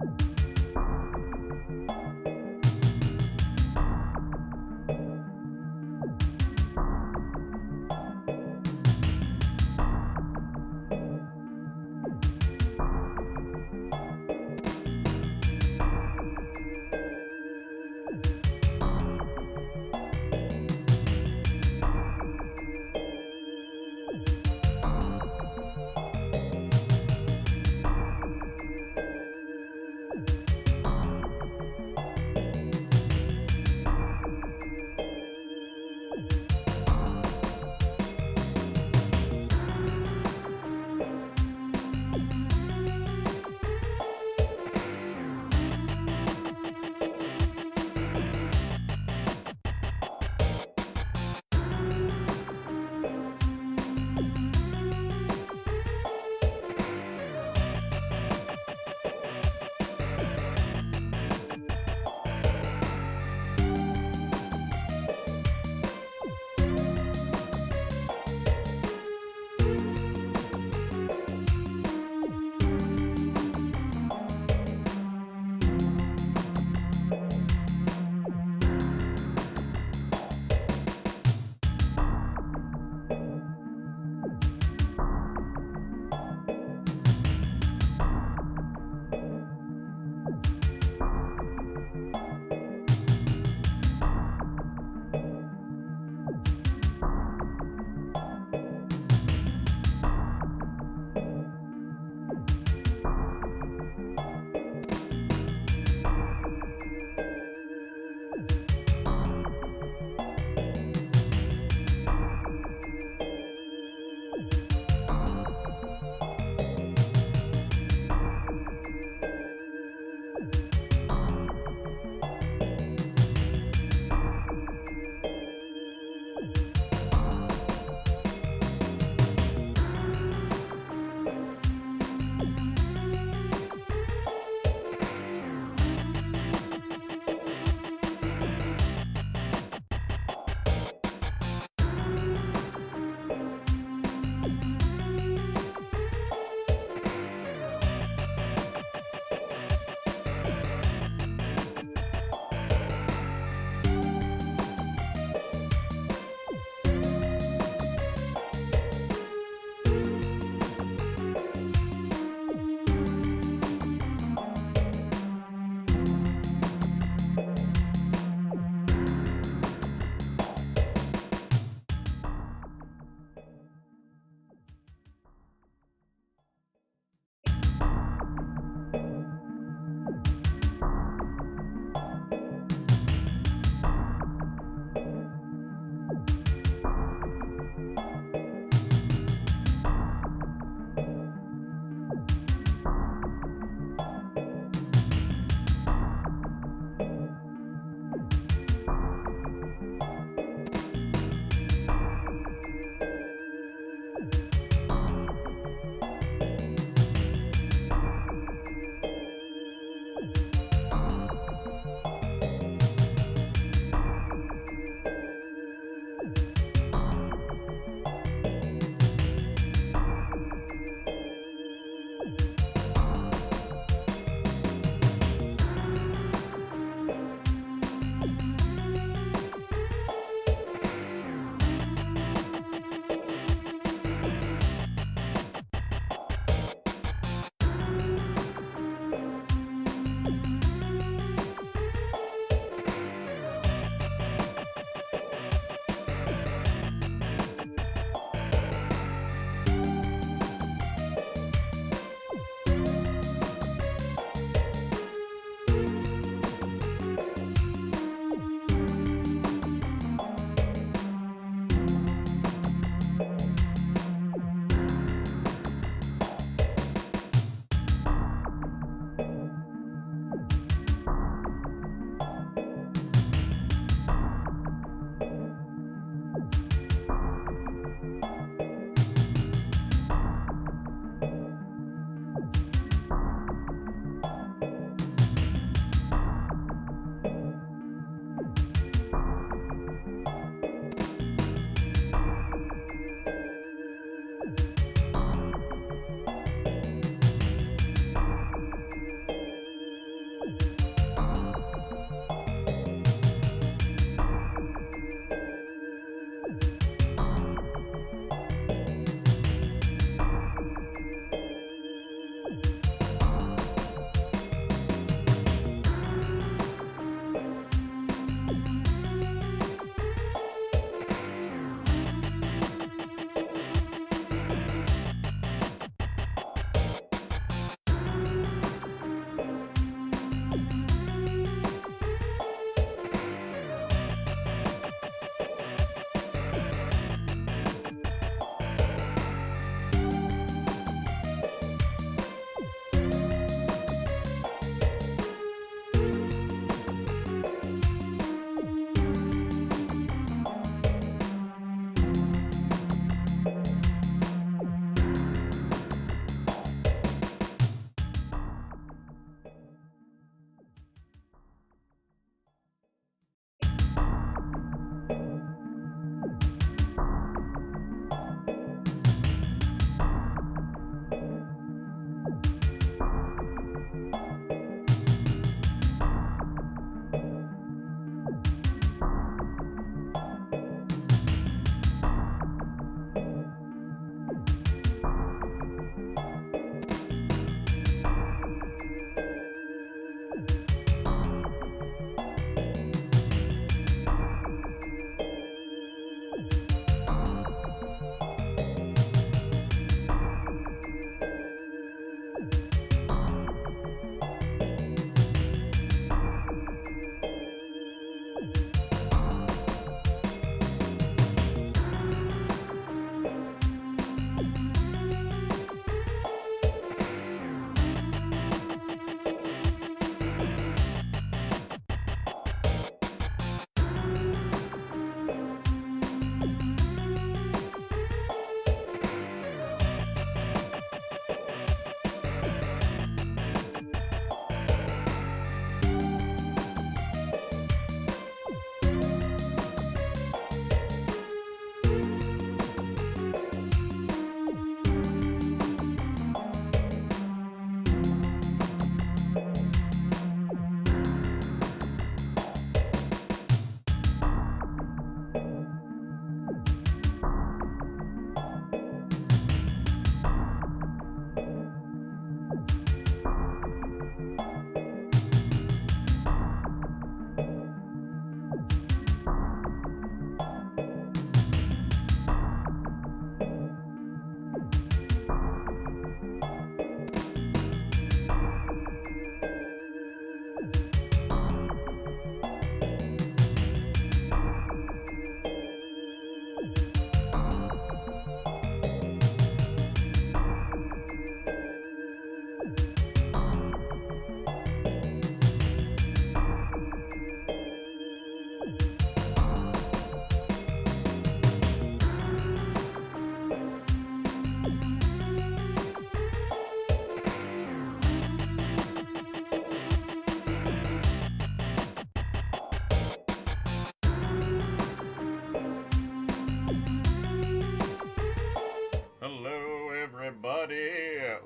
Thank you.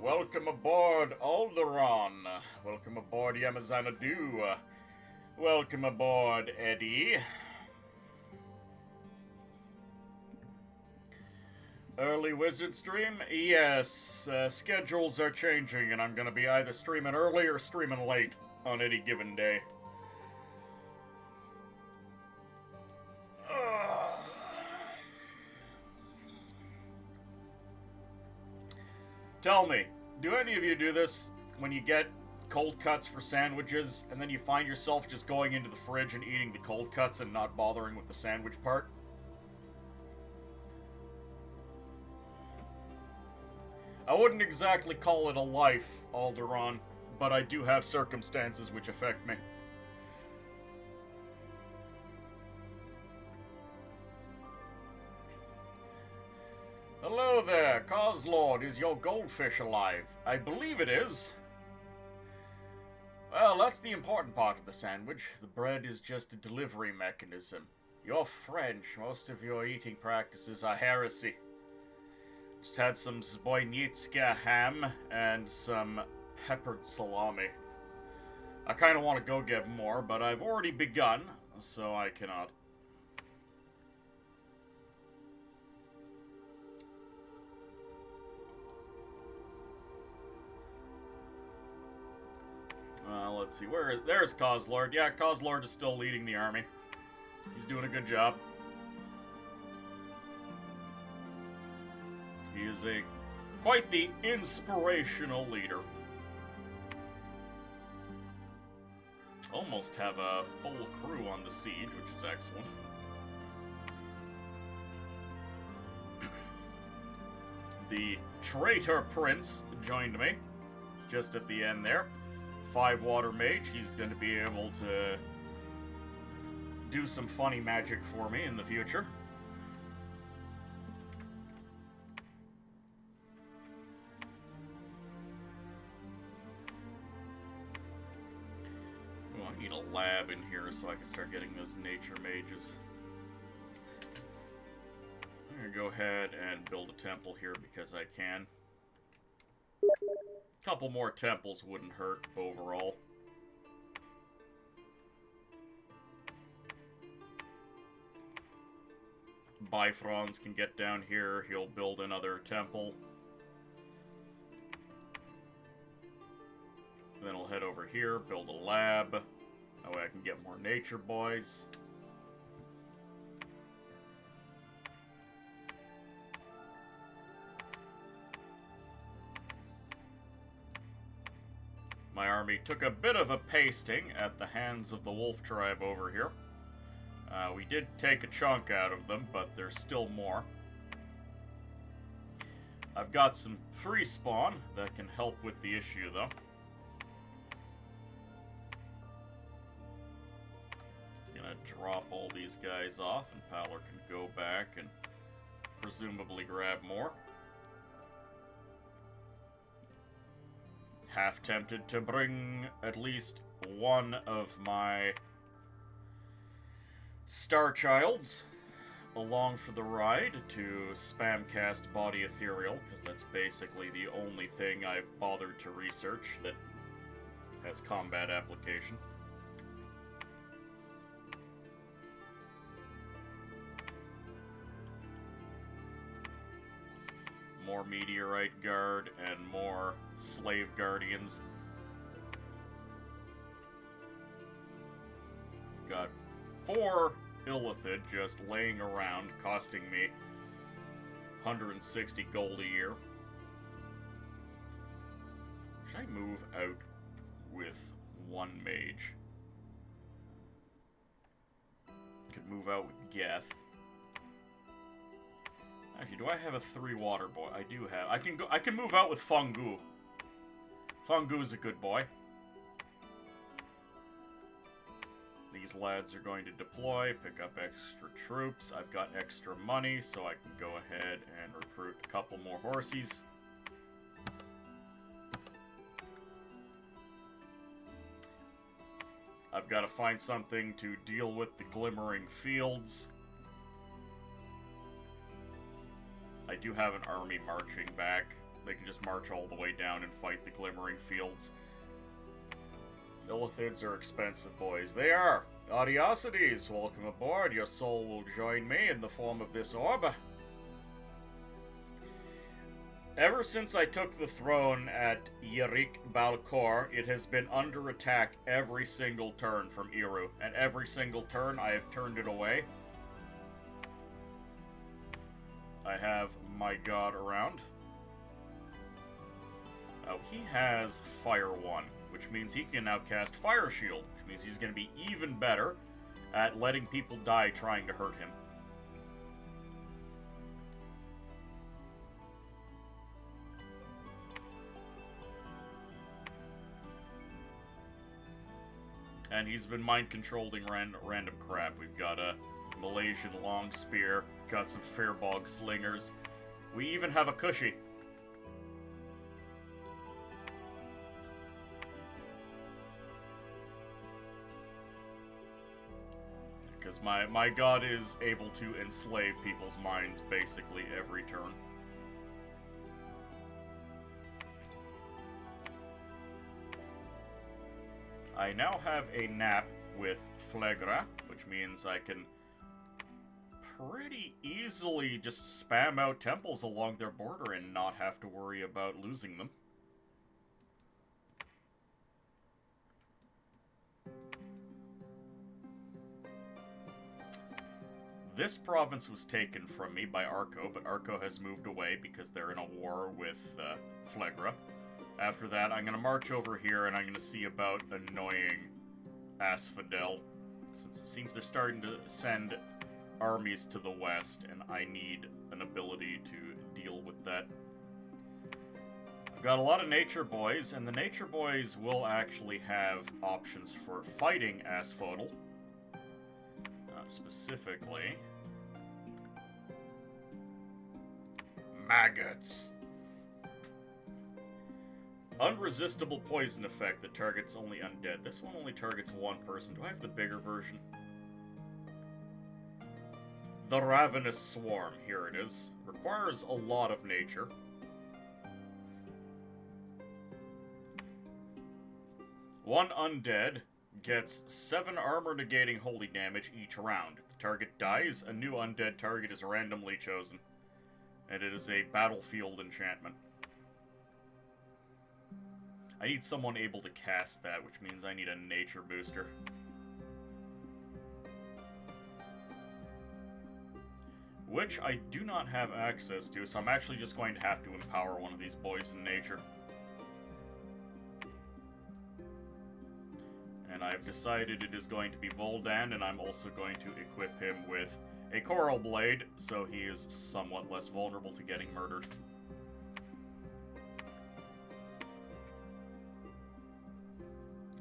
Welcome aboard, Alderaan. Welcome aboard, Yamazanadu. Welcome aboard, Eddie. Early Wizard stream? Yes, schedules are changing, and I'm gonna be either streaming early or streaming late on any given day. Tell me, do any of you do this when you get cold cuts for sandwiches and then you find yourself just going into the fridge and eating the cold cuts and not bothering with the sandwich part? I wouldn't exactly call it a life, Alderaan, but I do have circumstances which affect me. Hello there, Coslord. Is your goldfish alive? I believe it is. Well, that's the important part of the sandwich. The bread is just a delivery mechanism. You're French. Most of your eating practices are heresy. Just had some Zboynitska ham and some peppered salami. I kind of want to go get more, but I've already begun, so I cannot. Let's see, there's Coslord. Yeah, Coslord is still leading the army. He's doing a good job. He is quite the inspirational leader. Almost have a full crew on the siege, which is excellent. The traitor prince joined me just at the end there. 5 water mage. He's going to be able to do some funny magic for me in the future. Oh, I need a lab in here so I can start getting those nature mages. I'm going to go ahead and build a temple here because I can. Couple more temples wouldn't hurt overall. Bifrons can get down here. He'll build another temple. Then I'll head over here, build a lab. That way I can get more nature boys. My army took a bit of a pasting at the hands of the wolf tribe over here. We did take a chunk out of them, but there's still more. I've got some free spawn that can help with the issue, though. Just gonna drop all these guys off, and Powler can go back and presumably grab more. Half tempted to bring at least one of my Star Childs along for the ride to spamcast Body Ethereal, because that's basically the only thing I've bothered to research that has combat application. More Meteorite Guard and more Slave Guardians. Got 4 Illithid just laying around, costing me 160 gold a year. Should I move out with 1 mage? Could move out with Geth. Actually, do I have a 3 water boy? I do have. I can move out with Fungu. Fungu is a good boy. These lads are going to deploy, pick up extra troops. I've got extra money, so I can go ahead and recruit a couple more horsies. I've got to find something to deal with the glimmering fields. I do have an army marching back. They can just march all the way down and fight the Glimmering Fields. Illithids are expensive, boys. They are! Audiosities, welcome aboard. Your soul will join me in the form of this orb. Ever since I took the throne at Yerik Balkor, it has been under attack every single turn from Eru, and every single turn I have turned it away. I have my god around. He has Fire 1, which means he can now cast Fire Shield, which means he's going to be even better at letting people die trying to hurt him. And he's been mind-controlling random crap. We've got a Malaysian long spear, got some Fairbog slingers. We even have a Cushy. Because my god is able to enslave people's minds basically every turn. I now have a nap with Flegra, which means I can pretty easily just spam out temples along their border and not have to worry about losing them. This province was taken from me by Arco, but Arco has moved away because they're in a war with Flegra. After that, I'm going to march over here and I'm going to see about annoying Asphodel, since it seems they're starting to send armies to the west, and I need an ability to deal with that. I've got a lot of Nature Boys, and the Nature Boys will actually have options for fighting Asphodel. Specifically, maggots. Unresistible poison effect that targets only undead. This one only targets one person. Do I have the bigger version? The Ravenous Swarm. Here it is. Requires a lot of nature. One undead gets 7 armor negating holy damage each round. If the target dies, a new undead target is randomly chosen. And it is a battlefield enchantment. I need someone able to cast that, which means I need a nature booster. Which I do not have access to, so I'm actually just going to have to empower one of these boys in nature. And I've decided it is going to be Voldan, and I'm also going to equip him with a Coral Blade, so he is somewhat less vulnerable to getting murdered.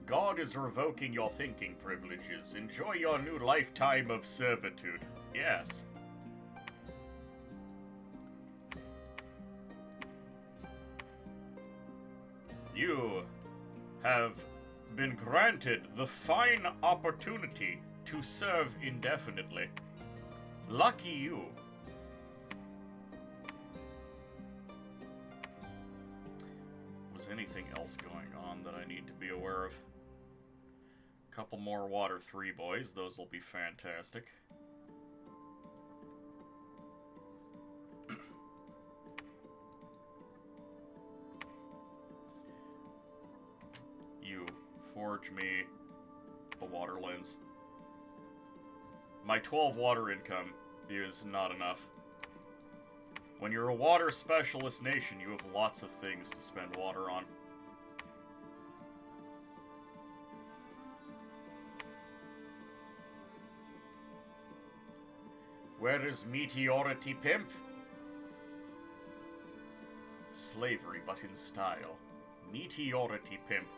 God is revoking your thinking privileges. Enjoy your new lifetime of servitude. Yes. You have been granted the fine opportunity to serve indefinitely. Lucky you. Was anything else going on that I need to be aware of? Couple more Water 3 boys. Those will be fantastic. You forge me a water lens. My 12 water income is not enough. When you're a water specialist nation, you have lots of things to spend water on. Where is Meteority Pimp? Slavery, but in style. Meteority Pimp.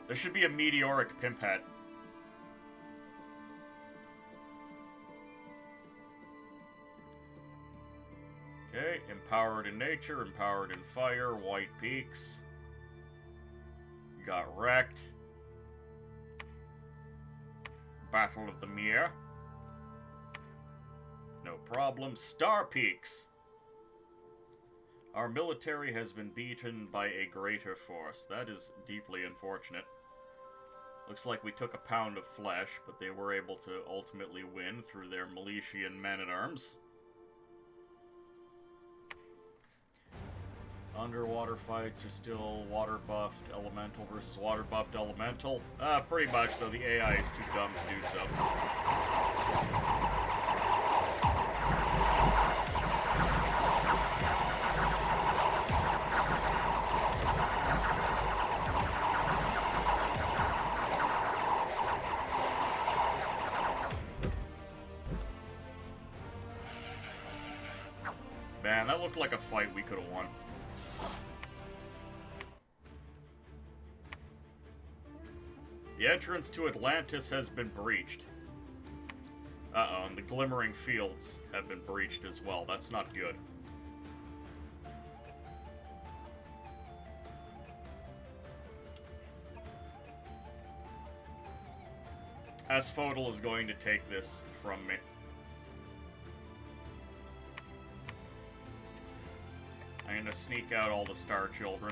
There should be a meteoric pimp hat. Okay, empowered in nature, empowered in fire, white peaks. Got wrecked. Battle of the Mere. No problem. Star Peaks. Our military has been beaten by a greater force. That is deeply unfortunate. Looks like we took a pound of flesh, but they were able to ultimately win through their Milesian men-at-arms. Underwater fights are still water-buffed elemental versus water-buffed elemental. Pretty much, though the AI is too dumb to do so. Man, that looked like a fight we could have won. The entrance to Atlantis has been breached. Uh-oh, and the glimmering fields have been breached as well. That's not good. Asphodel is going to take this from me. I'm gonna sneak out all the Star Children.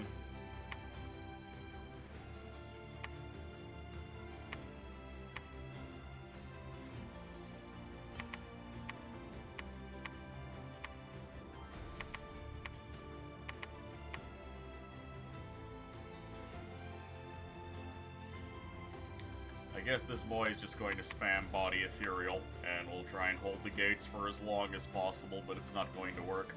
I guess this boy is just going to spam body ethereal, and we'll try and hold the gates for as long as possible, but it's not going to work.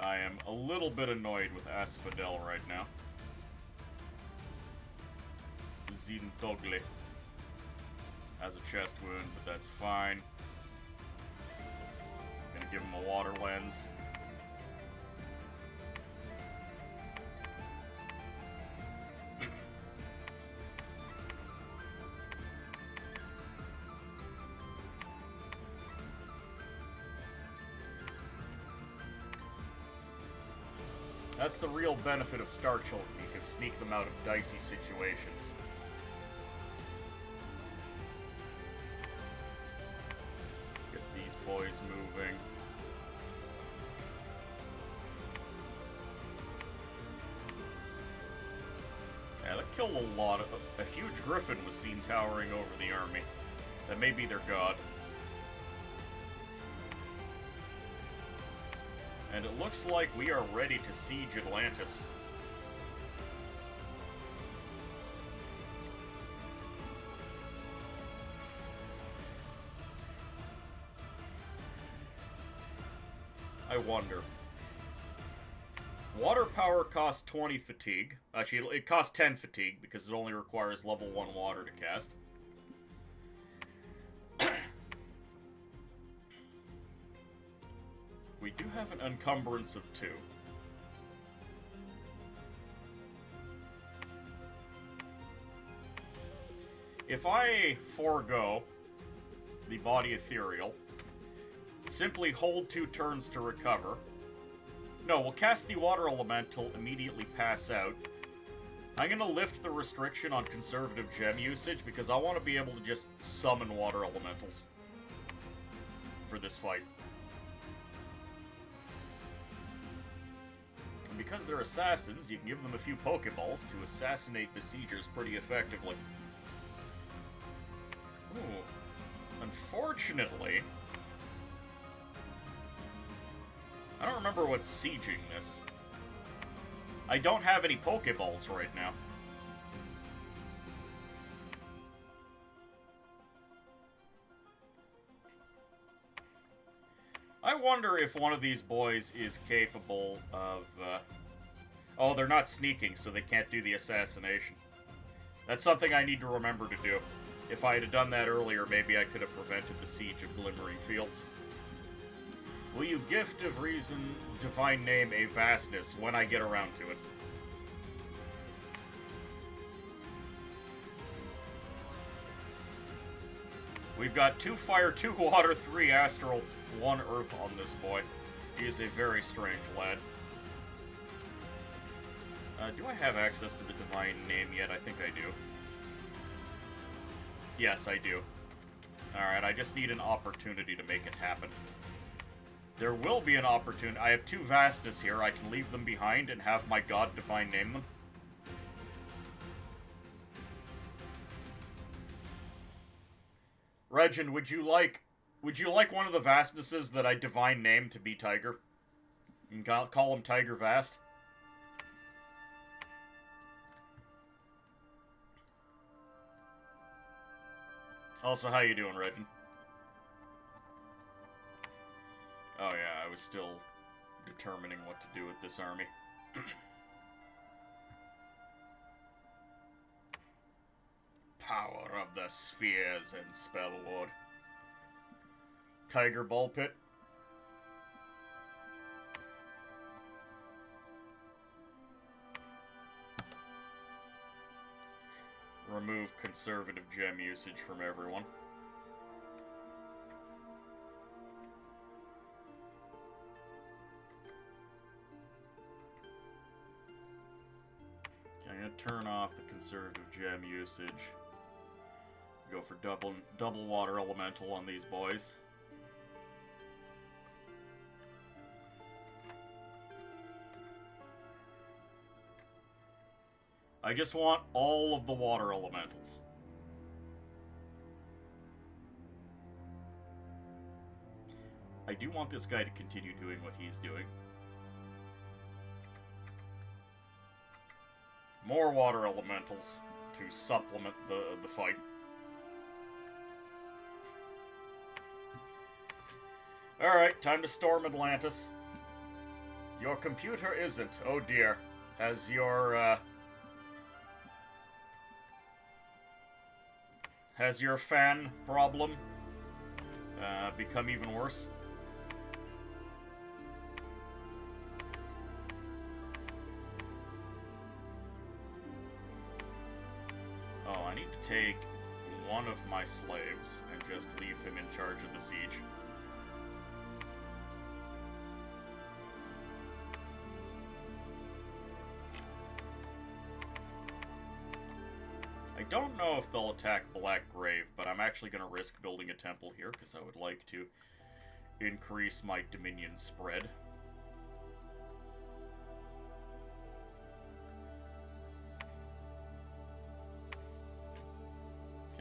I am a little bit annoyed with Asphodel right now. Zintogle has a chest wound, but that's fine. Gonna give him a water lens. That's the real benefit of Star Children. You can sneak them out of dicey situations. Get these boys moving. Yeah, that killed a lot. A huge griffin was seen towering over the army. That may be their god. And it looks like we are ready to siege Atlantis. I wonder. Water power costs 20 fatigue. Actually, it costs 10 fatigue because it only requires level 1 water to cast. We do have an encumbrance of 2. If I forego the body ethereal, simply hold 2 turns to recover. No, we'll cast the water elemental, immediately pass out. I'm gonna lift the restriction on conservative gem usage because I want to be able to just summon water elementals for this fight. And because they're assassins, you can give them a few Pokeballs to assassinate besiegers pretty effectively. Ooh. Unfortunately, I don't remember what's sieging this. I don't have any Pokeballs right now. I wonder if one of these boys is capable of, Oh, they're not sneaking, so they can't do the assassination. That's something I need to remember to do. If I had done that earlier, maybe I could have prevented the siege of Glimmering Fields. Will you gift of reason, divine name, a vastness when I get around to it? We've got 2 fire, 2 water, 3 astral, 1 earth on this boy. He is a very strange lad. Do I have access to the divine name yet? I think I do. Yes, I do. Alright, I just need an opportunity to make it happen. There will be an opportunity. I have 2 Vastas here. I can leave them behind and have my god divine name them. Regin, would you like one of the Vastases that I divine name to be Tiger? You can call him Tiger Vast. Also, how you doing, Regin? Oh yeah, I was still determining what to do with this army. Power of the spheres and Spellward. Tiger Ball Pit. Remove conservative gem usage from everyone. I'm gonna turn off the conservative gem usage. Go for double water elemental on these boys. I just want all of the water elementals. I do want this guy to continue doing what he's doing. More water elementals to supplement the fight. Alright, time to storm Atlantis. Your computer isn't. Oh dear. Has your fan problem become even worse? Oh, I need to take one of my slaves and just leave him in charge of the siege. I don't know if they'll attack Black Grave, but I'm actually going to risk building a temple here because I would like to increase my Dominion spread.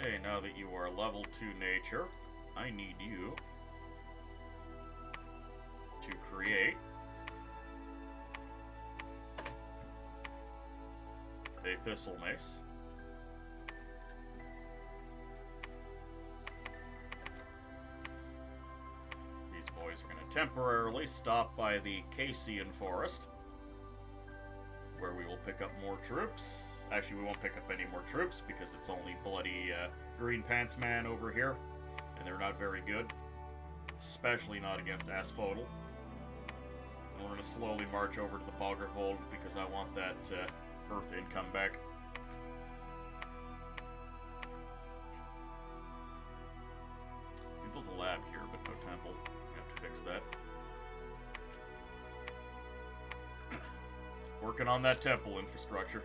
Okay, now that you are level 2 nature, I need you to create a Thistle Mace. These boys are going to temporarily stop by the Cassian Forest, where we will pick up more troops. Actually, we won't pick up any more troops because it's only bloody Green Pants Man over here, and they're not very good, especially not against Asphodel. And we're going to slowly march over to the Boggervold because I want that Earth income back. We built a lab here, but no temple. We have to fix that. Working on that temple infrastructure.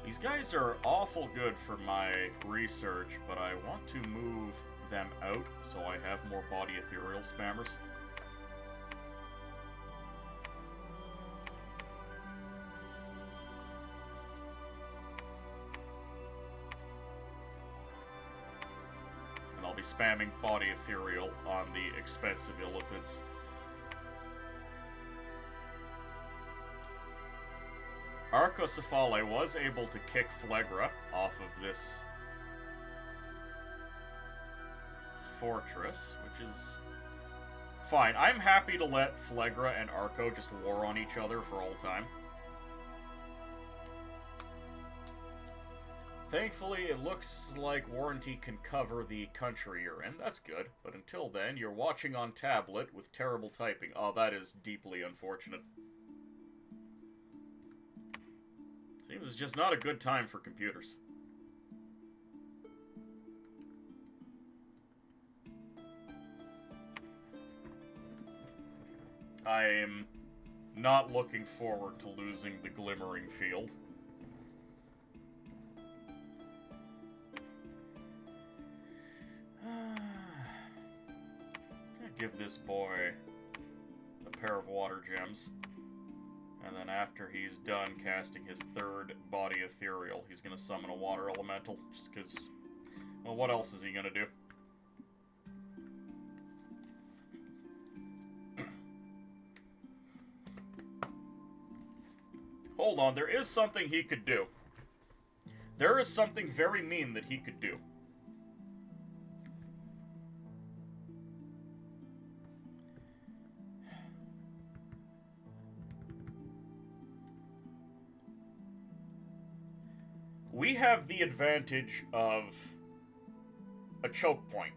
These guys are awful good for my research, but I want to move them out so I have more body ethereal spammers. And I'll be spamming body ethereal on the expensive elephants. Arcocephale was able to kick Phlegra off of this fortress, which is fine. I'm happy to let Phlegra and Arco just war on each other for all time. Thankfully, it looks like Warranty can cover the country you're in. That's good. But until then, you're watching on tablet with terrible typing. Oh, that is deeply unfortunate. Seems it's just not a good time for computers. I'm not looking forward to losing the glimmering field. Give this boy a pair of water gems. And then after he's done casting his third body ethereal, he's going to summon a water elemental. Just because, well, what else is he going to do? Hold on, there is something he could do. There is something very mean that he could do. We have the advantage of a choke point.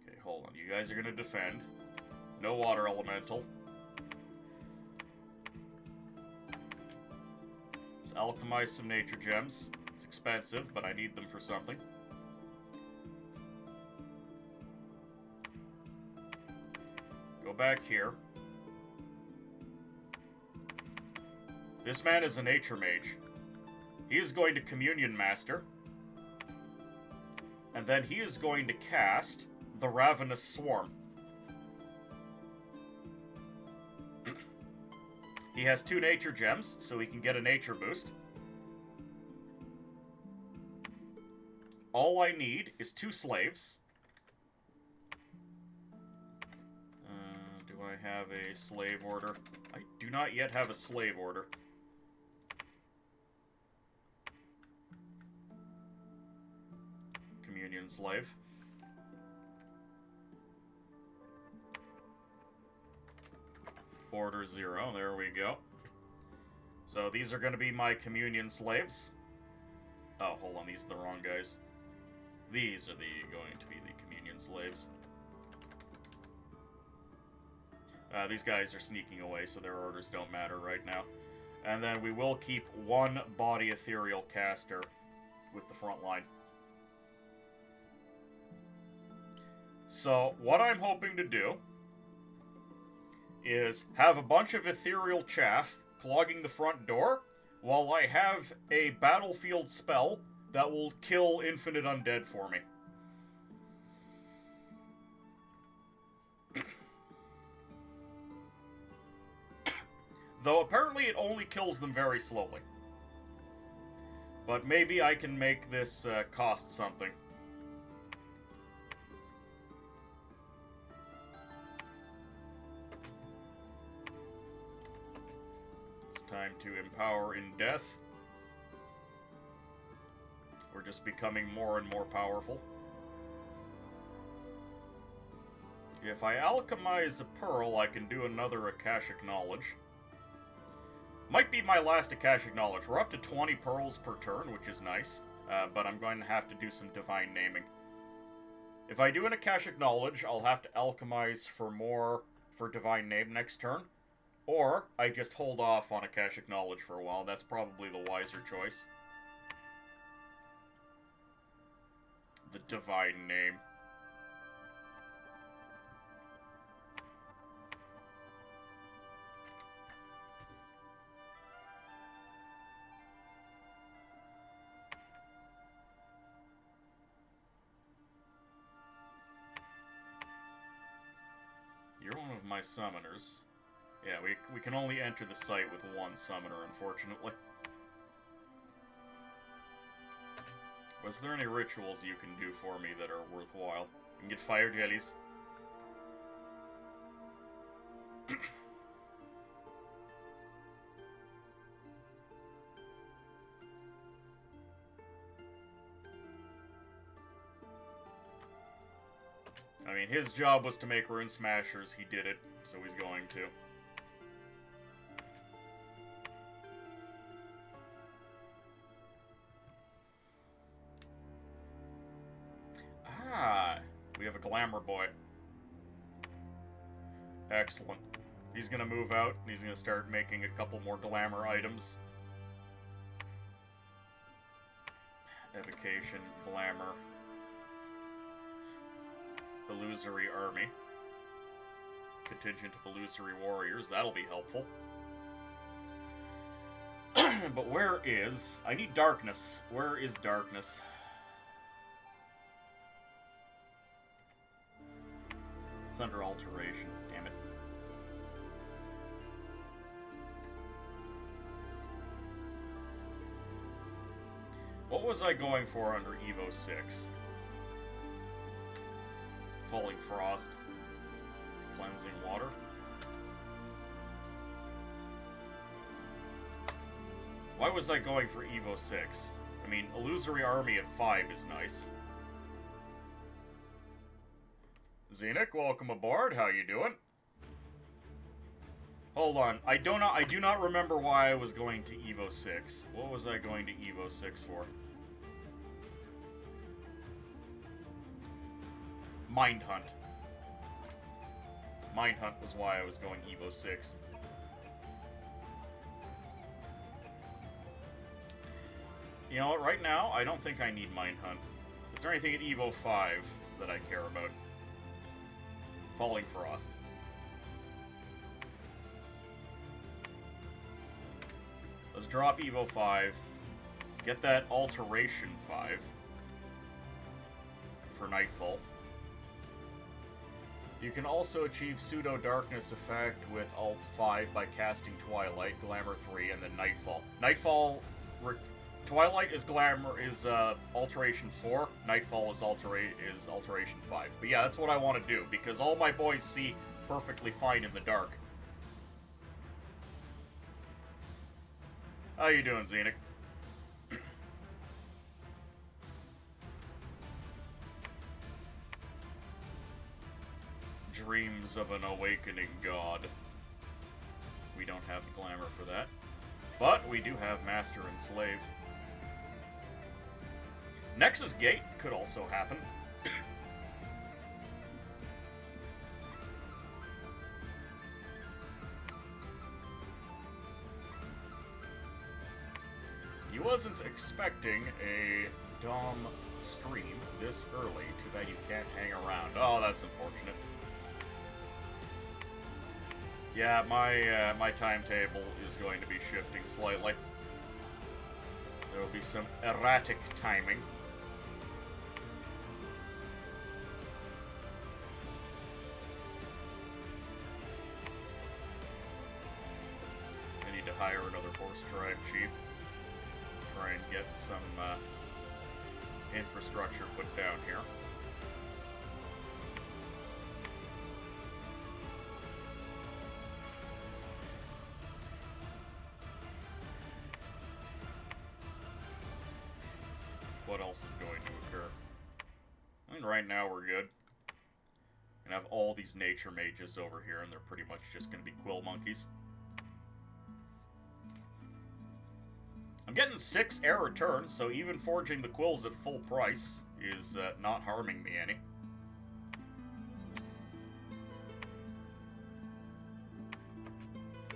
Okay, hold on. You guys are gonna defend. No water elemental. Let's alchemize some nature gems. It's expensive, but I need them for something. Go back here. This man is a nature mage. He is going to Communion Master. And then he is going to cast the Ravenous Swarm. He has 2 nature gems, so he can get a nature boost. All I need is 2 slaves. Do I have a slave order? I do not yet have a slave order. Communion slave. Order 0, there we go. So these are going to be my communion slaves. Oh, hold on, these are the wrong guys. These are going to be the communion slaves. These guys are sneaking away, so their orders don't matter right now. And then we will keep 1 body ethereal caster with the front line. So, what I'm hoping to do is have a bunch of ethereal chaff clogging the front door, while I have a battlefield spell that will kill infinite undead for me. Though apparently it only kills them very slowly. But maybe I can make this cost something. It's time to empower in death. We're just becoming more and more powerful. If I alchemize a pearl, I can do another Akashic Knowledge. Might be my last Akashic Knowledge. We're up to 20 pearls per turn, which is nice. But I'm going to have to do some divine naming. If I do an Akashic Knowledge, I'll have to alchemize for more for divine name next turn. Or, I just hold off on Akashic Knowledge for a while. That's probably the wiser choice. The divine name. You're one of my summoners. Yeah, we can only enter the site with 1 summoner, unfortunately. Was there any rituals you can do for me that are worthwhile? You can get fire jellies. I mean, his job was to make rune smashers. He did it, so he's going to. Ah, we have a glamour boy. Excellent. He's gonna move out, and he's gonna start making a couple more glamour items. Evocation, Glamour. Illusory Army. Contingent of Illusory Warriors, that'll be helpful. But where is... I need Darkness. Where is Darkness? It's under Alteration, damn it. What was I going for under Evo 6? Falling Frost. Cleansing Water. Why was I going for Evo 6? I mean, Illusory Army at 5 is nice. Xenic, welcome aboard. How you doing? Hold on. I do not remember why I was going to Evo 6. What was I going to Evo 6 for? Mind Hunt. Mind Hunt was why I was going Evo 6. You know what, right now, I don't think I need Mind Hunt. Is there anything at Evo 5 that I care about? Falling Frost. Let's drop Evo 5. Get that Alteration 5 for Nightfall. You can also achieve Pseudo-Darkness effect with Alt 5 by casting Twilight, Glamour 3, and then Nightfall. Twilight is Alteration 4, Nightfall is Alteration 5. But yeah, that's what I want to do, because all my boys see perfectly fine in the dark. How you doing, Xenic? Dreams of an Awakening God. We don't have the glamour for that. But we do have Master and Slave. Nexus Gate could also happen. You wasn't expecting a Dom stream this early. Too bad you can't hang around. Oh, that's unfortunate. Yeah, my timetable is going to be shifting slightly. There will be some erratic timing. I need to hire another horse tribe chief. Try and get some infrastructure put down here. What else is going to occur? I mean, right now we're good. And have all these nature mages over here, and they're pretty much just going to be quill monkeys. I'm getting 6 air returns, so even forging the quills at full price is not harming me any.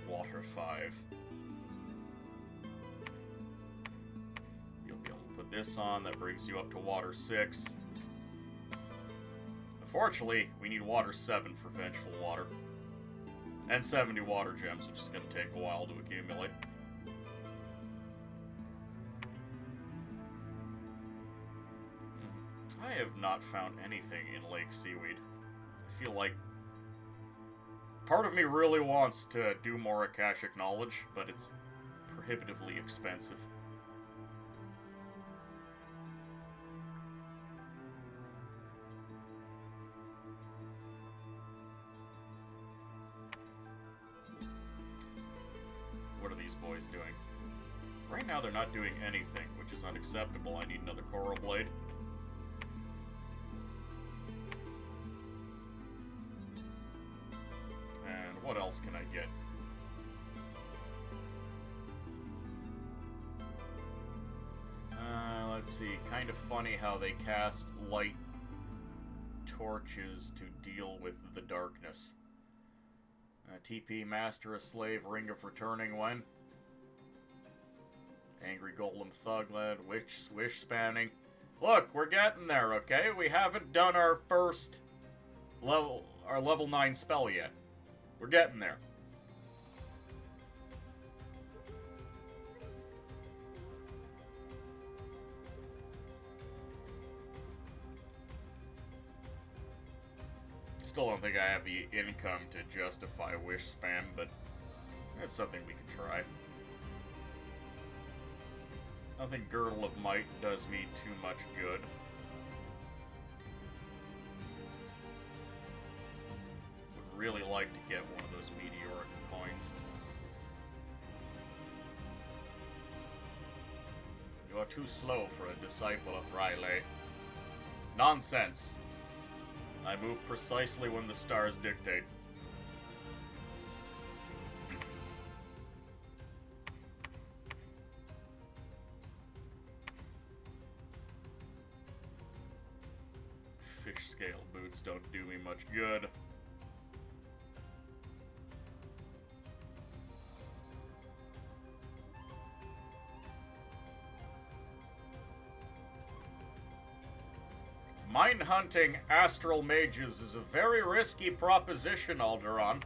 Water 5. You'll be able to put this on, that brings you up to water 6. Unfortunately, we need water 7 for Vengeful Water. And 70 water gems, which is going to take a while to accumulate. I have not found anything in Lake Seaweed. I feel like part of me really wants to do more Akashic Knowledge, but it's prohibitively expensive. What are these boys doing? Right now they're not doing anything, which is unacceptable. I need another Coral Blade. What else can I get? Let's see. Kind of funny how they cast light torches to deal with the darkness. TP Master a Slave, Ring of Returning when? Angry Golem Thugland, Wish Spanning. Look, we're getting there, okay? We haven't done our first level, our level 9 spell yet. We're getting there. Still don't think I have the income to justify wish spam, but that's something we can try. I don't think Girdle of Might does me too much good. Would really like to get one of those meteoric coins. You are too slow for a disciple of Riley. Nonsense. I move precisely when the stars dictate. Fish scale boots don't do me much good. Mine hunting astral mages is a very risky proposition, Alderon.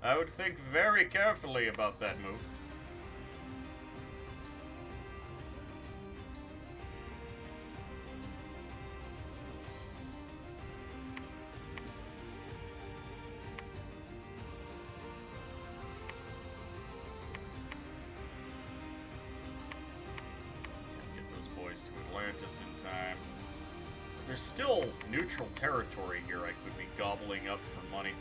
I would think very carefully about that move. Get those boys to Atlantis in time. There's still neutral territory here I could be gobbling up for money.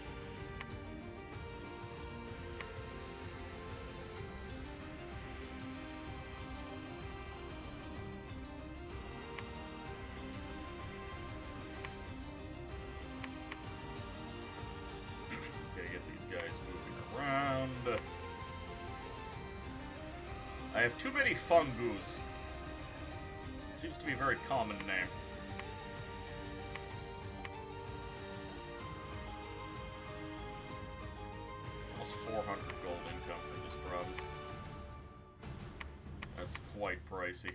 Gotta get these guys moving around. I have too many fungus. Seems to be a very common name. Almost 400 gold income for this province. That's quite pricey.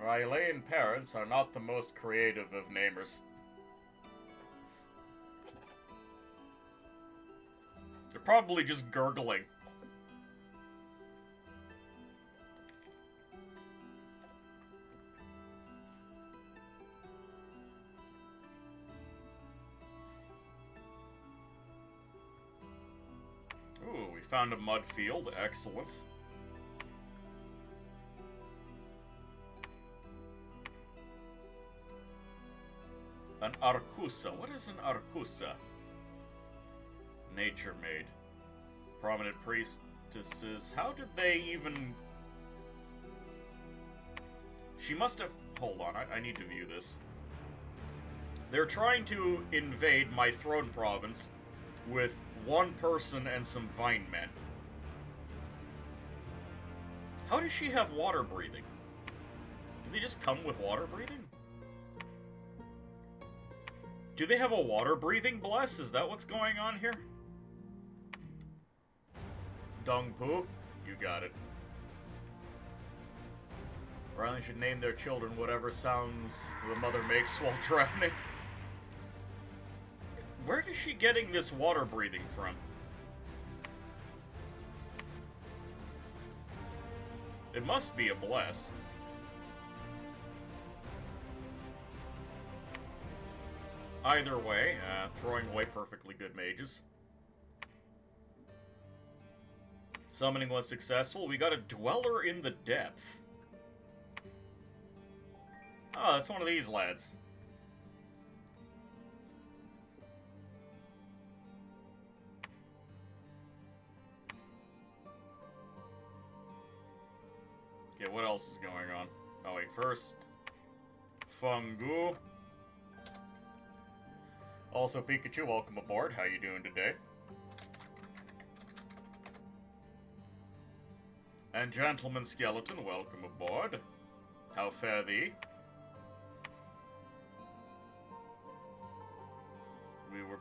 Rylaian parents are not the most creative of namers. They're probably just gurgling. Ooh, we found a mud field. Excellent. An Arcusa. What is an Arcusa? Nature Maid. Prominent priestesses. How did they even... She must have... Hold on, I need to view this. They're trying to invade my throne province with one person and some vine men. How does she have water breathing? Do they just come with water breathing? Do they have a water breathing bless? Is that what's going on here? Dung poo? You got it. Riley should name their children whatever sounds the mother makes while drowning. Where is she getting this water breathing from? It must be a bless. Either way, throwing away perfectly good mages. Summoning was successful. We got a Dweller in the Depth. Oh, that's one of these lads. Okay, what else is going on? Oh wait, first... Fungu. Also, Pikachu, welcome aboard. How you doing today? And Gentleman Skeleton, welcome aboard. How fare thee?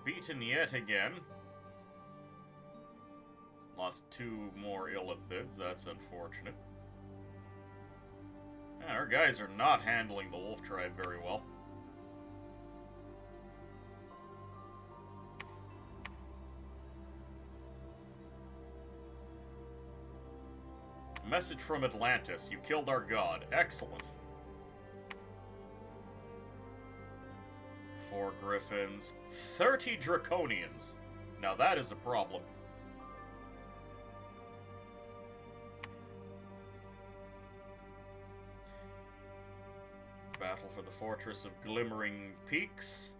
beaten yet again. Lost 2 more illithids, that's unfortunate. Yeah, our guys are not handling the wolf tribe very well. Message from Atlantis. You killed our god. Excellent. 4 griffins. 30 draconians. Now that is a problem. Battle for the Fortress of Glimmering Peaks.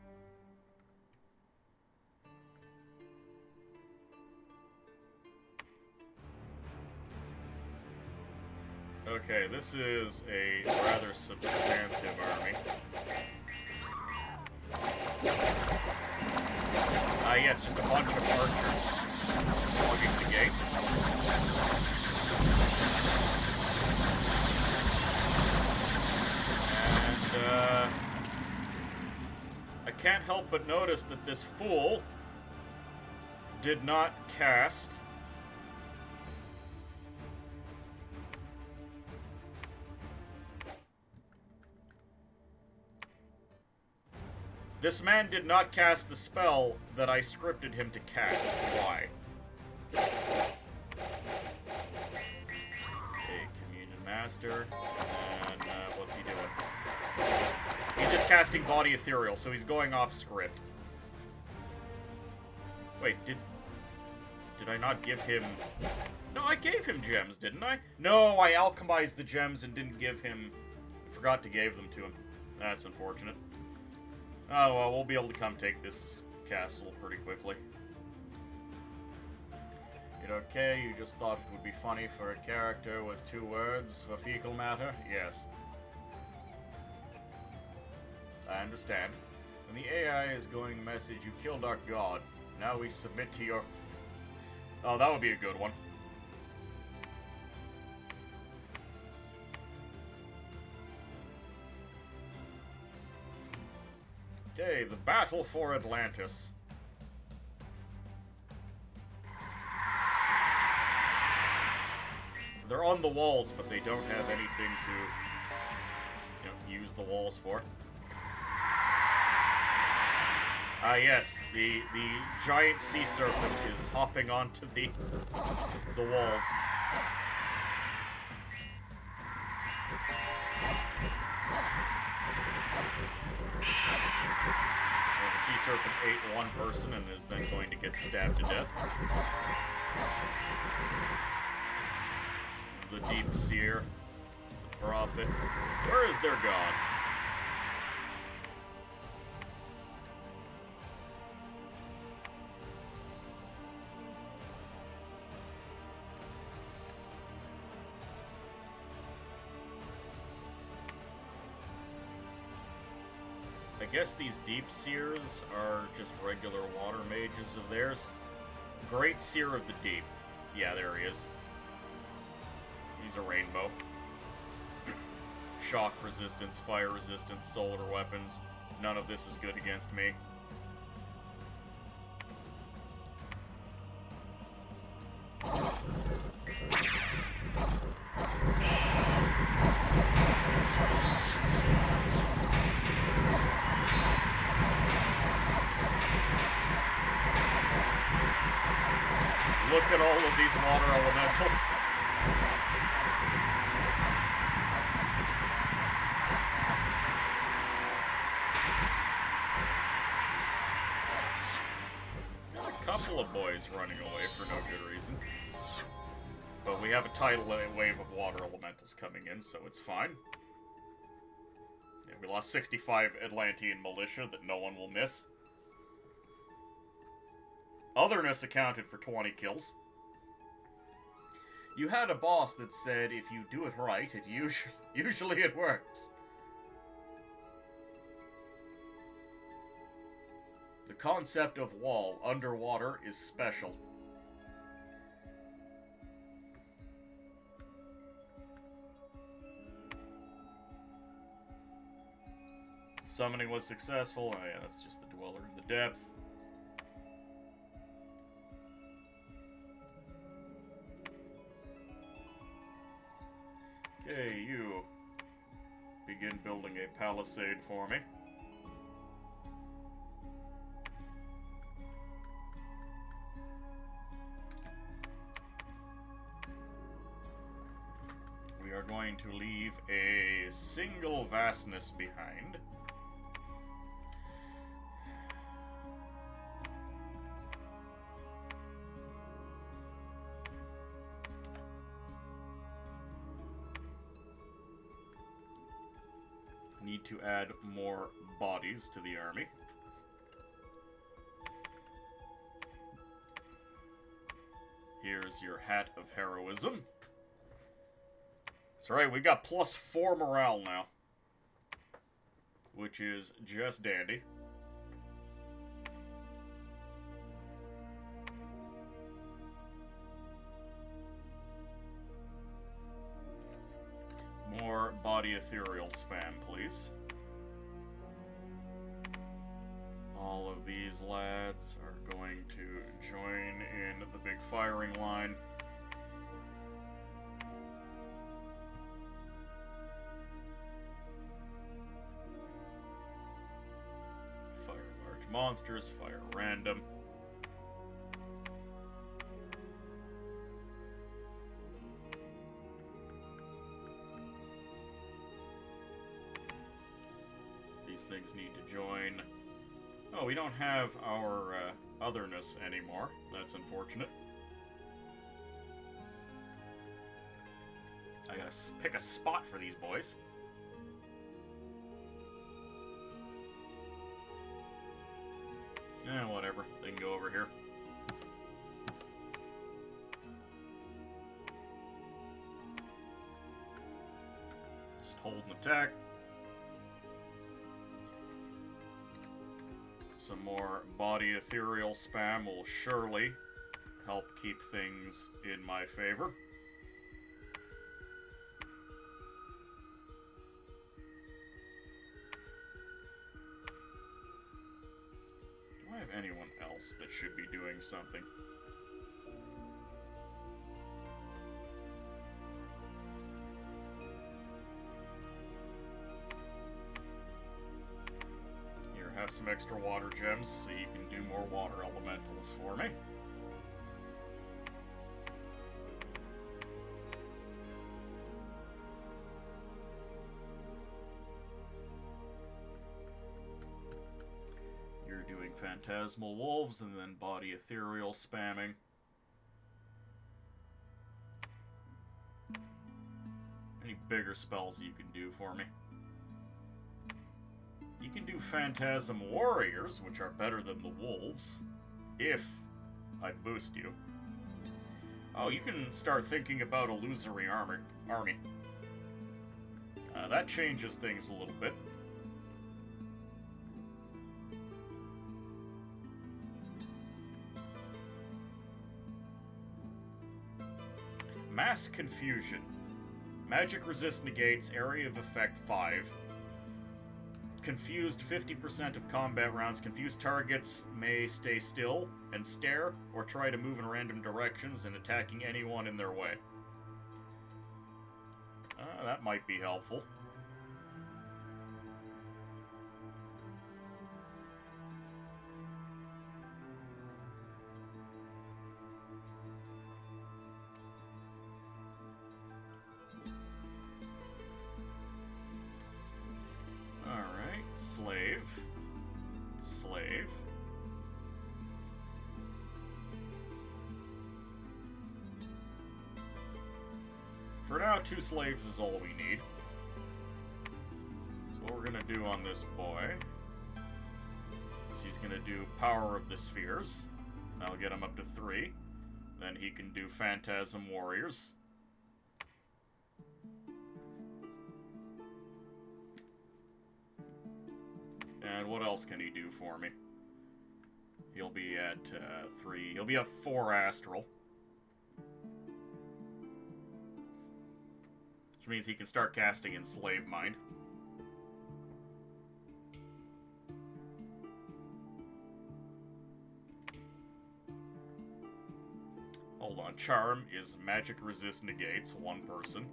Okay, this is a rather substantive army. Ah, yes, just a bunch of archers plugging the gate. And, I can't help but notice that this fool did not cast This man did not cast the spell that I scripted him to cast. Why? Okay, Communion Master. And, what's he doing? He's just casting Body Ethereal, so he's going off script. Wait, did I not give him... No, I gave him gems, didn't I? No, I alchemized the gems and didn't give him... I forgot to give them to him. That's unfortunate. Oh, well, we'll be able to come take this castle pretty quickly. It okay? You just thought it would be funny for a character with 2 words for fecal matter? Yes. I understand. When the AI is going message, you killed our god. Now we submit to your... Oh, that would be a good one. Okay, the battle for Atlantis. They're on the walls, but they don't have anything to, use the walls for. Ah, yes, the giant sea serpent is hopping onto the walls. The sea serpent ate 1 person and is then going to get stabbed to death. The Deep Seer, the Prophet. Where is their god? I guess these Deep Seers are just regular water mages of theirs. Great Seer of the Deep. Yeah, there he is. He's a rainbow. Shock resistance, fire resistance, solar weapons. None of this is good against me. Look at all of these water elementals. Got a couple of boys running away for no good reason. But we have a tidal wave of water elementals coming in, so it's fine. Yeah, we lost 65 Atlantean militia that no one will miss. Otherness accounted for 20 kills. You had a boss that said if you do it right, it usually it works. The concept of wall underwater is special. Summoning was successful. Oh yeah, that's just the Dweller in the Depth. Okay, you begin building a palisade for me. We are going to leave a single vastness behind. Need to add more bodies to the army. Here's your Hat of Heroism. That's right, we got +4 morale now, which is just dandy. More body ethereal spam, please. All of these lads are going to join in the big firing line. Fire large monsters, fire random. These things need to join. Oh, we don't have our otherness anymore. That's unfortunate. I gotta pick a spot for these boys. Whatever. They can go over here. Just hold and attack. Some more body ethereal spam will surely help keep things in my favor. Do I have anyone else that should be doing something? Have some extra water gems so you can do more water elementals for me. You're doing phantasmal wolves and then body ethereal spamming. Any bigger spells you can do for me? You can do Phantasm Warriors, which are better than the Wolves, if I boost you. Oh, you can start thinking about illusory army. That changes things a little bit. Mass Confusion. Magic resist negates, area of effect 5. Confused 50% of combat rounds. Confused targets may stay still and stare or try to move in random directions and attacking anyone in their way. That might be helpful. Slave. Slave. For now, 2 slaves is all we need. So what we're gonna do on this boy is he's gonna do Power of the Spheres. That'll get him up to 3. Then he can do Phantasm Warriors. And what else can he do for me? He'll be at 3. He'll be at 4 astral. Which means he can start casting Enslave Mind. Hold on. Charm is magic resist negates, 1 person.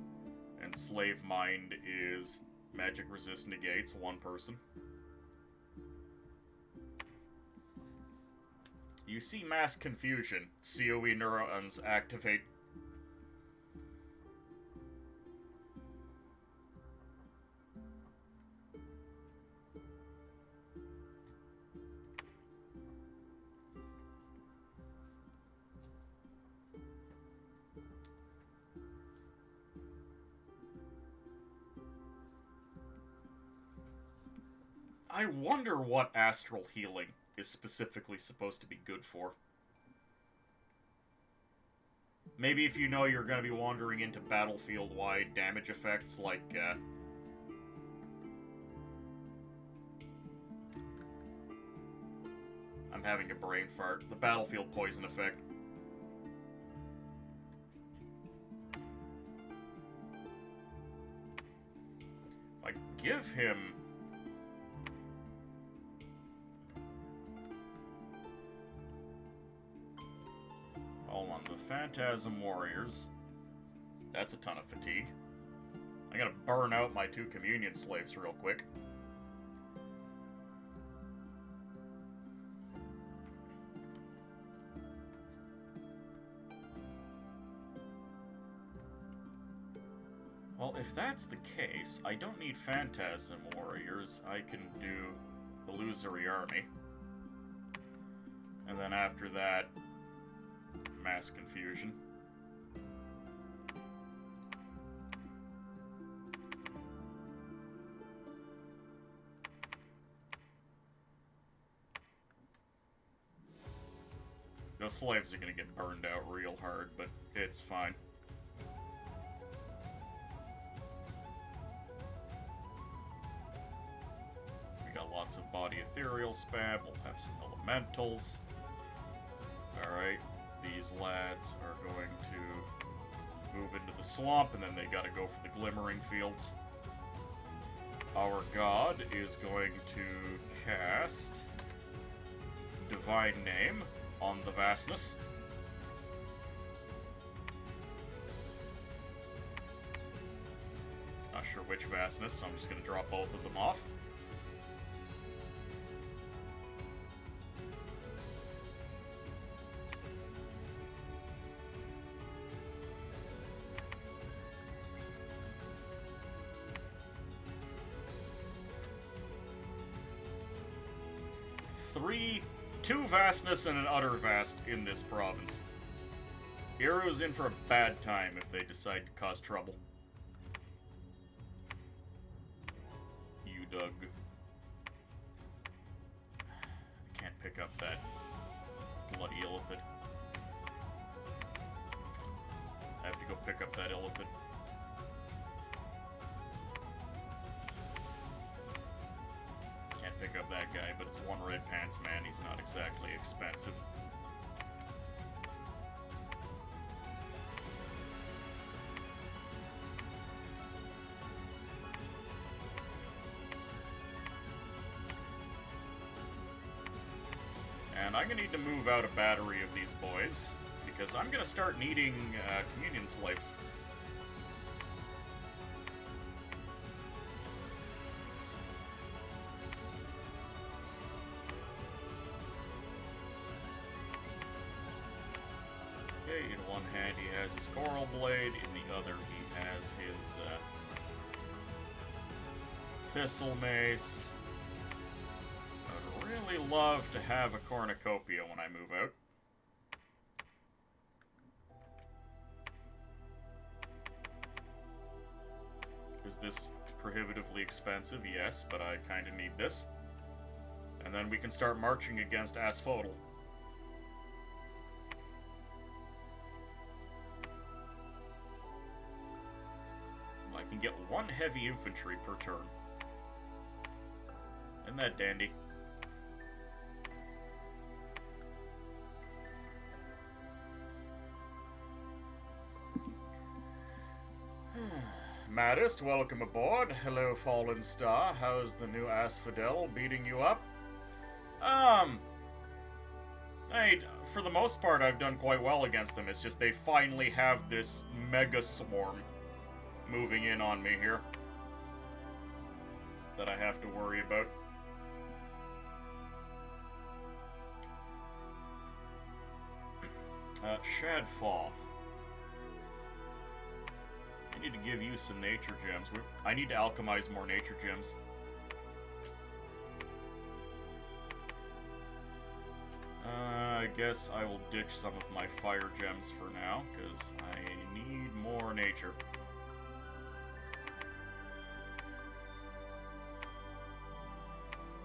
And Slave Mind is magic resist negates, one person. You see mass confusion. COE neurons activate. I wonder what astral healing is specifically supposed to be good for. Maybe if you know you're going to be wandering into battlefield-wide damage effects like, I'm having a brain fart. The battlefield poison effect. If I give him... Hold on, the Phantasm Warriors. That's a ton of fatigue. I gotta burn out my 2 communion slaves real quick. Well, if that's the case, I don't need Phantasm Warriors. I can do Illusory Army. And then after that, Mass Confusion. Those slaves are gonna get burned out real hard, but it's fine. We got lots of body ethereal spam, we'll have some elementals. Alright. These lads are going to move into the swamp, and then they gotta go for the glimmering fields. Our god is going to cast Divine Name on the Vastness. Not sure which Vastness, so I'm just gonna drop both of them off. Two Vastness and an Utter Vast in this province. Iru's in for a bad time if they decide to cause trouble. You dug. I can't pick up that bloody elephant. I have to go pick up that elephant. Pick up that guy, but it's one red pants man. He's not exactly expensive. And I'm gonna need to move out a battery of these boys, because I'm gonna start needing communion slaves. In one hand he has his coral blade, in the other he has his thistle mace. I'd really love to have a cornucopia when I move out. Is this prohibitively expensive? Yes, but I kind of need this. And then we can start marching against Asphodel. I can get 1 heavy infantry per turn. Isn't that dandy? Maddest, welcome aboard. Hello, Fallen Star. How's the new Asphodel beating you up? For the most part, I've done quite well against them. It's just they finally have this mega swarm. moving in on me here that I have to worry about. Shadfoth. I need to give you some nature gems. I need to alchemize more nature gems. I guess I will ditch some of my fire gems for now, because I need more nature.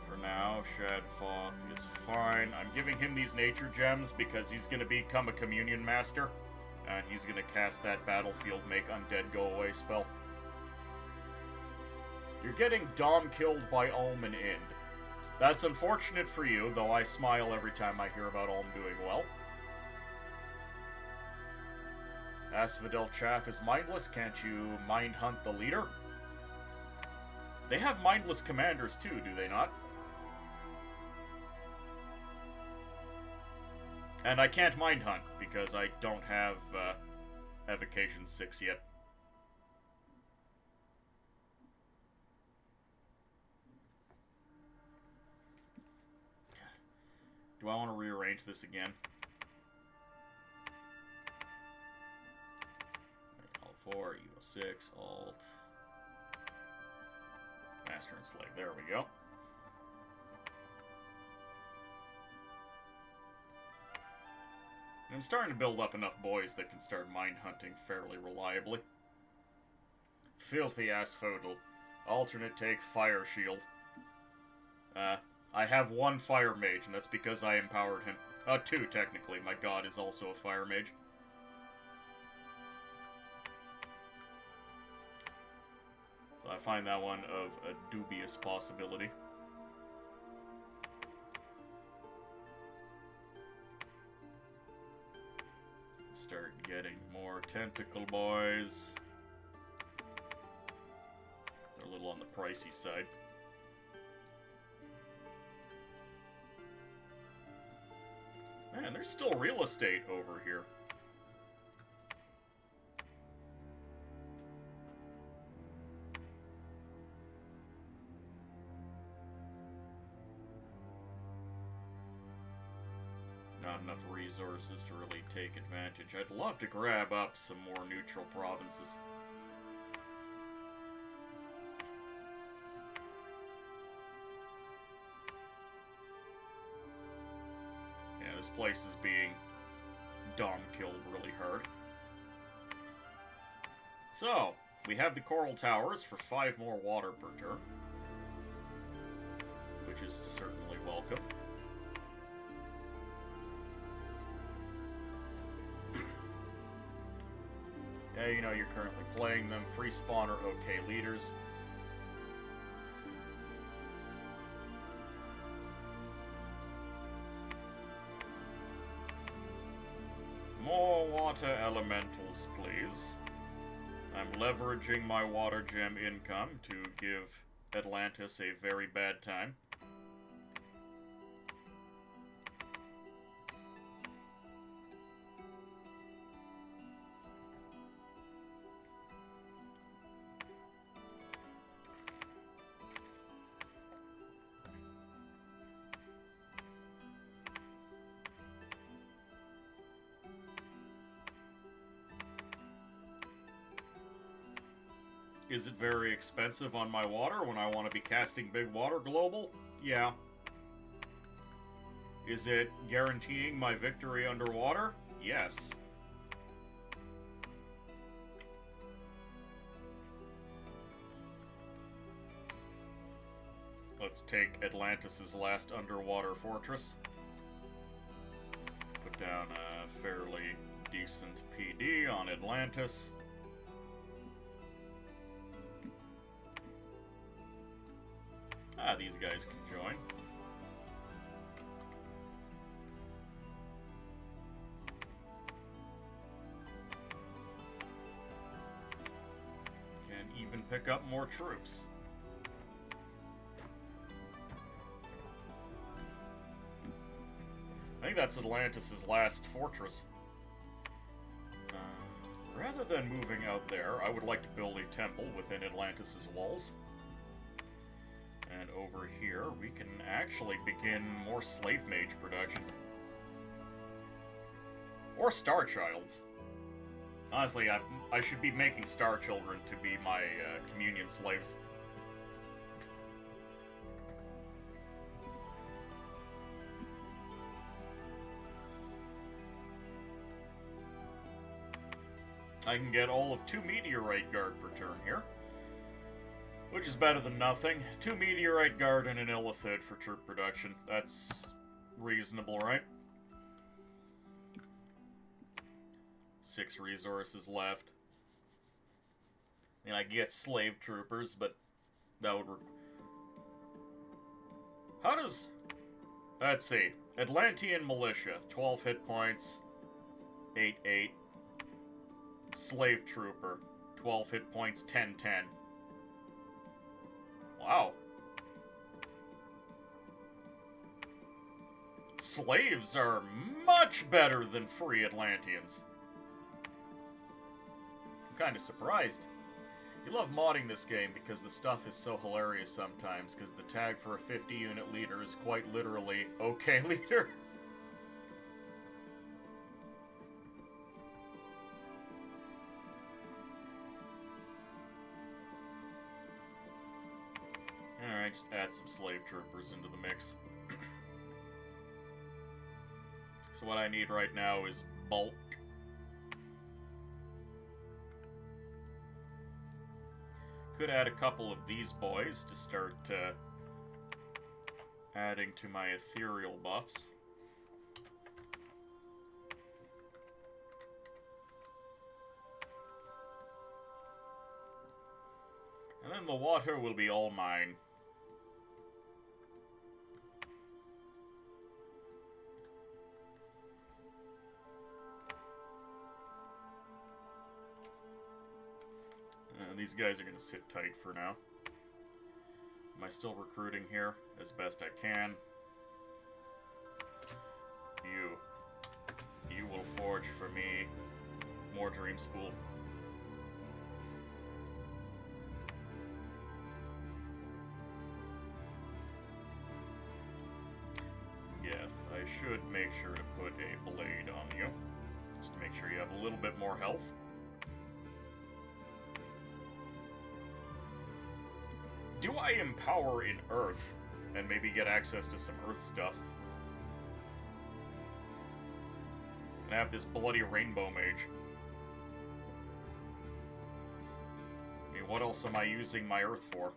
For now, Shadfoth is fine. I'm giving him these nature gems because he's going to become a communion master, and he's going to cast that battlefield make undead go away spell. You're getting Dom killed by Ulm and Ind. That's unfortunate for you, though I smile every time I hear about Ulm doing well. Asphodel Chaff is mindless. Can't you mind hunt the leader? They have mindless commanders too, do they not? And I can't mind hunt because I don't have Evocation 6 yet. Do I want to rearrange this again? Alt 4, Evo 6, Alt. Master and Slave. There we go. I'm starting to build up enough boys that can start mine hunting fairly reliably. Filthy Asphodel. Alternate take Fire Shield. I have one Fire Mage, and that's because I empowered him. Two, technically. My god is also a Fire Mage. So I find that one of a dubious possibility. Start getting more tentacle boys. They're a little on the pricey side. Man, there's still real estate over here. Not enough resources to really take advantage. I'd love to grab up some more neutral provinces. This place is being Dom killed really hard. So, we have the Coral Towers for 5 more water per turn, which is certainly welcome. Yeah, you know you're currently playing them. Free spawn or okay leaders. More water elementals, please. I'm leveraging my water gem income to give Atlantis a very bad time. Is it very expensive on my water when I want to be casting big water global? Yeah. Is it guaranteeing my victory underwater? Yes. Let's take Atlantis' last underwater fortress. Put down a fairly decent PD on Atlantis. These guys can join. Can even pick up more troops. I think that's Atlantis' last fortress. rather than moving out there, I would like to build a temple within Atlantis' walls. And over here, we can actually begin more slave mage production. Or star childs. Honestly, I should be making star children to be my communion slaves. I can get all of 2 meteorite guard per turn here, which is better than nothing. 2 meteorite guard and an illithid for troop production. That's reasonable, right? 6 resources left. I mean, I get slave troopers, but that would... How does... Let's see. Atlantean militia, 12 hit points, 8-8. Slave trooper, 12 hit points, 10-10. Wow. Slaves are much better than free Atlanteans. I'm kind of surprised. You love modding this game because the stuff is so hilarious sometimes, because the tag for a 50-unit leader is quite literally, okay leader. Alright, just add some slave troopers into the mix. So what I need right now is bulk. Could add a couple of these boys to start adding to my ethereal buffs. And then the water will be all mine. These guys are going to sit tight for now. Am I still recruiting here as best I can? You will forge for me more Dream Spool. Yeah, I should make sure to put a blade on you, just to make sure you have a little bit more health. Do I empower in Earth and maybe get access to some Earth stuff? And I have this bloody rainbow mage. I mean, what else am I using my Earth for?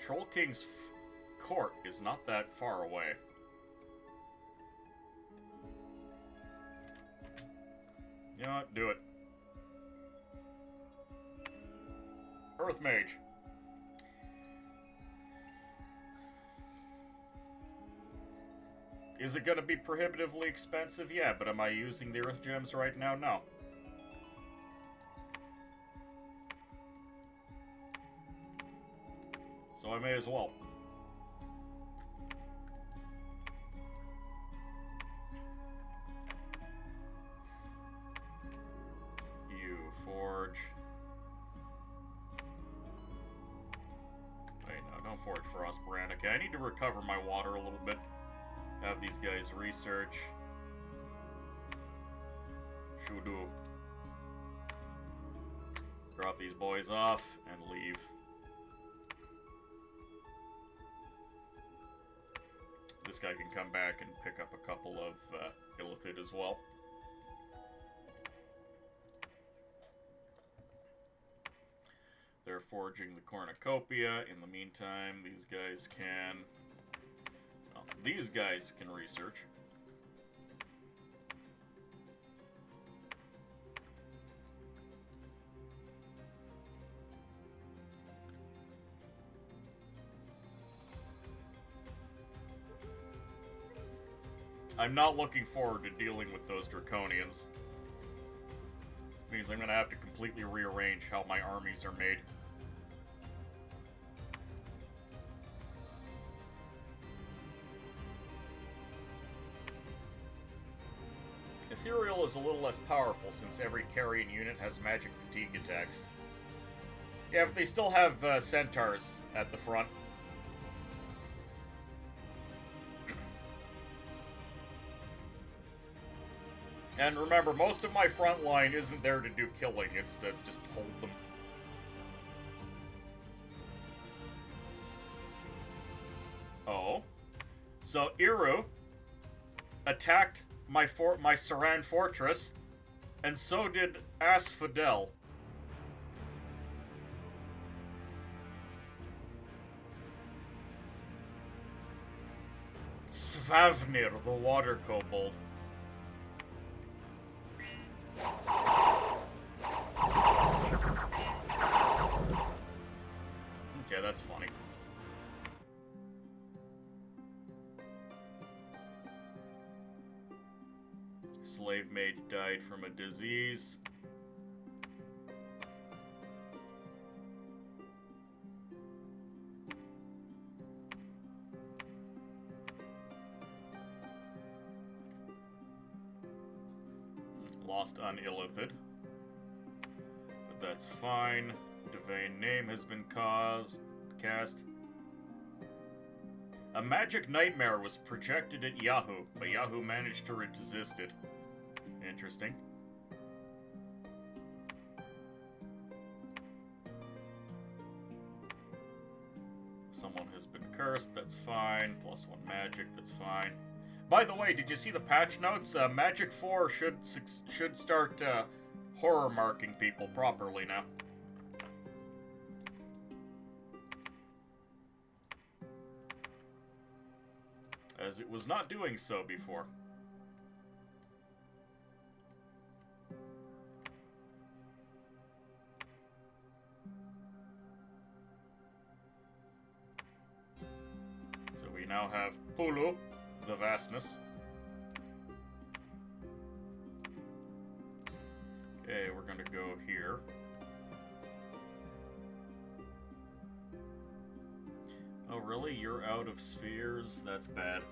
Troll King's court is not that far away. You know what? Do it. Earth Mage. Is it going to be prohibitively expensive? Yeah, but am I using the Earth Gems right now? No. So I may as well. You forge. Wait, no, don't forge Frost Branica. I need to recover my water a little bit. Have these guys research. Shudu. Drop these boys off and leave. This guy can come back and pick up a couple of illithid as well. They're forging the cornucopia. In the meantime, these guys can... Well, these guys can research. I'm not looking forward to dealing with those draconians. Means I'm gonna have to completely rearrange how my armies are made. Ethereal is a little less powerful since every carrion unit has magic fatigue attacks. Yeah, but they still have centaurs at the front. And remember, most of my front line isn't there to do killing, it's to just hold them. Oh. So, Iru attacked my Saran fortress, and so did Asphodel. Svavnir, the water kobold. Okay, that's funny. Slave mage died from a disease. Lost on Illithid. But that's fine. Divine name has been cast. A magic nightmare was projected at Yahoo, but Yahoo managed to resist it. Interesting. Someone has been cursed, that's fine. +1 magic, that's fine. By the way, did you see the patch notes? Magic 4 should start horror marking people properly now. As it was not doing so before. So we now have Pulu, the Vastness. Okay, we're gonna go here. Oh, really? You're out of spheres? That's bad.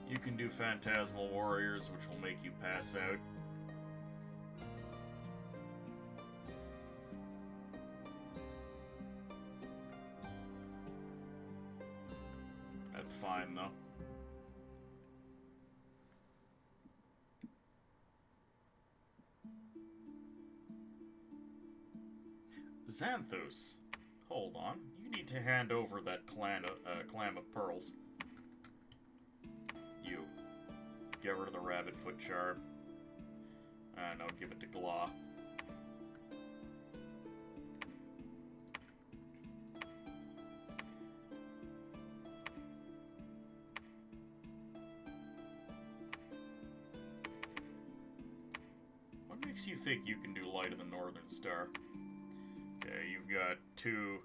You can do Phantasmal Warriors, which will make you pass out. That's fine, though. Xanthus. Hold on. You need to hand over that clam of pearls. You. Get rid of the rabbit foot charm. No, give it to Glaw. What makes you think you can do Light of the Northern Star? Okay, you've got 2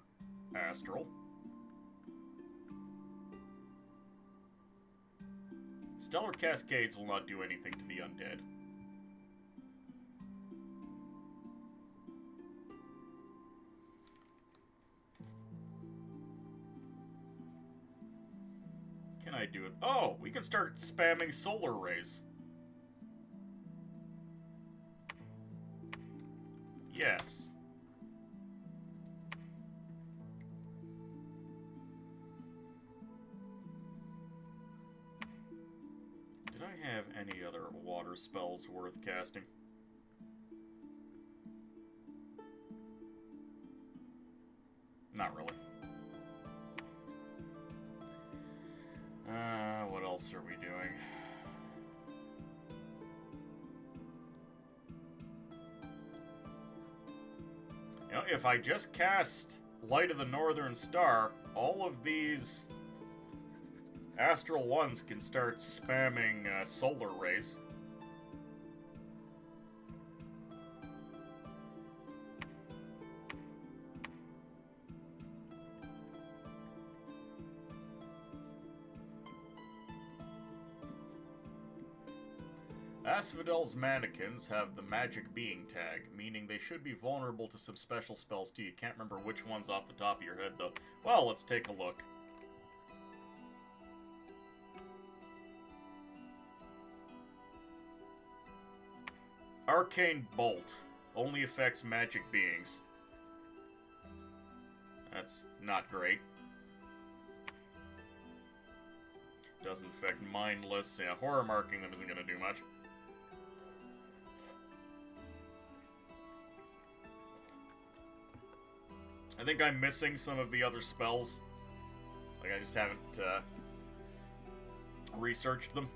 Astral. Stellar Cascades will not do anything to the undead. Can I do it? Oh, we can start spamming solar rays. Yes. Did I have any other water spells worth casting? Not really. What else are we doing? Now, if I just cast Light of the Northern Star, all of these astral ones can start spamming solar rays. Asphodel's mannequins have the magic being tag, meaning they should be vulnerable to some special spells too. You can't remember which ones off the top of your head, though. Well, let's take a look. Arcane Bolt only affects magic beings. That's not great. Doesn't affect mindless. Yeah, horror marking them isn't going to do much. I think I'm missing some of the other spells. Like, I just haven't researched them.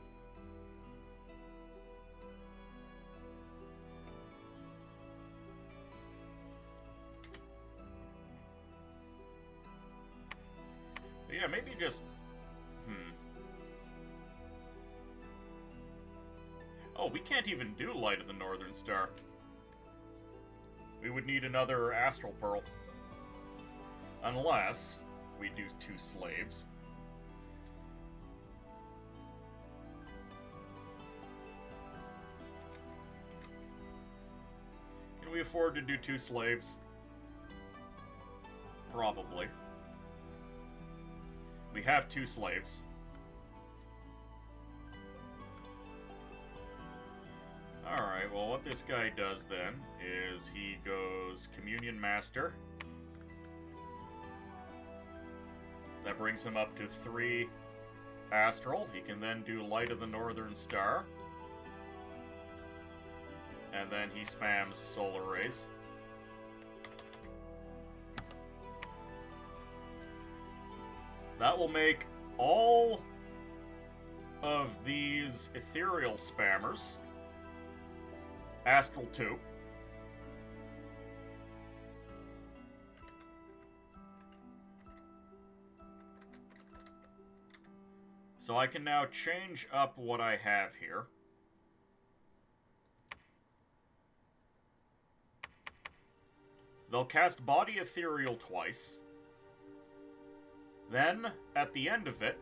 But yeah, maybe just... Oh, we can't even do Light of the Northern Star. We would need another Astral Pearl. Unless we do 2 slaves. Can we afford to do 2 slaves? Probably. We have 2 slaves. Alright, well what this guy does then is he goes Communion Master. That brings him up to 3 Astral. He can then do Light of the Northern Star. And then he spams Solar Rays. That will make all of these Ethereal Spammers Astral 2. So I can now change up what I have here. They'll cast Body Ethereal twice. Then, at the end of it,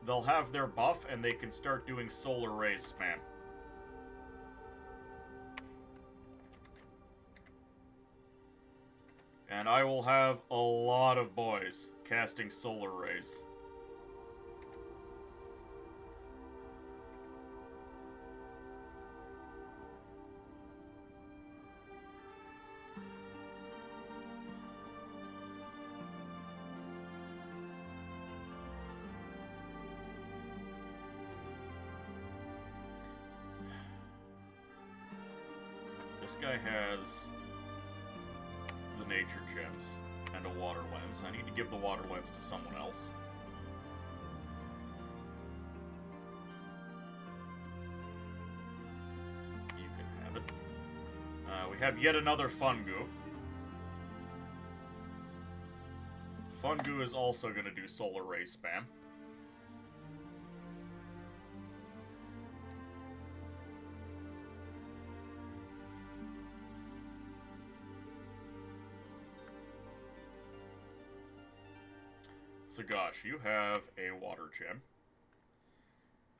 they'll have their buff and they can start doing Solar Rays spam. And I will have a lot of boys casting Solar Rays. This guy has the nature gems and a water lens. I need to give the water lens to someone else. You can have it. We have yet another Fungu. Fungu is also going to do Solar Ray spam. So gosh, you have a water gem.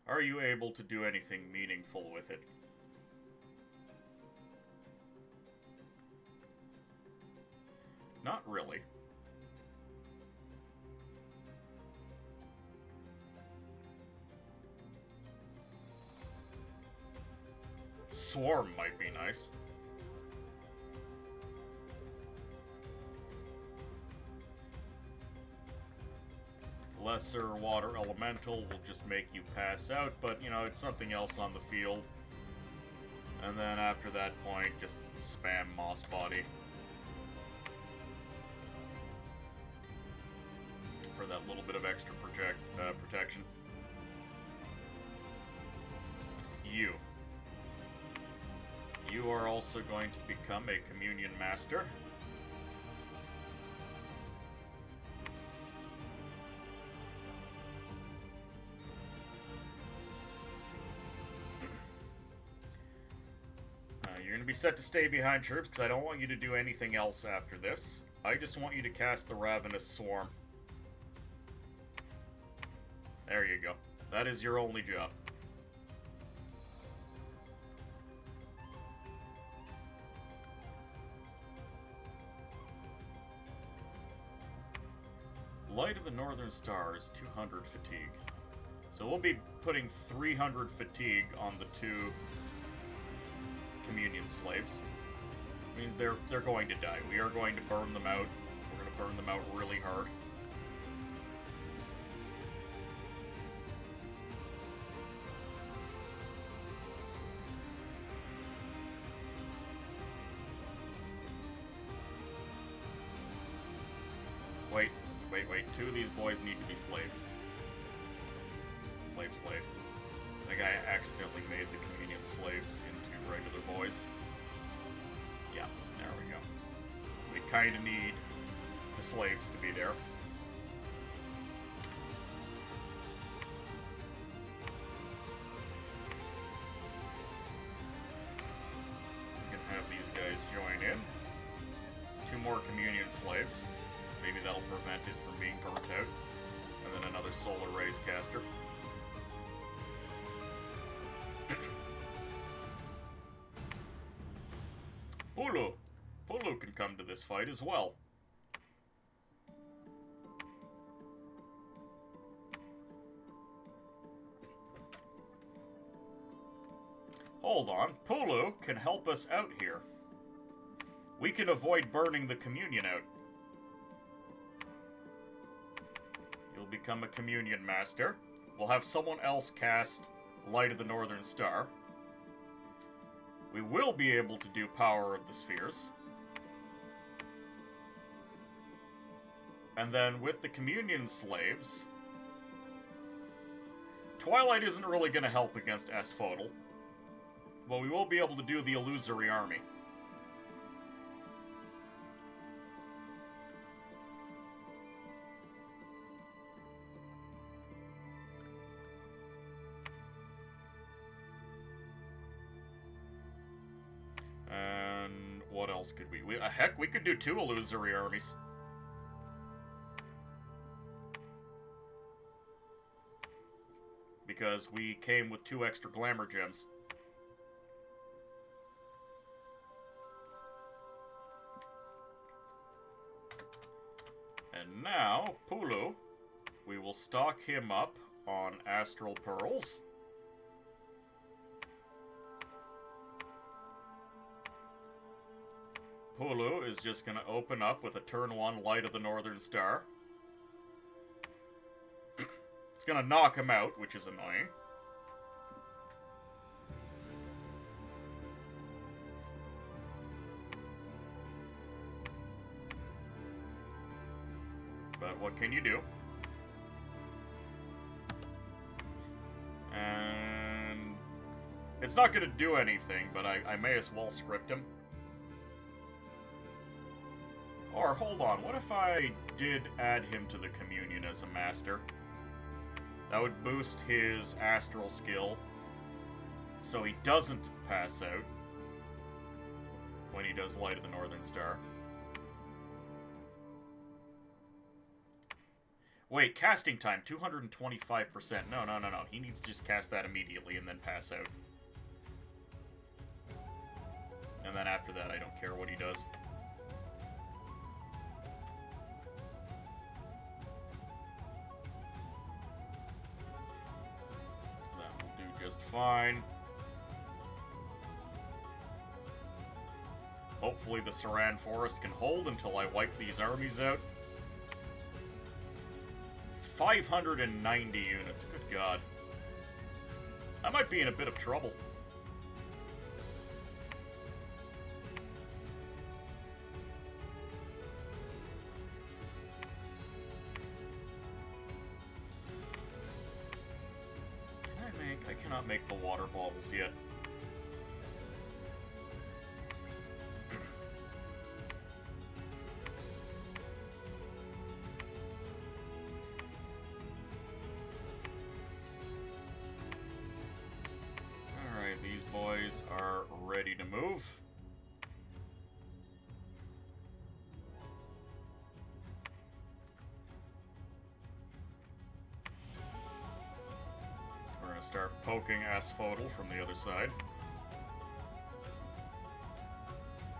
Are you able to do anything meaningful with it? Not really. Swarm might be nice. Lesser water elemental will just make you pass out, but you know, it's something else on the field. And then after that point, just spam Moss Body. For that little bit of extra protection. You are also going to become a Communion Master. be set to stay behind troops, because I don't want you to do anything else after this. I just want you to cast the Ravenous Swarm. There you go. That is your only job. Light of the Northern Star is 200 fatigue. So we'll be putting 300 fatigue on the 2 communion slaves. It means they're going to die. We are going to burn them out. We're going to burn them out really hard. Wait. 2 of these boys need to be slaves. Slave. The guy accidentally made the communion slaves into regular boys. Yeah, there we go. We kind of need the slaves to be there. We can have these guys join in. 2 more communion slaves. Maybe that'll prevent it from being burnt out. And then another solar rays caster. Pulu can come to this fight as well. Hold on, Pulu can help us out here. We can avoid burning the communion out. You'll become a communion master. We'll have someone else cast Light of the Northern Star. We will be able to do Power of the Spheres. And then with the communion slaves, Twilight isn't really going to help against Asphodel, but we will be able to do the Illusory Army. And what else could we... Heck, we could do 2 Illusory Armies. Because we came with 2 extra glamour gems. And now, Pulu, we will stock him up on Astral Pearls. Pulu is just going to open up with a turn 1 Light of the Northern Star. It's going to knock him out, which is annoying. But what can you do? And it's not going to do anything, but I may as well script him. Or, hold on, what if I did add him to the communion as a master? That would boost his astral skill, so he doesn't pass out when he does Light of the Northern Star. Wait, casting time, 225%. No. He needs to just cast that immediately and then pass out. And then after that, I don't care what he does. Just fine. Hopefully the Saran Forest can hold until I wipe these armies out. 590 units, good god. I might be in a bit of trouble. I cannot make the water bottles yet. Alright, these boys are ready to move. start poking Asphodel from the other side.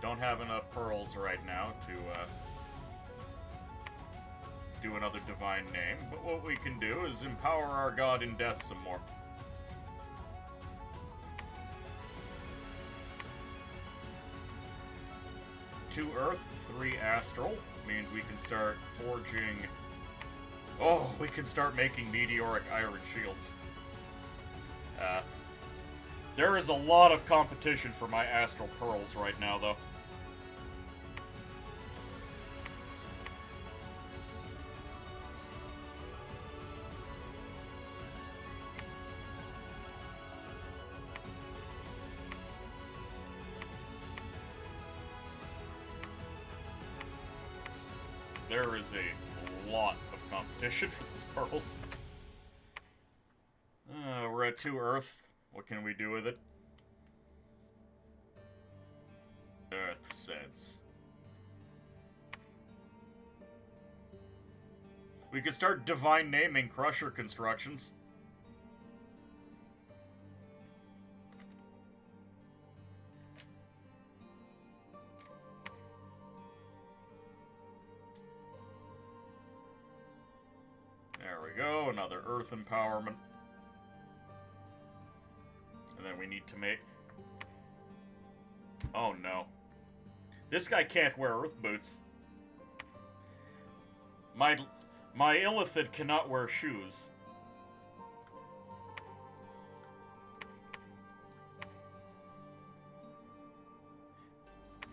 Don't have enough pearls right now to do another divine name, but what we can do is empower our god in death some more. Two earth, 3 astral means we can start forging. Oh, we can start making meteoric iron shields. There is a lot of competition for my astral pearls right now, though. There is a lot of competition for these pearls. We're at 2 earth. What can we do with it? Earth sense. We could start divine naming crusher constructions. There we go, another earth empowerment. And then we need to make... Oh no. This guy can't wear earth boots. My Illithid cannot wear shoes.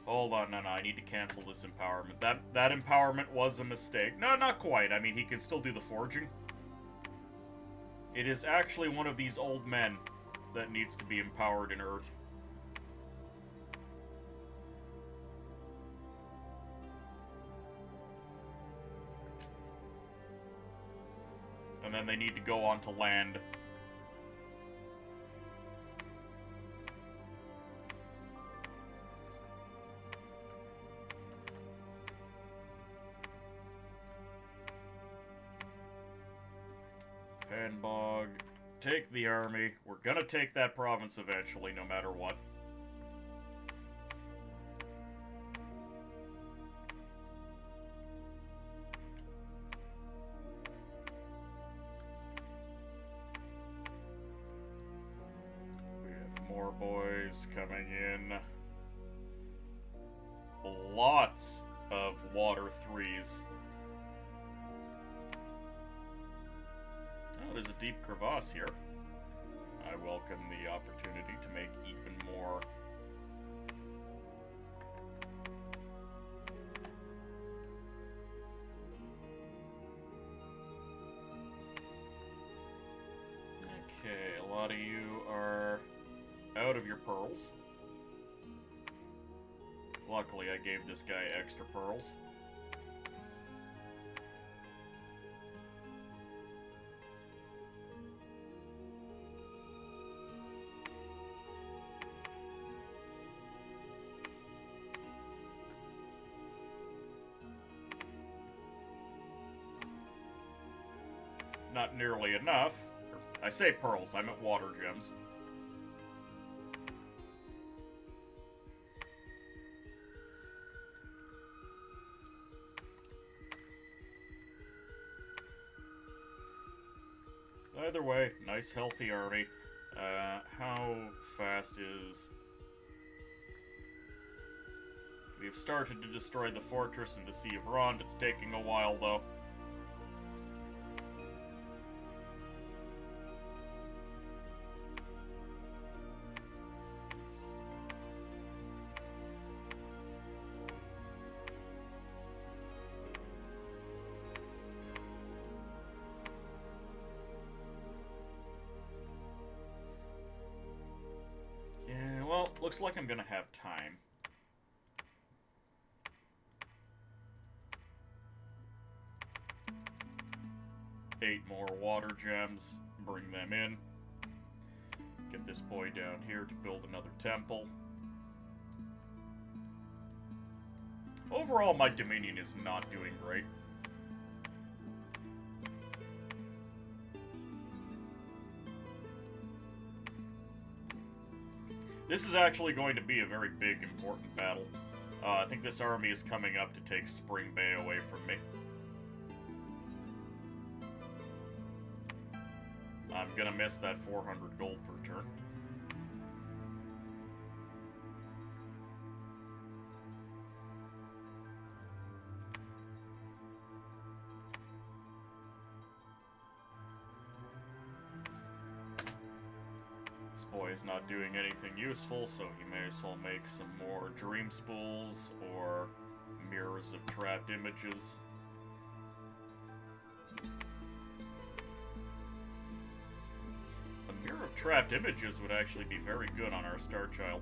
Hold on, no, I need to cancel this empowerment. That empowerment was a mistake. No, not quite. I mean, he can still do the forging. It is actually one of these old men that needs to be empowered in Earth. And then they need to go on to land. Panbog, take the army. We're gonna take that province eventually, no matter what. We have more boys coming in. Lots of water 3s. Oh, there's a deep crevasse here. I welcome the opportunity to make even more. Okay, a lot of you are out of your pearls. Luckily, I gave this guy extra pearls. Not nearly enough. I say pearls, I meant water gems. Either way, nice healthy army. How fast is... We've started to destroy the fortress in the Sea of Rond. It's taking a while, though. Well, looks like I'm gonna have time. Eight more water gems, bring them in. Get this boy down here to build another temple. Overall, my Dominion is not doing great. This is actually going to be a very big, important battle. I think this army is coming up to take Spring Bay away from me. I'm gonna miss that 400 gold per turn. This boy is not doing anything useful, so he may as well make some more dream spools or mirrors of trapped images. A mirror of trapped images would actually be very good on our Star Child.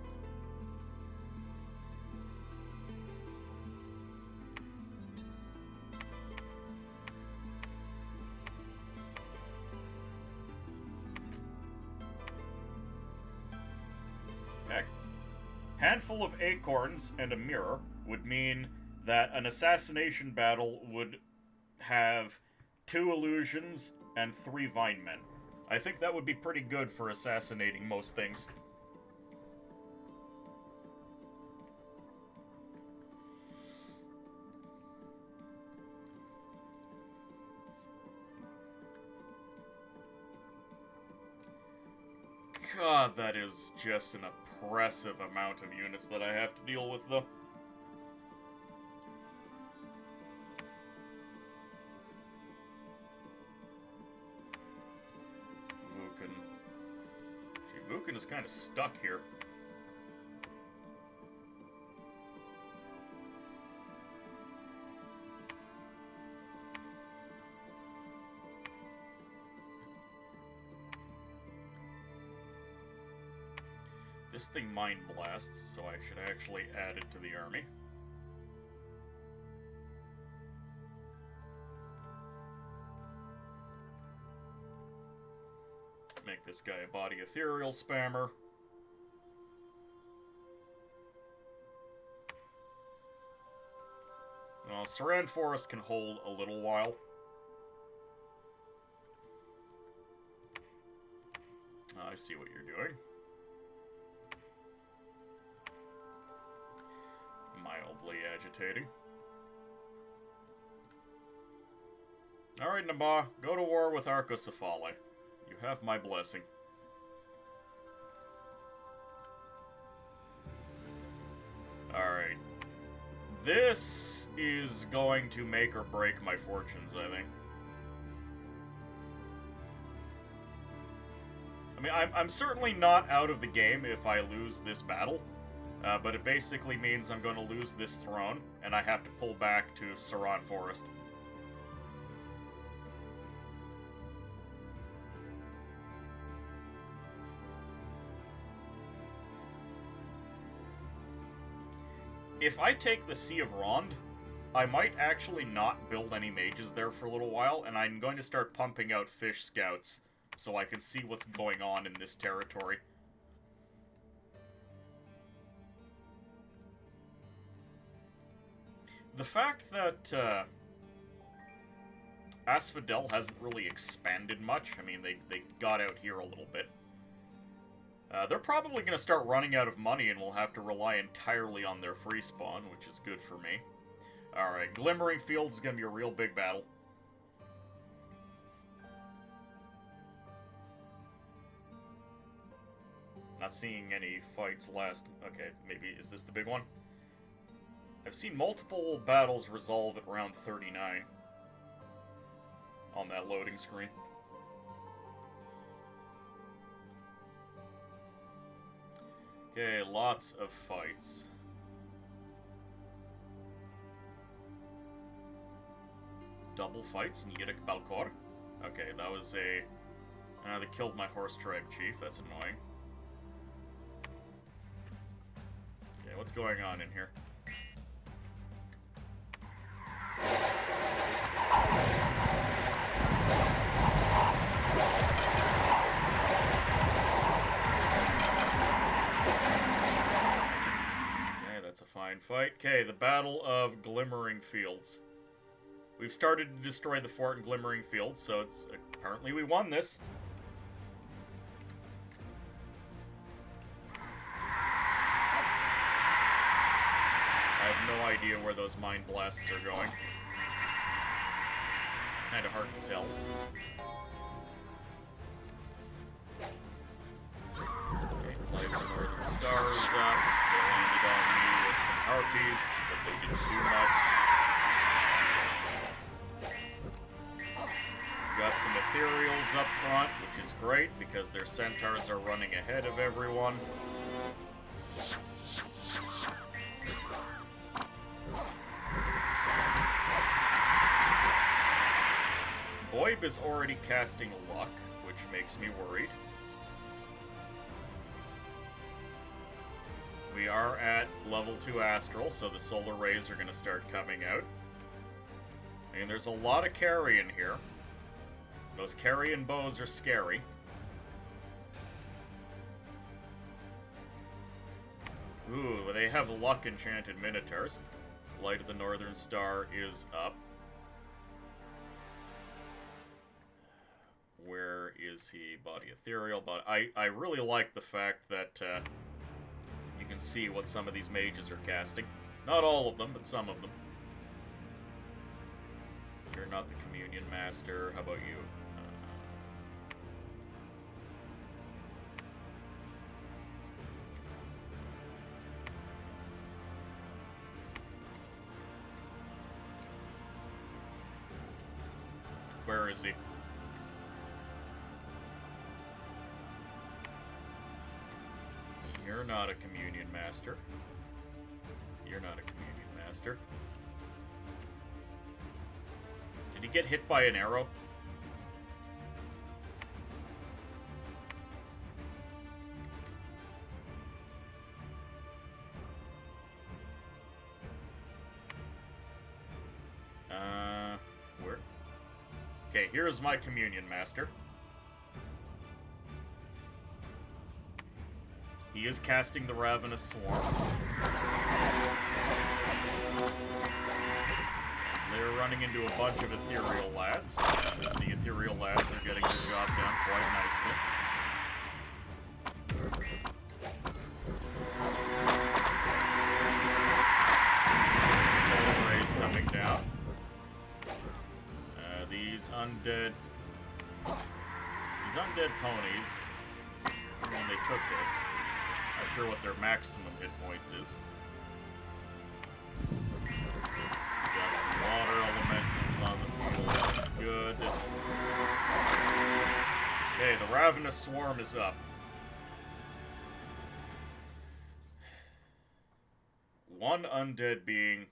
Handful of acorns and a mirror would mean that an assassination battle would have 2 illusions and 3 vine men. I think that would be pretty good for assassinating most things. God, that is just an oppressive amount of units that I have to deal with, though. Vukan. Gee, Vukan is kind of stuck here. This thing mind blasts, so I should actually add it to the army. Make this guy a body ethereal spammer. Well, Saran Forest can hold a little while. I see what you're doing. Mildly agitating. Alright, Naba, go to war with Arcocephali. You have my blessing. Alright. This is going to make or break my fortunes, I think. I mean, I'm certainly not out of the game if I lose this battle. But it basically means I'm going to lose this throne, and I have to pull back to Saran Forest. If I take the Sea of Rond, I might actually not build any mages there for a little while, and I'm going to start pumping out fish scouts so I can see what's going on in this territory. The fact that Asphodel hasn't really expanded much, I mean, they got out here a little bit. They're probably going to start running out of money and will have to rely entirely on their free spawn, which is good for me. Alright, Glimmering Fields is going to be a real big battle. Not seeing any fights last... Okay, maybe, is this the big one? I've seen multiple battles resolve at round 39 on that loading screen. Okay, lots of fights. Double fights and you get a Balcor. Okay, that was a... they killed my horse tribe chief, that's annoying. Okay, what's going on in here? Fine fight. Okay, the Battle of Glimmering Fields. We've started to destroy the fort in Glimmering Fields, so it's apparently we won this. have no idea where those mind blasts are going. Kinda hard to tell. Okay, Light of the Northern Stars up. They landed on me with some harpies, but they didn't do much. Got some ethereals up front, which is great because their centaurs are running ahead of everyone. Boib is already casting luck, which makes me worried. We are at level 2 astral, so the solar rays are going to start coming out. And there's a lot of carrion here. Those carrion bows are scary. Ooh, they have luck enchanted minotaurs. Light of the Northern Star is up. Where is he? Body ethereal, but I really like the fact that you can see what some of these mages are casting. Not all of them, but some of them. You're not the communion master. How about you? Where is he? You're not a communion master. You're not a communion master. Did he get hit by an arrow? Where? Okay, here's my communion master. He is casting the Ravenous Swarm. So they're running into a bunch of ethereal lads. The ethereal lads are getting the job done quite nicely. Solar rays coming down. These undead ponies, when they took hits, not sure what their maximum hit points is. Got some water elementals on the field, that's good. Okay, the Ravenous Swarm is up. One undead being...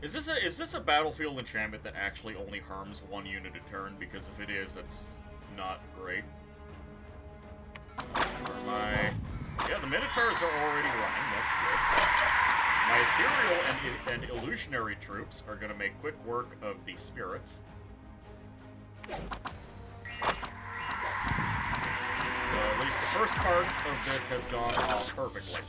Is this a battlefield enchantment that actually only harms one unit a turn? Because if it is, that's not great. Yeah, the Minotaurs are already running, that's good. My ethereal and illusionary troops are going to make quick work of the spirits. So at least the first part of this has gone off perfectly.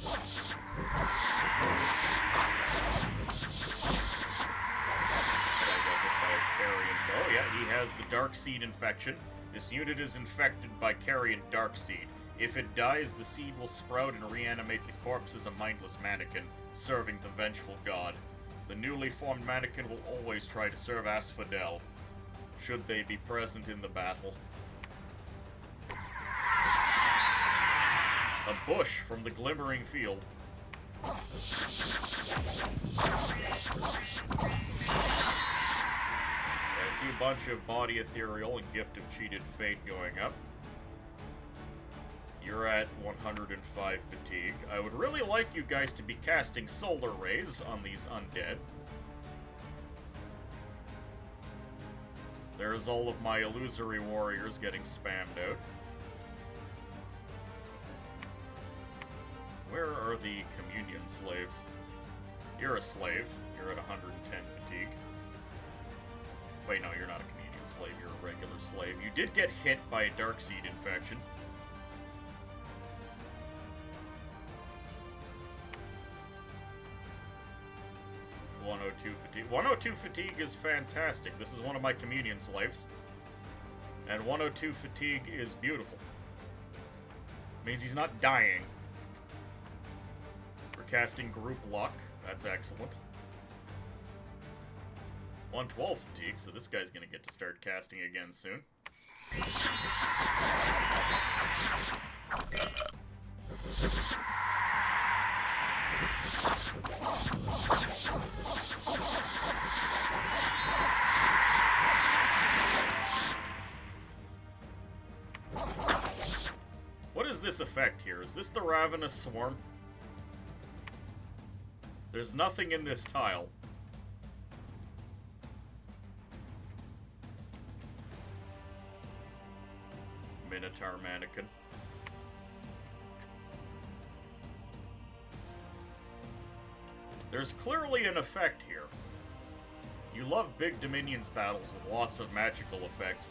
Oh yeah, he has the Dark Seed infection. This unit is infected by Carrion Dark Seed. If it dies, the seed will sprout and reanimate the corpse as a mindless mannequin, serving the vengeful god. The newly formed mannequin will always try to serve Asphodel, should they be present in the battle. A bush from the glimmering field. I see a bunch of Body Ethereal and Gift of Cheated Fate going up. You're at 105 fatigue. I would really like you guys to be casting solar rays on these undead. There's all of my illusory warriors getting spammed out. Where are the communion slaves? You're a slave. You're at 110 fatigue. Wait, no, you're not a communion slave. You're a regular slave. You did get hit by a dark seed infection. Fatigue. 102 fatigue is fantastic. This is one of my communion slaves. And 102 fatigue is beautiful. Means he's not dying. We're casting group luck. That's excellent. 112 fatigue, so this guy's gonna get to start casting again soon. What is this effect here? Is this the Ravenous Swarm? There's nothing in this tile. Minotaur Mannequin. There's clearly an effect here. You love big Dominions battles with lots of magical effects.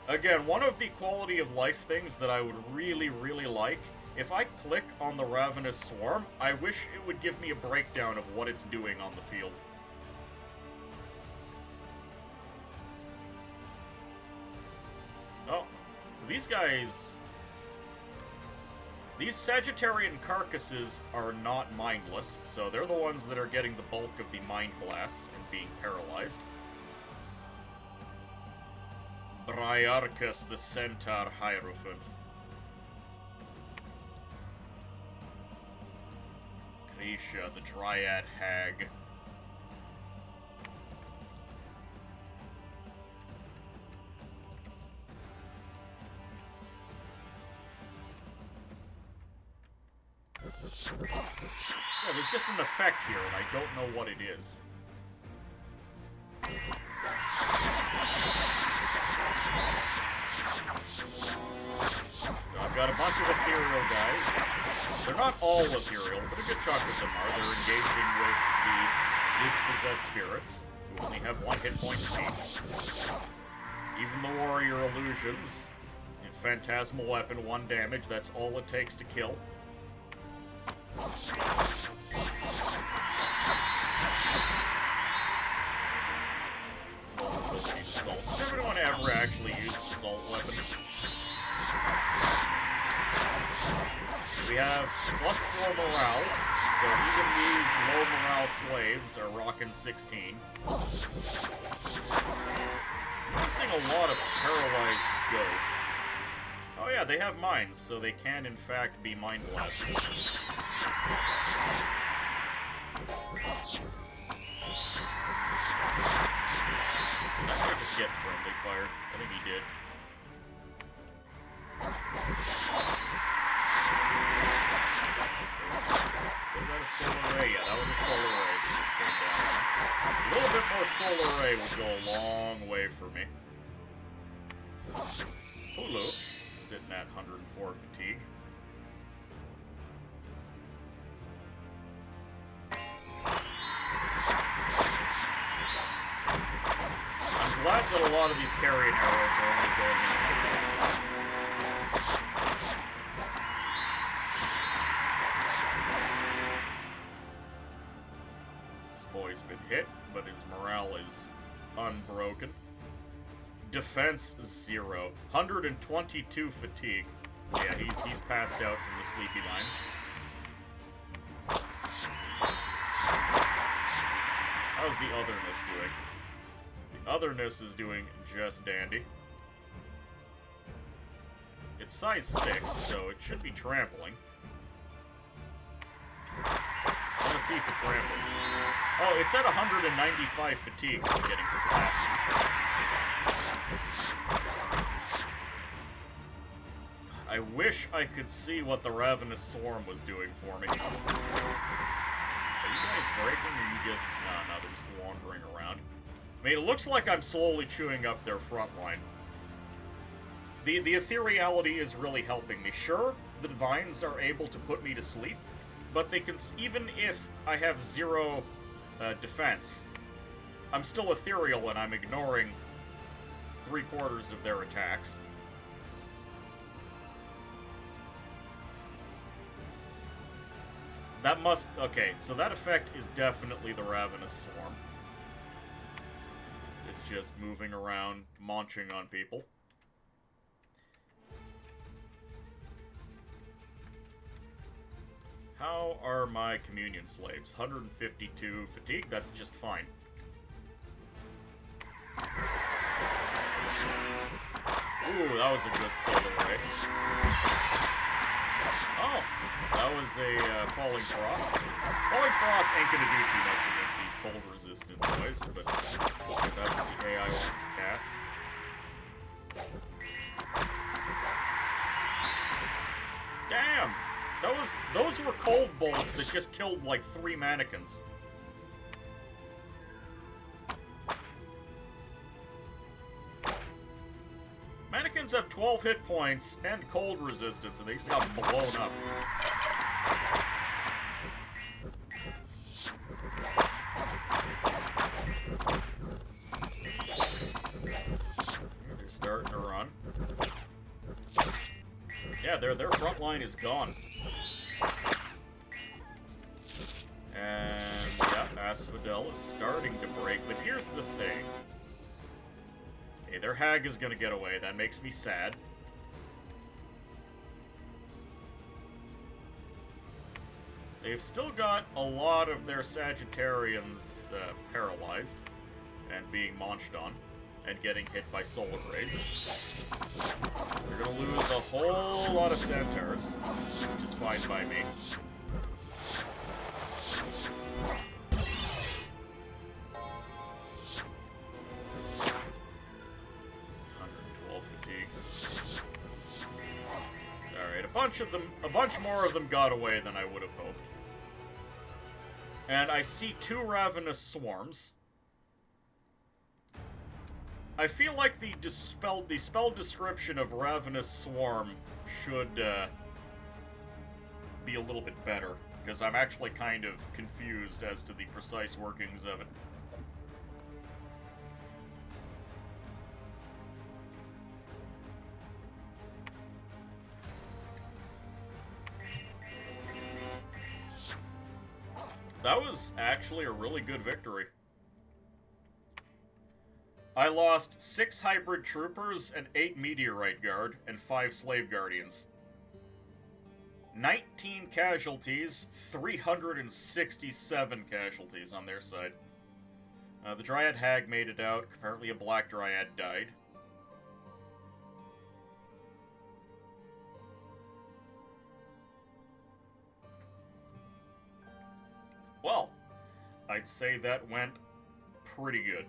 Again, one of the quality of life things that I would really, really like, if I click on the Ravenous Swarm, I wish it would give me a breakdown of what it's doing on the field. Oh, so these guys... These Sagittarian carcasses are not mindless, so they're the ones that are getting the bulk of the Mind Blasts and being paralyzed. Briarchus the Centaur Hierophant. Krisha the Dryad Hag. Yeah, there's just an effect here, and I don't know what it is. So I've got a bunch of ethereal guys. They're not all ethereal, but a good chunk of them are. They're engaging with the dispossessed spirits, who only have 1 hit point apiece. Even the warrior illusions. In Phantasmal Weapon, 1 damage, that's all it takes to kill. Vulnerability to salt. Has everyone ever actually used the salt weapon? We have +4 morale, so even these low morale slaves are rocking 16. I'm seeing a lot of paralyzed ghosts. Oh yeah, they have minds, so they can in fact be mind blasted. That might just get friendly fired. I think he did. Was that a solar ray? Yeah, that was a solar ray that just came down. A little bit more solar ray would go a long way for me. Hulu, sitting at 104 fatigue. I'm glad that a lot of these carrion arrows are only going in my front. This boy's been hit, but his morale is unbroken. Defense 0. 122 fatigue. Yeah, he's passed out from the sleepy lines. How's the otherness doing? The otherness is doing just dandy. It's size 6, so it should be trampling. I want to see if it tramples. Oh, it's at 195 fatigue from getting slapped. I wish I could see what the Ravenous Swarm was doing for me. Are you guys breaking, or are you just... No, they're just wandering around. I mean, it looks like I'm slowly chewing up their front line. The ethereality is really helping me. Sure, the Divines are able to put me to sleep, but they can... Even if I have 0 defense, I'm still ethereal and I'm ignoring 3/4 of their attacks. That must... Okay, so that effect is definitely the Ravenous Swarm. It's just moving around, munching on people. How are my communion slaves? 152 fatigue, that's just fine. Ooh, that was a good solo, right? Oh, that was a Falling Frost. Falling Frost ain't gonna do too much against these cold-resistant boys, but if that's what the AI wants to cast. Damn! Those were cold bolts that just killed like 3 mannequins. Mannequins have 12 hit points and cold resistance, and they just got blown up. They're starting to run. Yeah, their front line is gone. And yeah, Asphodel is starting to break, but here's the thing. Okay, their hag is gonna get away. That makes me sad. They've still got a lot of their Sagittarians paralyzed and being launched on and getting hit by solar rays. They're gonna lose a whole lot of centaurs, which is fine by me. A bunch more of them got away than I would have hoped. And I see 2 ravenous swarms. I feel like the spell description of ravenous swarm should be a little bit better, because I'm actually kind of confused as to the precise workings of it. That was actually a really good victory. I lost 6 hybrid troopers and 8 meteorite guard and 5 slave guardians. 19 casualties, 367 casualties on their side. The Dryad Hag made it out. Apparently a Black Dryad died. Well, I'd say that went pretty good.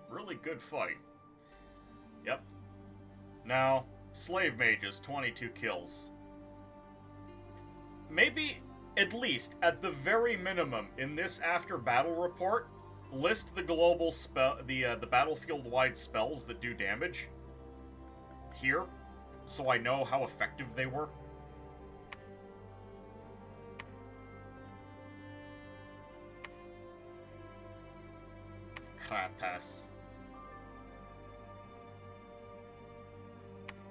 Really good fight. Yep. Now, Slave Mages, 22 kills. Maybe, at least, at the very minimum, in this after-battle report, list the global spell, the battlefield-wide spells that do damage here, so I know how effective they were. Kratas.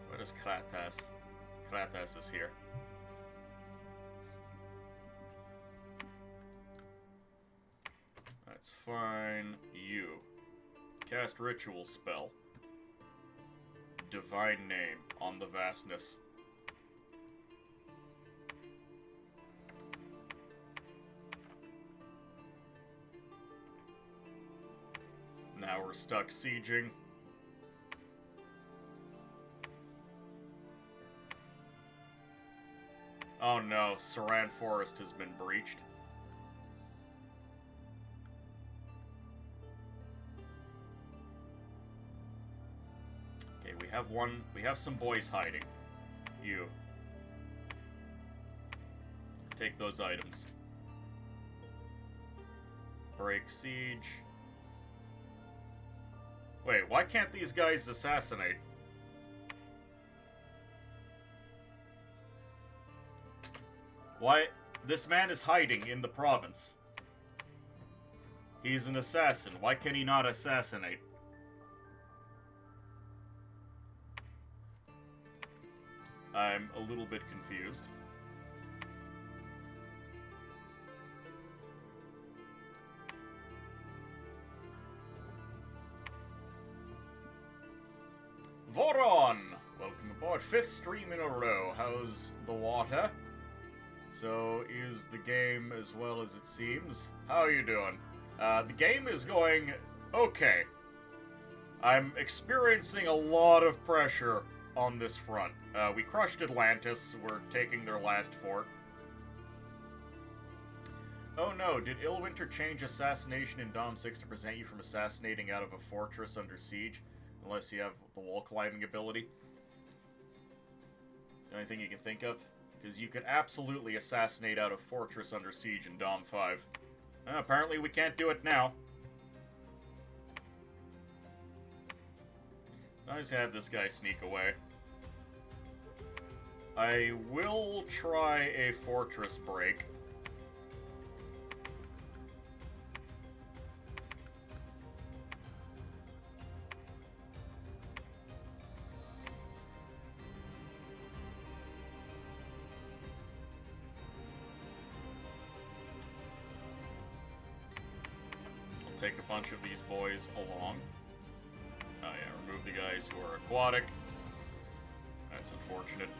Where is Kratas? Kratas is here. That's fine. You. Cast ritual spell. Divine name on the vastness. Now we're stuck sieging. Oh no, Saran Forest has been breached. Okay, we have some boys hiding. You. Take those items. Break siege. Wait, why can't these guys assassinate? Why? This man is hiding in the province. He's an assassin. Why can he not assassinate? I'm a little bit confused. Voron! Welcome aboard. 5th stream in a row. How's the water? So, is the game as well as it seems? How are you doing? The game is going okay. I'm experiencing a lot of pressure on this front. We crushed Atlantis. We're taking their last fort. Oh no, did Illwinter change Assassination in Dom 6 to prevent you from assassinating out of a fortress under siege? Unless you have the wall climbing ability? Anything you can think of? Because you could absolutely assassinate out of fortress under siege in Dom 5. Apparently we can't do it now. I just had this guy sneak away. I will try a fortress break. I'll take a bunch of these boys along. Oh yeah, remove the guys who are aquatic. That's unfortunate.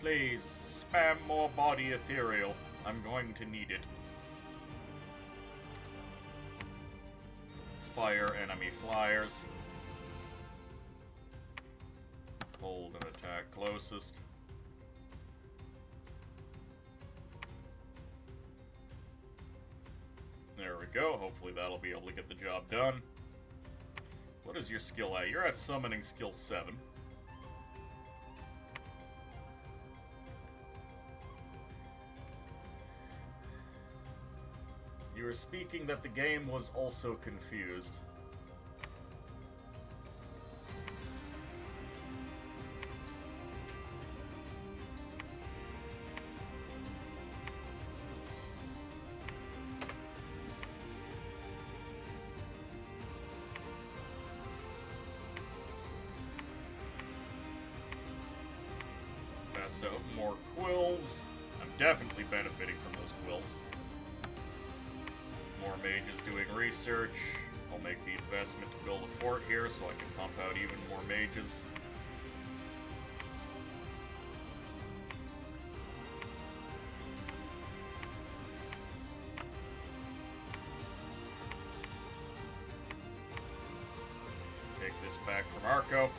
Please, spam more body ethereal. I'm going to need it. Fire enemy flyers. Hold and attack closest. There we go. Hopefully that'll be able to get the job done. What is your skill at? You're at summoning skill 7. You were speaking that the game was also confused. So, more quills. I'm definitely benefiting from those quills. More mages doing research. I'll make the investment to build a fort here so I can pump out even more mages. Take this back from Arco.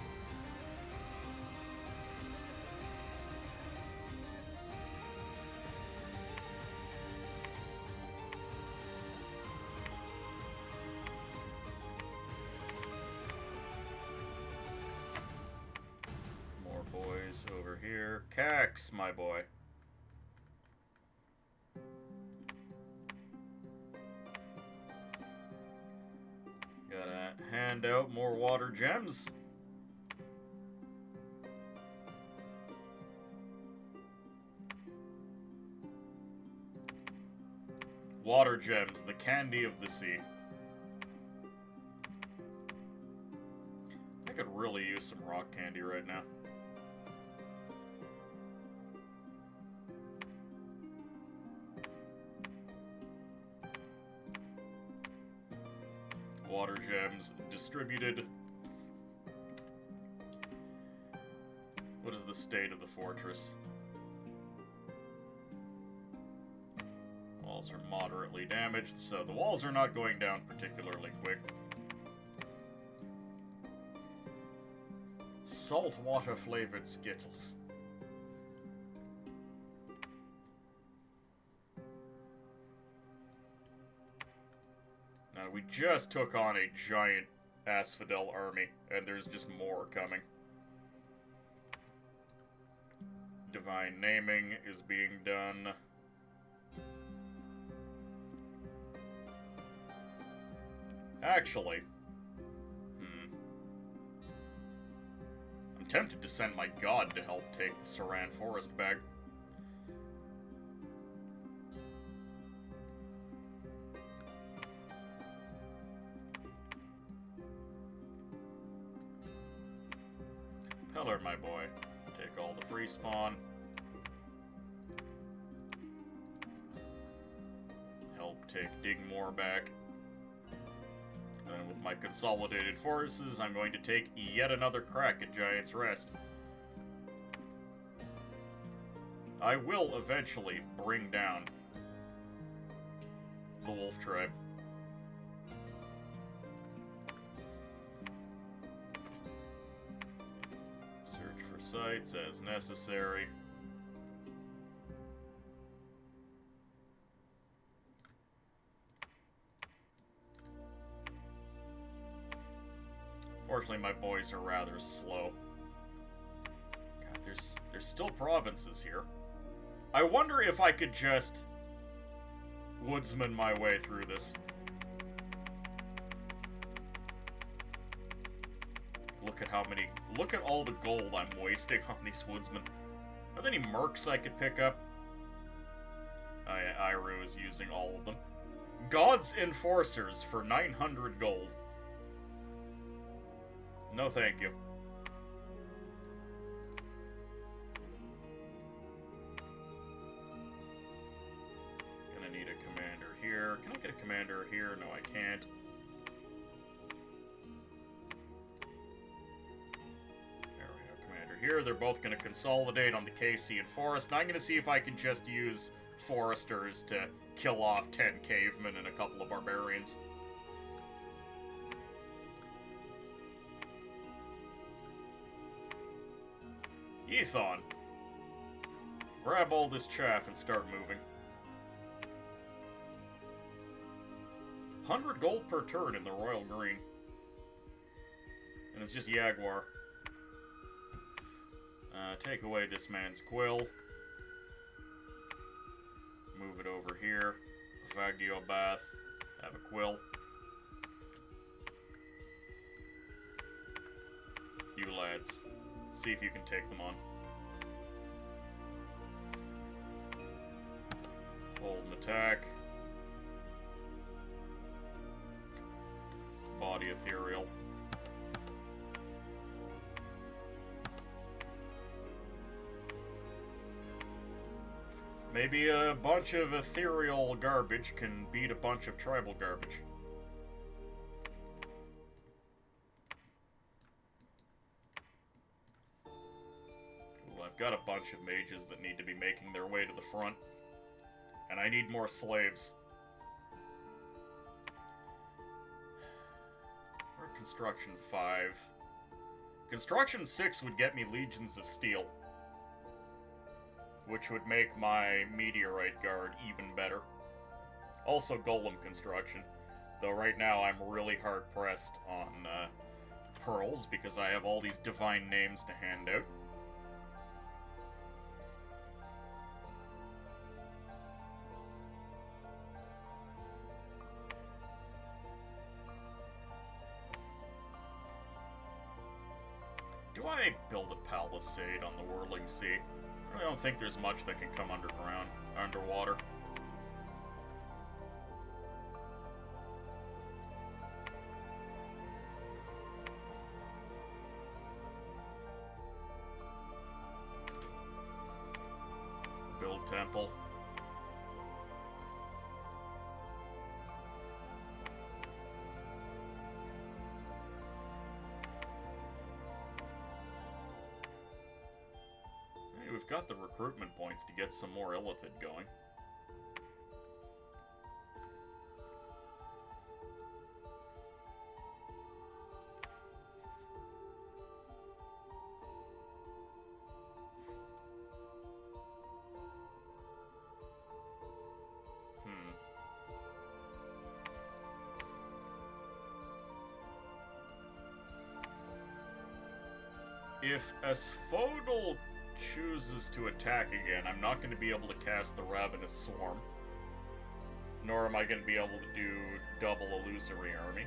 Over here. Cax, my boy. Gotta hand out more water gems. Water gems, the candy of the sea. I could really use some rock candy right now. Water gems distributed. What is the state of the fortress? Walls are moderately damaged, so the walls are not going down particularly quick. Saltwater flavored Skittles. We just took on a giant Asphodel army, and there's just more coming. Divine naming is being done. Actually, I'm tempted to send my god to help take the Saran Forest back. Peller, my boy. Take all the free spawn. Help take Digmore back. And with my consolidated forces, I'm going to take yet another crack at Giant's Rest. I will eventually bring down the Wolf Tribe. Search for sites as necessary. Fortunately, my boys are rather slow. God, there's still provinces here. I wonder if I could just woodsman my way through this. Look at all the gold I'm wasting on these woodsmen. Are there any mercs I could pick up? Iru is using all of them. God's Enforcers for 900 gold. No thank you. Gonna need a commander here. Can I get a commander here? No, I can't. There we go, commander here. They're both gonna consolidate on the KC and Forest. And I'm gonna see if I can just use Foresters to kill off 10 cavemen and a couple of barbarians. Ethon, grab all this chaff and start moving. 100 gold per turn in the Royal Green. And it's just Jaguar. Take away this man's quill. Move it over here. Vagiobath. Have a quill. You lads. See if you can take them on. Hold and attack. Body ethereal. Maybe a bunch of ethereal garbage can beat a bunch of tribal garbage. I've got a bunch of mages that need to be making their way to the front. And I need more slaves. Or Construction 5. Construction 6 would get me Legions of Steel. Which would make my Meteorite Guard even better. Also Golem Construction. Though right now I'm really hard-pressed on Pearls because I have all these divine names to hand out. Do I build a palisade on the Whirling Sea? I don't think there's much that can come underwater. Build temple. We've got the recruitment points to get some more Illithid going. If Asphodel chooses to attack again, I'm not going to be able to cast the Ravenous Swarm. Nor am I going to be able to do double Illusory Army.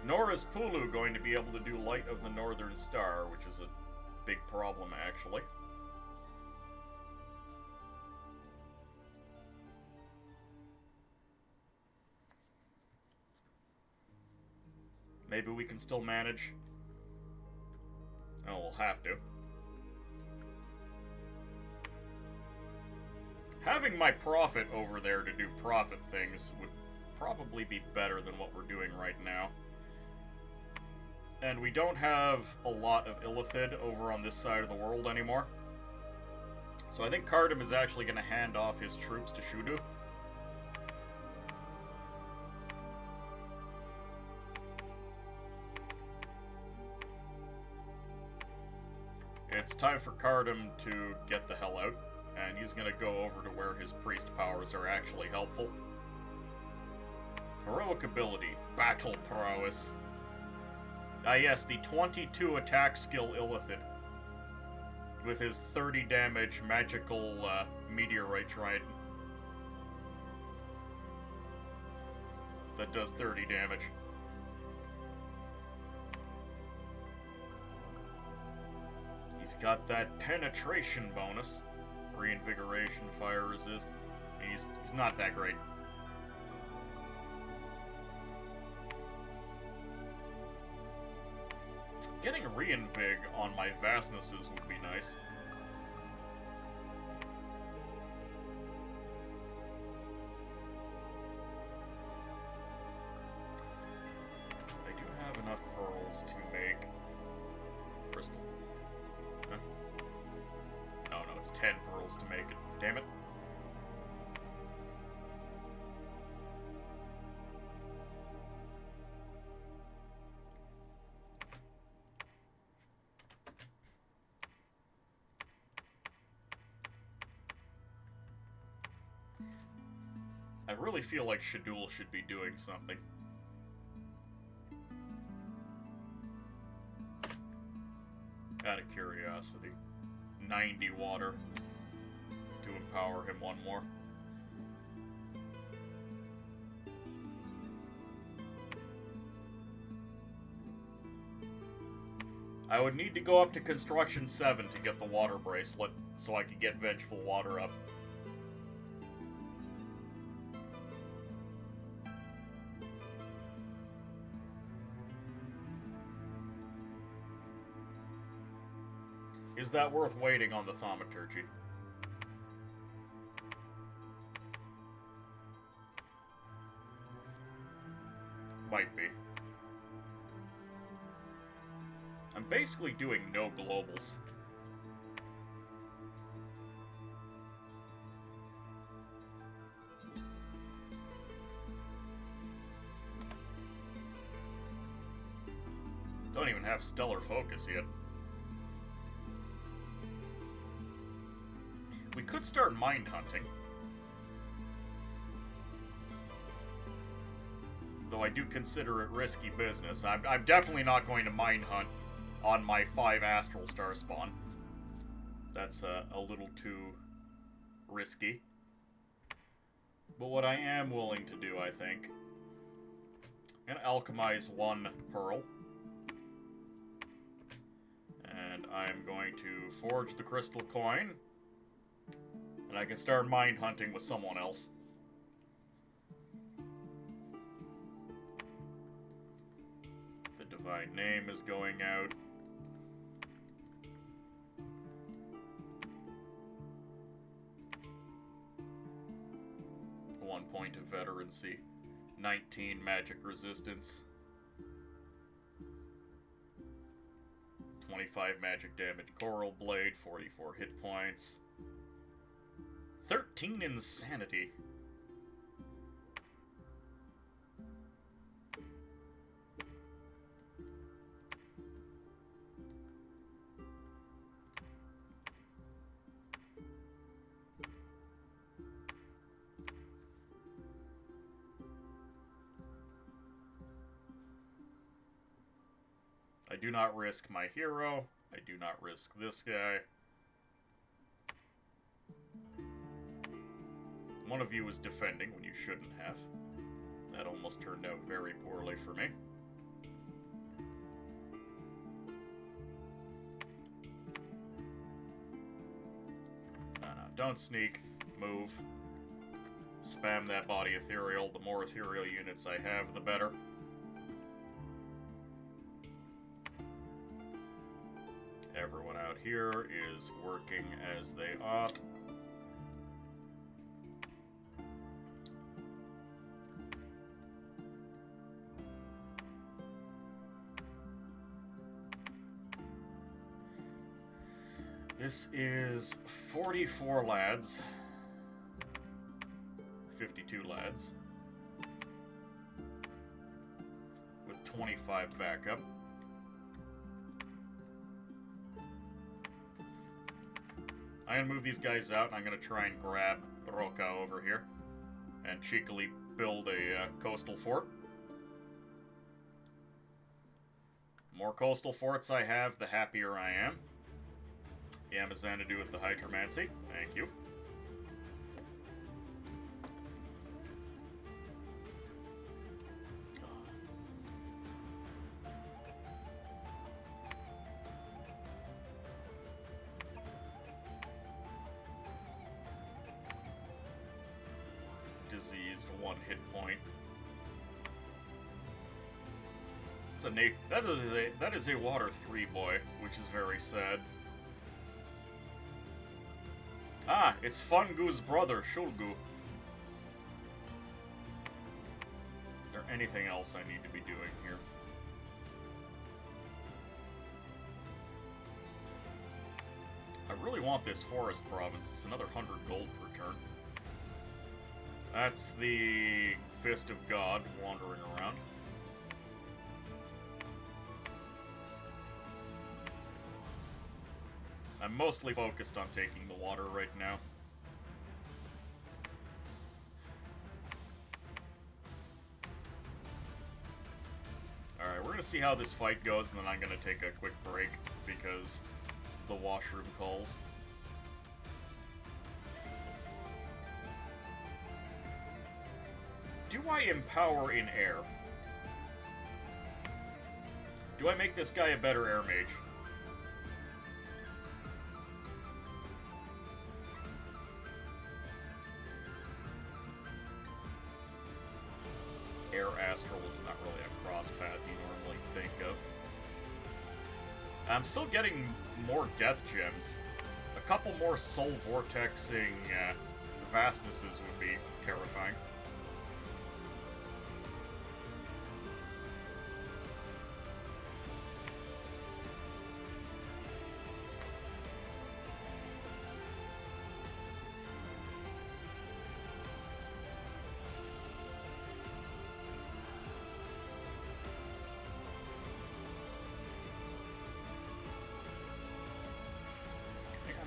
Nor is Pulu going to be able to do Light of the Northern Star, which is a big problem, actually. Maybe we can still manage. Oh, we'll have to. having my prophet over there to do prophet things would probably be better than what we're doing right now. And we don't have a lot of Illithid over on this side of the world anymore. So I think Cardam is actually going to hand off his troops to Shudu. It's time for Cardam to get the hell out, and he's going to go over to where his priest powers are actually helpful. Heroic ability, battle prowess. Ah yes, the 22 attack skill Illithid. With his 30 damage magical meteorite trident. That does 30 damage. He's got that penetration bonus. Reinvigoration, fire resist. He's not that great. Getting reinvig on my vastnesses would be nice. I do have enough pearls to make crystal. Huh? No, it's 10 pearls to make it. Damn it. I really feel like Shadul should be doing something. Out of curiosity. 90 water to empower him one more. I would need to go up to Construction 7 to get the water bracelet, so I could get Vengeful Water up. Is that worth waiting on the thaumaturgy? Might be. I'm basically doing no globals. Don't even have stellar focus yet. We could start mind hunting. Though I do consider it risky business. I'm definitely not going to mind hunt on my 5 astral starspawn. That's a little too risky. But what I am willing to do, I think, I'm gonna alchemize 1 pearl. And I'm going to forge the crystal coin. And I can start mind hunting with someone else. The divine name is going out. One point of veterancy. 19 magic resistance. 25 magic damage coral blade. 44 hit points. 13 insanity. I do not risk my hero. I do not risk this guy. One of you was defending when you shouldn't have. That almost turned out very poorly for me. No, don't sneak. Move. Spam that body ethereal. The more ethereal units I have, the better. Everyone out here is working as they ought. This is 44 lads. 52 lads. With 25 backup. I'm gonna move these guys out, and I'm gonna try and grab Roca over here. And cheekily build a coastal fort. The more coastal forts I have, the happier I am. Yamazanadu with the hydromancy. Thank you. Diseased, 1 hit point. It's a that is a water 3 boy, which is very sad. Ah, it's Fungu's brother, Shulgu. Is there anything else I need to be doing here? I really want this forest province. It's another 100 gold per turn. That's the Fist of God wandering around. I'm mostly focused on taking the water right now. Alright, we're gonna see how this fight goes, and then I'm gonna take a quick break, because the washroom calls. Do I empower in air? Do I make this guy a better air mage? Air Astral is not really a cross path you normally think of. I'm still getting more death gems. A couple more soul vortexing vastnesses would be terrifying.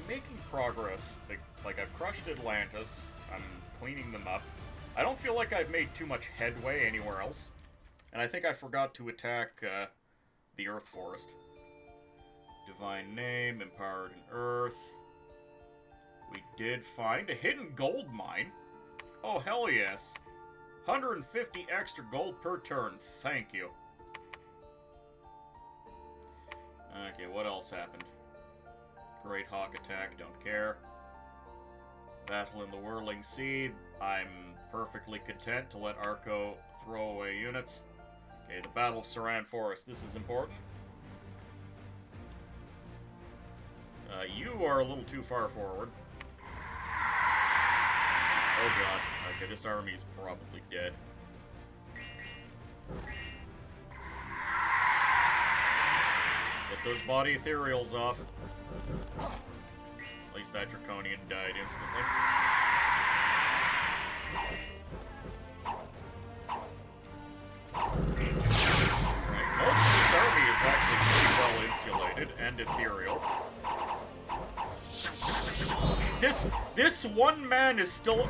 Making progress. Like, I've crushed Atlantis. I'm cleaning them up. I don't feel like I've made too much headway anywhere else. And I think I forgot to attack the Earth Forest. Divine Name, Empowered in Earth. We did find a hidden gold mine. Oh, hell yes. 150 extra gold per turn. Thank you. Okay, what else happened? Great Hawk attack, don't care. Battle in the Whirling Sea. I'm perfectly content to let Arco throw away units. Okay, the Battle of Saran Forest. This is important. You are a little too far forward. Oh god. Okay, this army is probably dead. Get those body ethereals off. At least that Draconian died instantly. Right, most of this army is actually pretty well insulated and ethereal. This one man is still...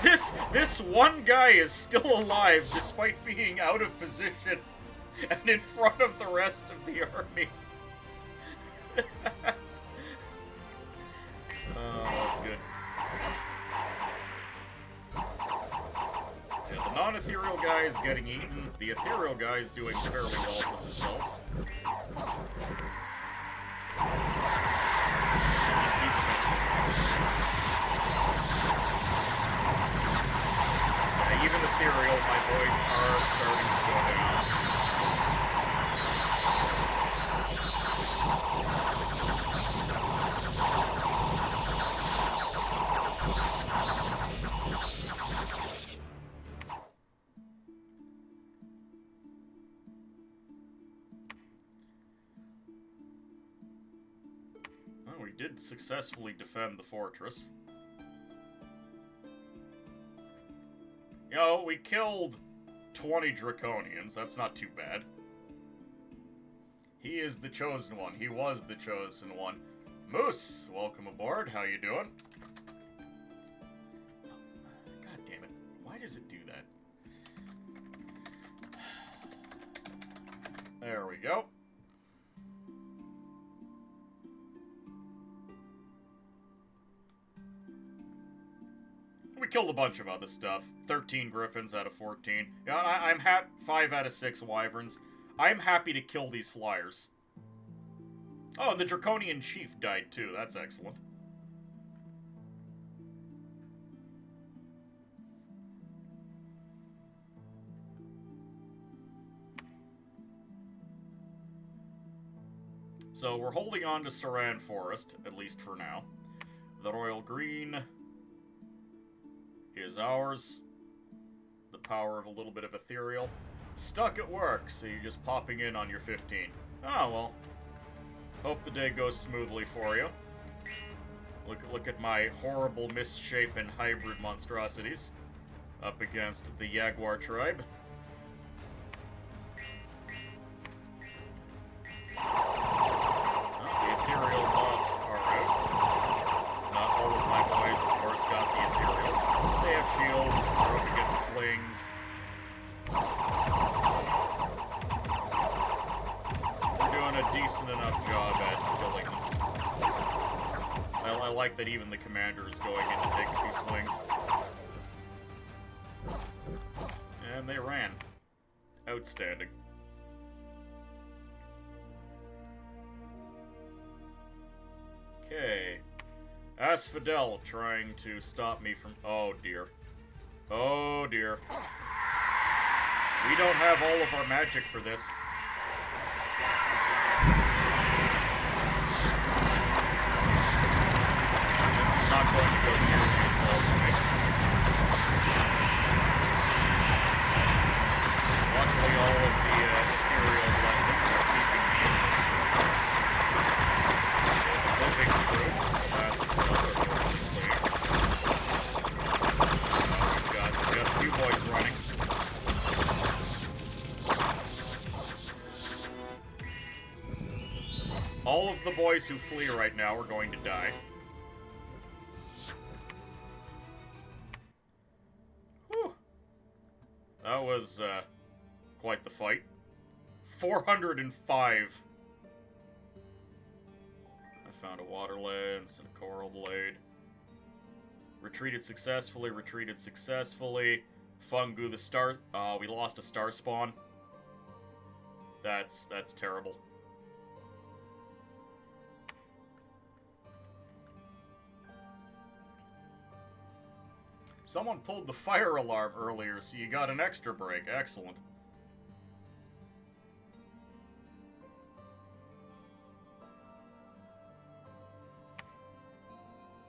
This one guy is still alive despite being out of position and in front of the rest of the army. Oh, that's good. Yeah, the non-ethereal guy is getting eaten. The ethereal guy is doing fairly well for themselves. Even ethereal, my boys are starting to go down. did successfully defend the fortress. You know, we killed 20 Draconians. That's not too bad. He is the chosen one. He was the chosen one. Moose, welcome aboard. How you doing? God damn it. Why does it do that? There we go. We killed a bunch of other stuff. 13 griffins out of 14. Yeah, I'm 5 out of 6 wyverns. I'm happy to kill these flyers. Oh, and the Draconian Chief died too. That's excellent. So we're holding on to Saran Forest, at least for now. The Royal Green is ours. The power of a little bit of ethereal. Stuck at work, so you're just popping in on your 15. Oh, well. Hope the day goes smoothly for you. Look at my horrible misshapen hybrid monstrosities up against the Jaguar tribe. Oh, the ethereal buffs are out. Not all of my boys, of course, got the ethereal. They have shields, they're up against slings. We're doing a decent enough job at killing them. I like that even the commander is going in to take a few swings. And they ran. Outstanding. Okay. Asphodel trying to stop me from... Oh, dear. Oh, dear. We don't have all of our magic for this. This is not going to go nearly as well for me. Luckily, all of the ethereal blessings are keeping me in this fight. The living troops, last for we've got a few boys running. All of the boys who flee right now are going to die. Whew. That was, quite the fight. 405. I found a water lens and a coral blade. Retreated successfully, retreated successfully. Fungu the star... we lost a starspawn. That's terrible. Someone pulled the fire alarm earlier, so you got an extra break. Excellent.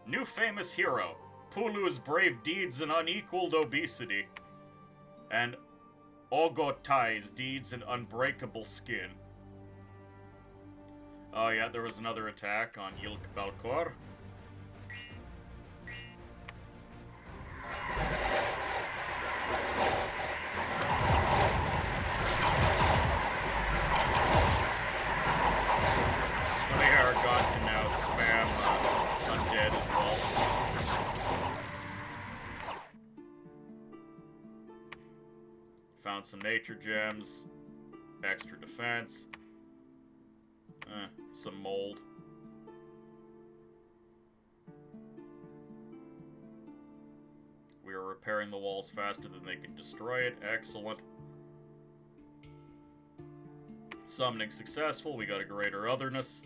New famous hero. Pulu's brave deeds and unequaled obesity. And Ogotai's deeds and unbreakable skin. Oh yeah, there was another attack on Yilk Balkor. God can now spam undead as well. Found some nature gems, extra defense, some mold. We are repairing the walls faster than they can destroy it. Excellent. Summoning successful. We got a greater otherness.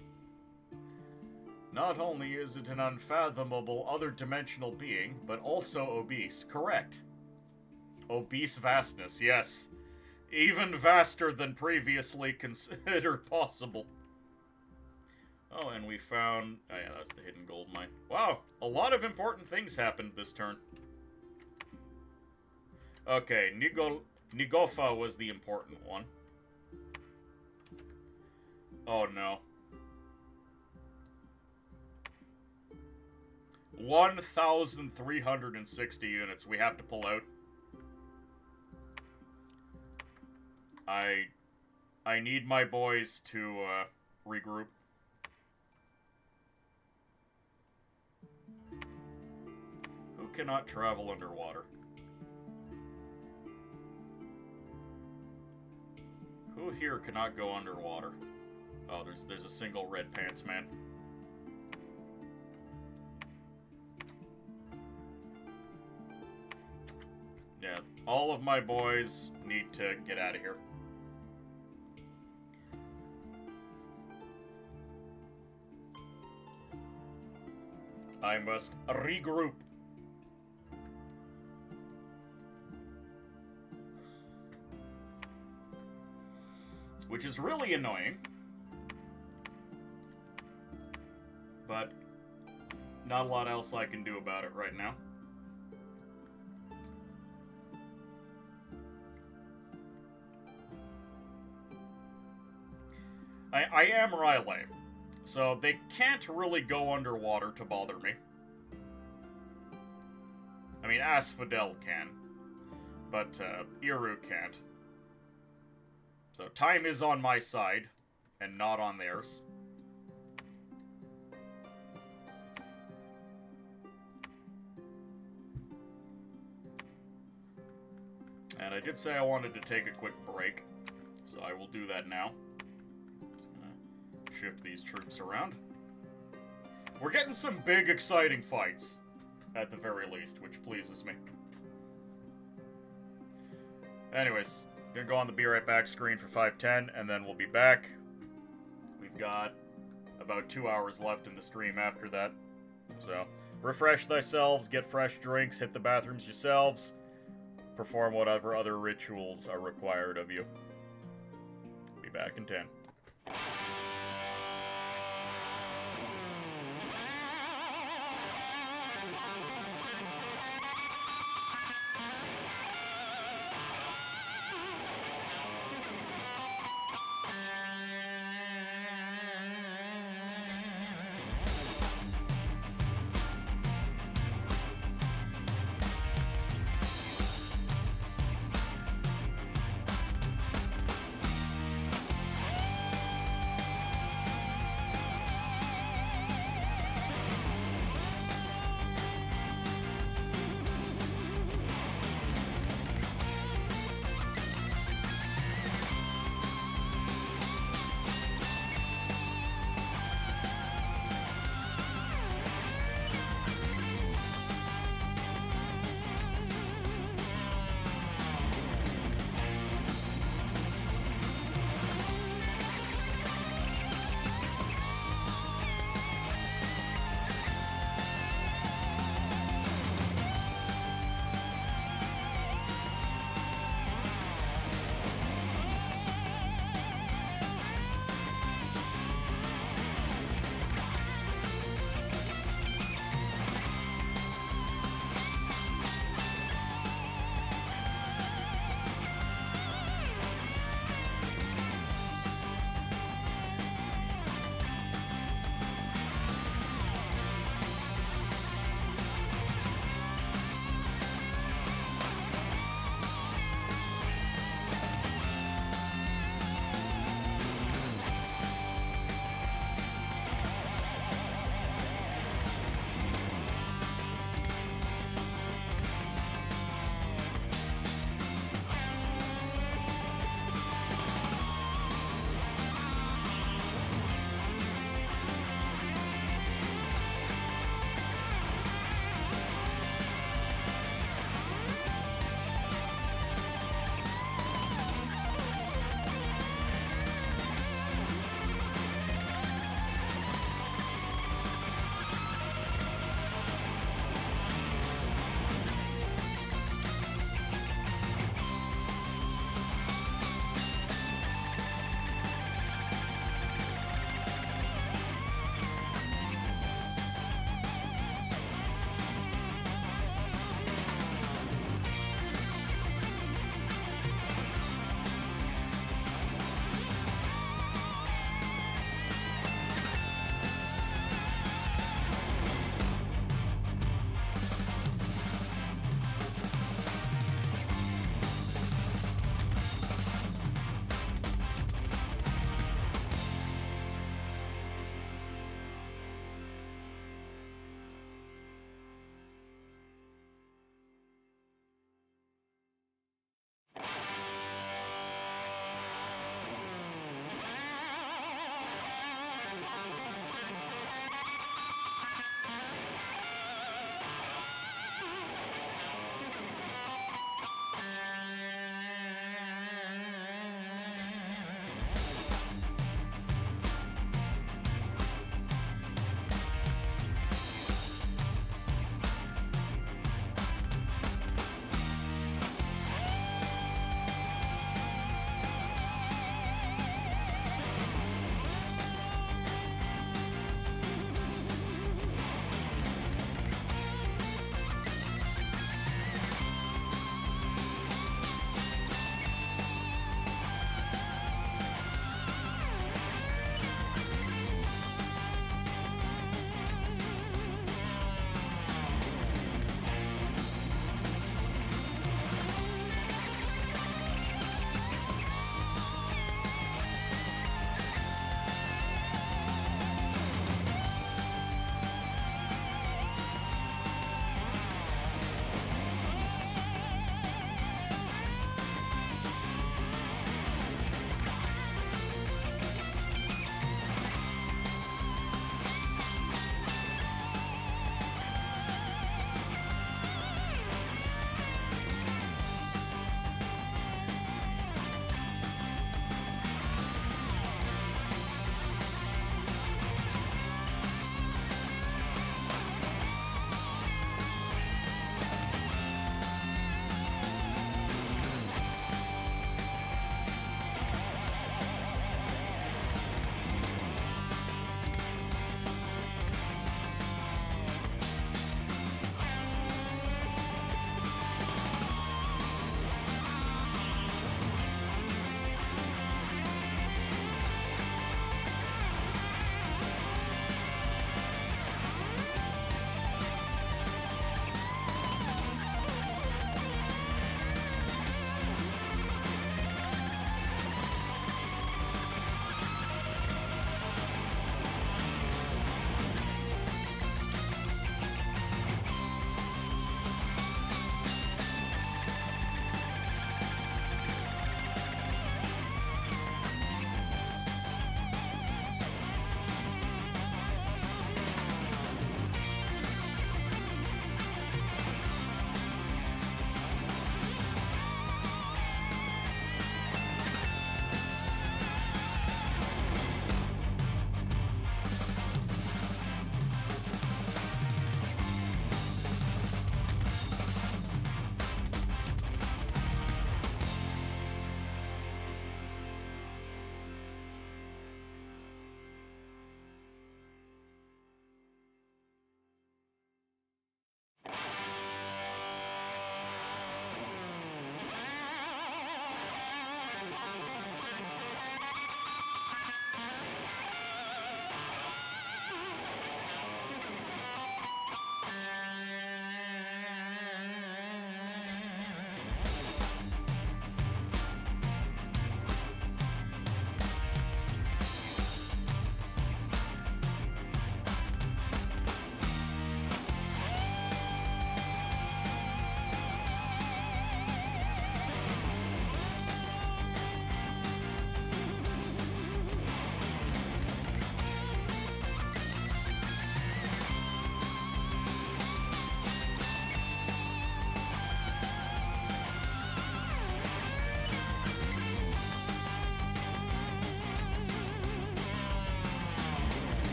Not only is it an unfathomable other-dimensional being, but also obese. Correct. Obese vastness, yes. Even vaster than previously considered possible. Oh, and we found... Oh yeah, that's the hidden gold mine. Wow, a lot of important things happened this turn. Okay, Nigofa was the important one. Oh no. 1,360 units we have to pull out. I need my boys to regroup. Who cannot travel underwater? Who here cannot go underwater? Oh, there's a single red pants man. Yeah, all of my boys need to get out of here. I must regroup. Which is really annoying. But not a lot else I can do about it right now. I am Riley, so they can't really go underwater to bother me. I mean, Asphodel can, but Iru can't. So time is on my side, and not on theirs. And I did say I wanted to take a quick break, so I will do that now. Just gonna shift these troops around. We're getting some big, exciting fights, at the very least, which pleases me. Anyways, gonna go on the Be Right Back screen for 5:10, and then we'll be back. We've got about 2 hours left in the stream after that. So, refresh thyselves, get fresh drinks, hit the bathrooms yourselves, perform whatever other rituals are required of you. Be back in 10.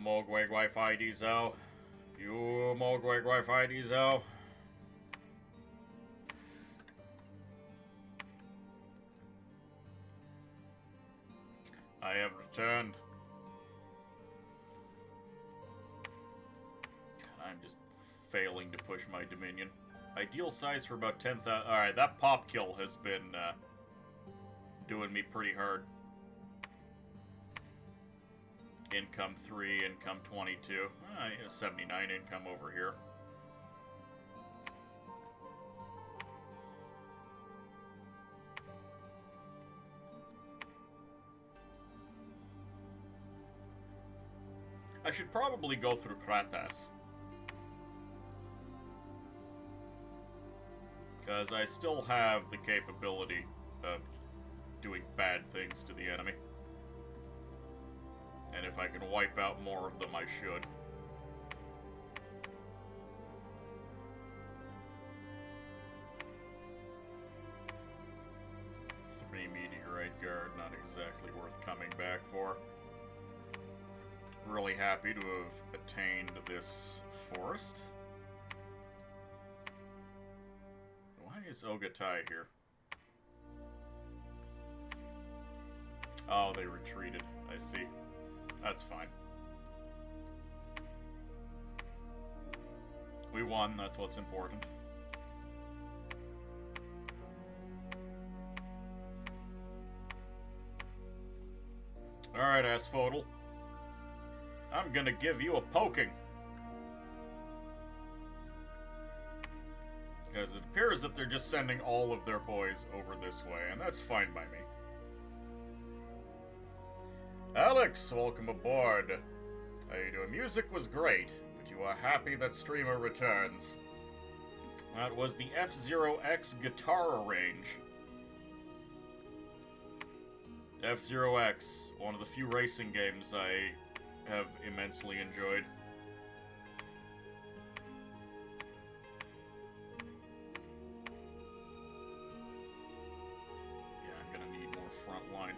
Mogwai Wi-Fi Diesel. You Mogwai Wi-Fi Diesel. I have returned. I'm just failing to push my Dominion. Ideal size for about 10,000. Alright, that pop kill has been doing me pretty hard. Income 3, income 22. 79 income over here. I should probably go through Kratas. Because I still have the capability of doing bad things to the enemy. And if I can wipe out more of them, I should. Three meteorite guard, not exactly worth coming back for. Really happy to have attained this forest. Why is Ogatai here? Oh, they retreated. I see. That's fine. We won, that's what's important. Alright, Asphodel. I'm gonna give you a poking. Because it appears that they're just sending all of their boys over this way, and that's fine by me. Alex, welcome aboard. How you doing? Music was great, but you are happy that streamer returns. That was the F-Zero X guitar arrange. F-Zero X, one of the few racing games I have immensely enjoyed. Yeah, I'm gonna need more front line.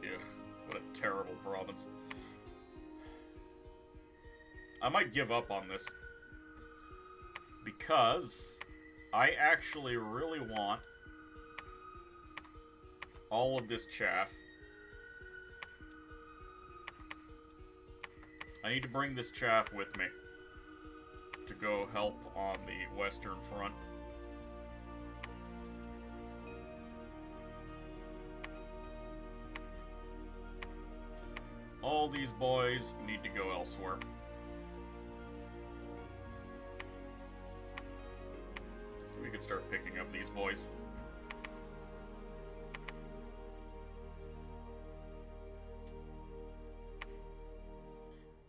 Ugh, what a terrible province. I might give up on this. Because I actually really want all of this chaff. I need to bring this chaff with me to go help on the Western Front. All these boys need to go elsewhere. We could start picking up these boys.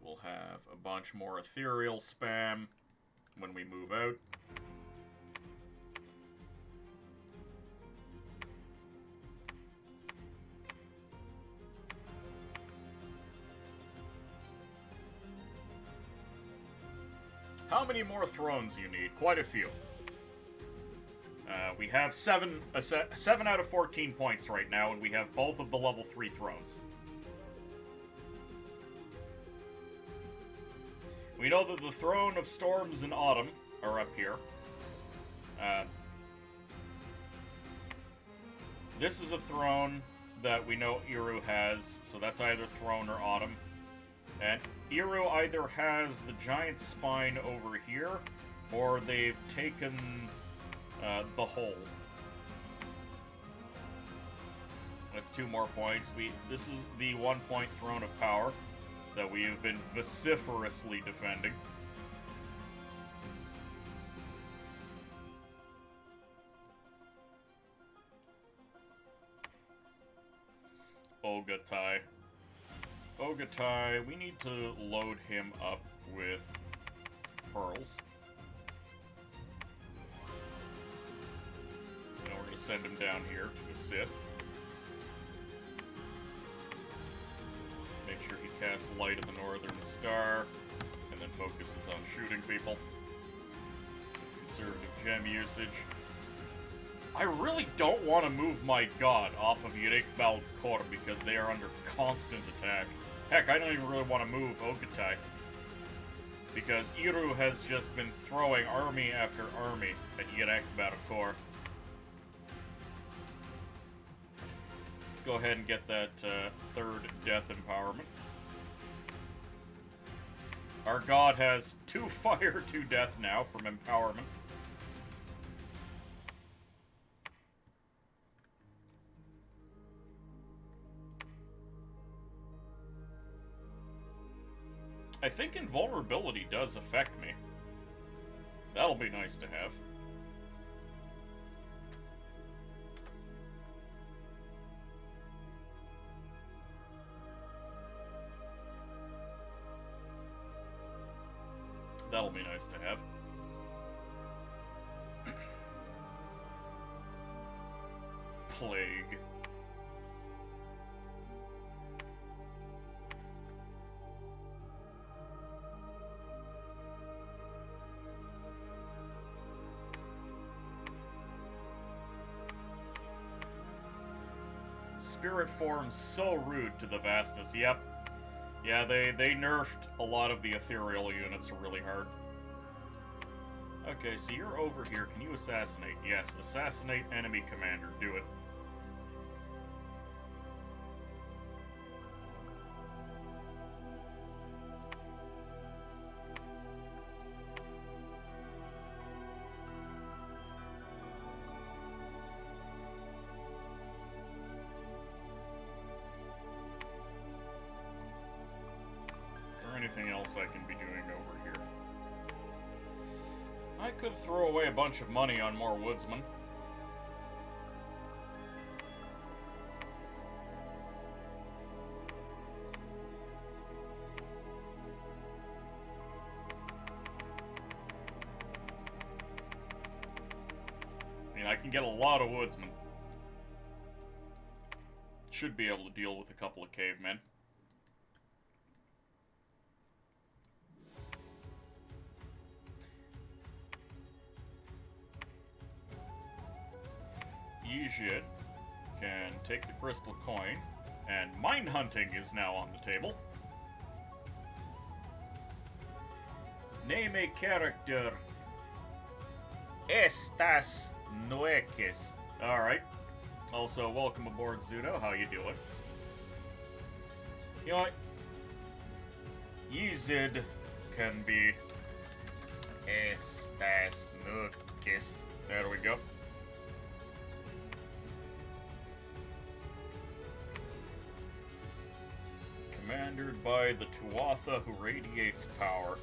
We'll have a bunch more ethereal spam when we move out. How many more thrones you need? Quite a few. We have 7 out of 14 points right now, and we have both of the level 3 thrones. We know that the Throne of Storms and Autumn are up here. This is a throne that we know Iru has, so that's either Throne or Autumn. And Iru either has the giant spine over here, or they've taken the whole. That's 2 more points. This is the 1-point Throne of Power that we have been vociferously defending. Ogatai. Ogatai, we need to load him up with pearls. And we're going to send him down here to assist. Make sure he casts Light of the Northern Star, and then focuses on shooting people. conservative gem usage. I really don't want to move my god off of Yurik Balkor because they are under constant attack. Heck, I don't even really want to move Ogatai. Because Iru has just been throwing army after army at Yurik Balkor. Let's go ahead and get that third death empowerment. Our god has 2 fire, 2 death now from empowerment. I think invulnerability does affect me. That'll be nice to have. That'll be nice to have. Plague. Spirit form's so rude to the Vastas. Yep. Yeah, they nerfed a lot of the ethereal units really hard. Okay, so you're over here. Can you assassinate? Yes, assassinate enemy commander. Do it. Anything else I can be doing over here? I could throw away a bunch of money on more woodsmen. I mean, I can get a lot of woodsmen. Should be able to deal with a couple of cavemen. Yijit can take the crystal coin, and mine hunting is now on the table. Name a character. Estas nueces. Alright. Also, welcome aboard, Zudo. How you doing? You know what? Yizid can be Estas nueces. There we go. Commandered by the Tuatha who radiates power.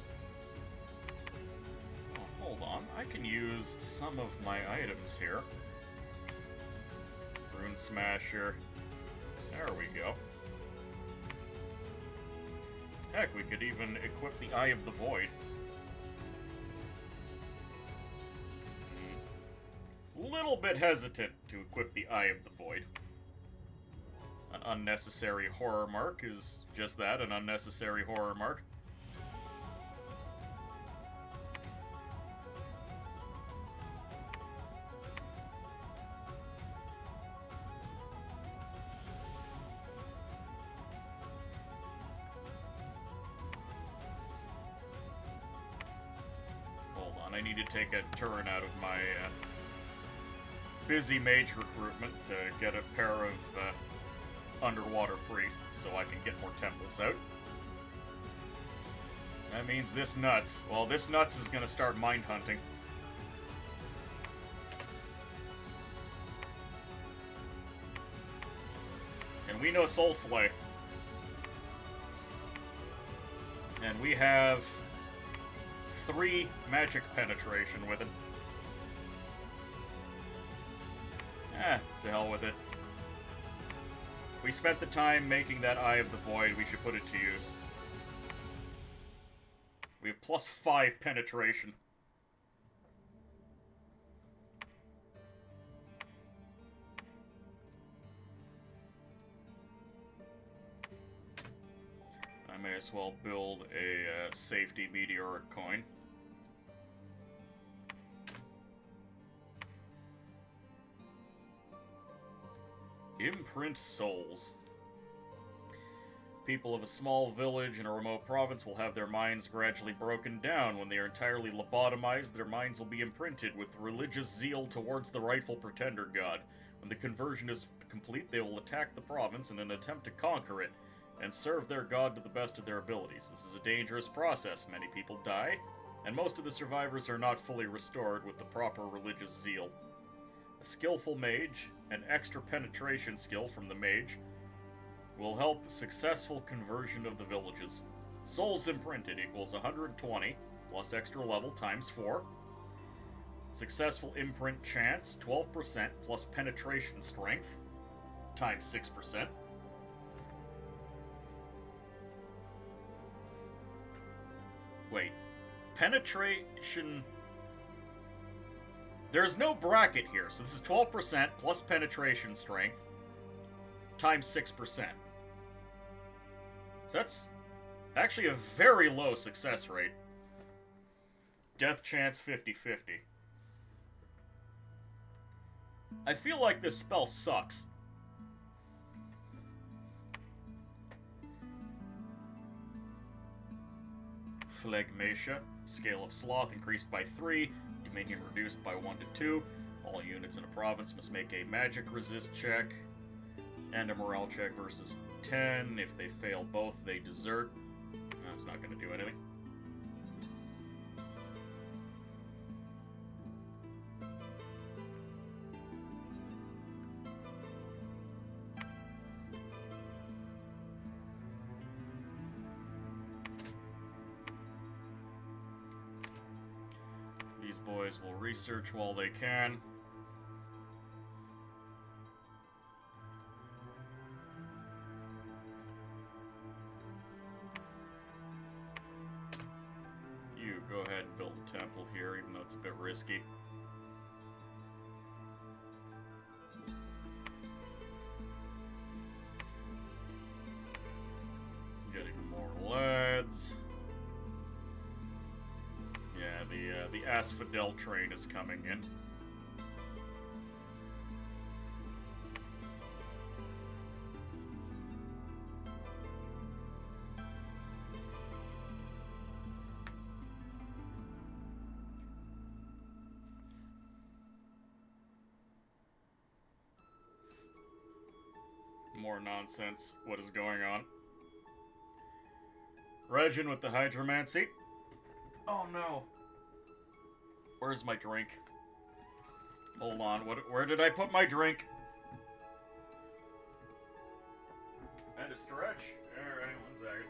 Oh, hold on. I can use some of my items here. Rune Smasher. There we go. Heck, we could even equip the Eye of the Void. Little bit hesitant to equip the Eye of the Void. An unnecessary horror mark is just that, an unnecessary horror mark. Hold on, I need to take a turn out of my busy mage recruitment to get a pair of underwater priests so I can get more temples out. That means this nuts. Well, this nuts is gonna start mind hunting. And we know Soul Slay. And we have 3 magic penetration with it. To hell with it. We spent the time making that Eye of the Void, we should put it to use. We have +5 penetration. I may as well build a safety meteoric coin. Imprint souls. People of a small village in a remote province will have their minds gradually broken down. When they are entirely lobotomized, their minds will be imprinted with religious zeal towards the rightful pretender god. When the conversion is complete, they will attack the province in an attempt to conquer it, and serve their god to the best of their abilities. This is a dangerous process. Many people die, and most of the survivors are not fully restored with the proper religious zeal. A skillful mage, an extra penetration skill from the mage, will help successful conversion of the villages. Souls imprinted equals 120, plus extra level times 4. Successful imprint chance, 12%, plus penetration strength, times 6%. Wait, penetration... There's no bracket here, so this is 12% plus penetration strength, times 6%. So that's actually a very low success rate. Death chance 50-50. I feel like this spell sucks. Phlegmatia. Scale of Sloth increased by 3. Dominion reduced by 1 to 2. All units in a province must make a magic resist check and a morale check versus 10. If they fail both, they desert. That's not going to do anything. These boys will research while they can. You go ahead and build a temple here, even though it's a bit risky. Getting more lads. Yeah, the Asphodel train is coming in. More nonsense. What is going on? Regin with the Hydromancy. Oh no. Where's my drink? Hold on. Where did I put my drink? And a stretch. Alright, 1 second.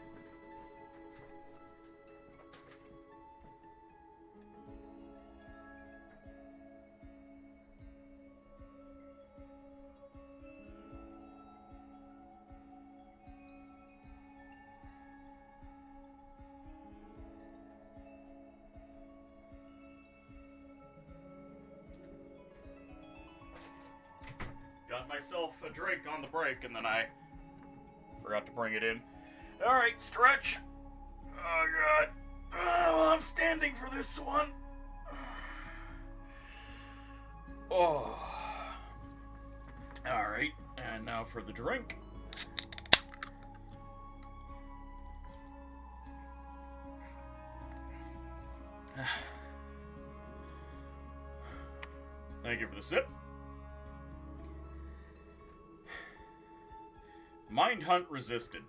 Got myself a drink on the break, and then I forgot to bring it in. Alright, stretch. Oh, God. Well, I'm standing for this one. Oh. Alright, and now for the drink. Thank you for the sip. Mind Hunt resisted.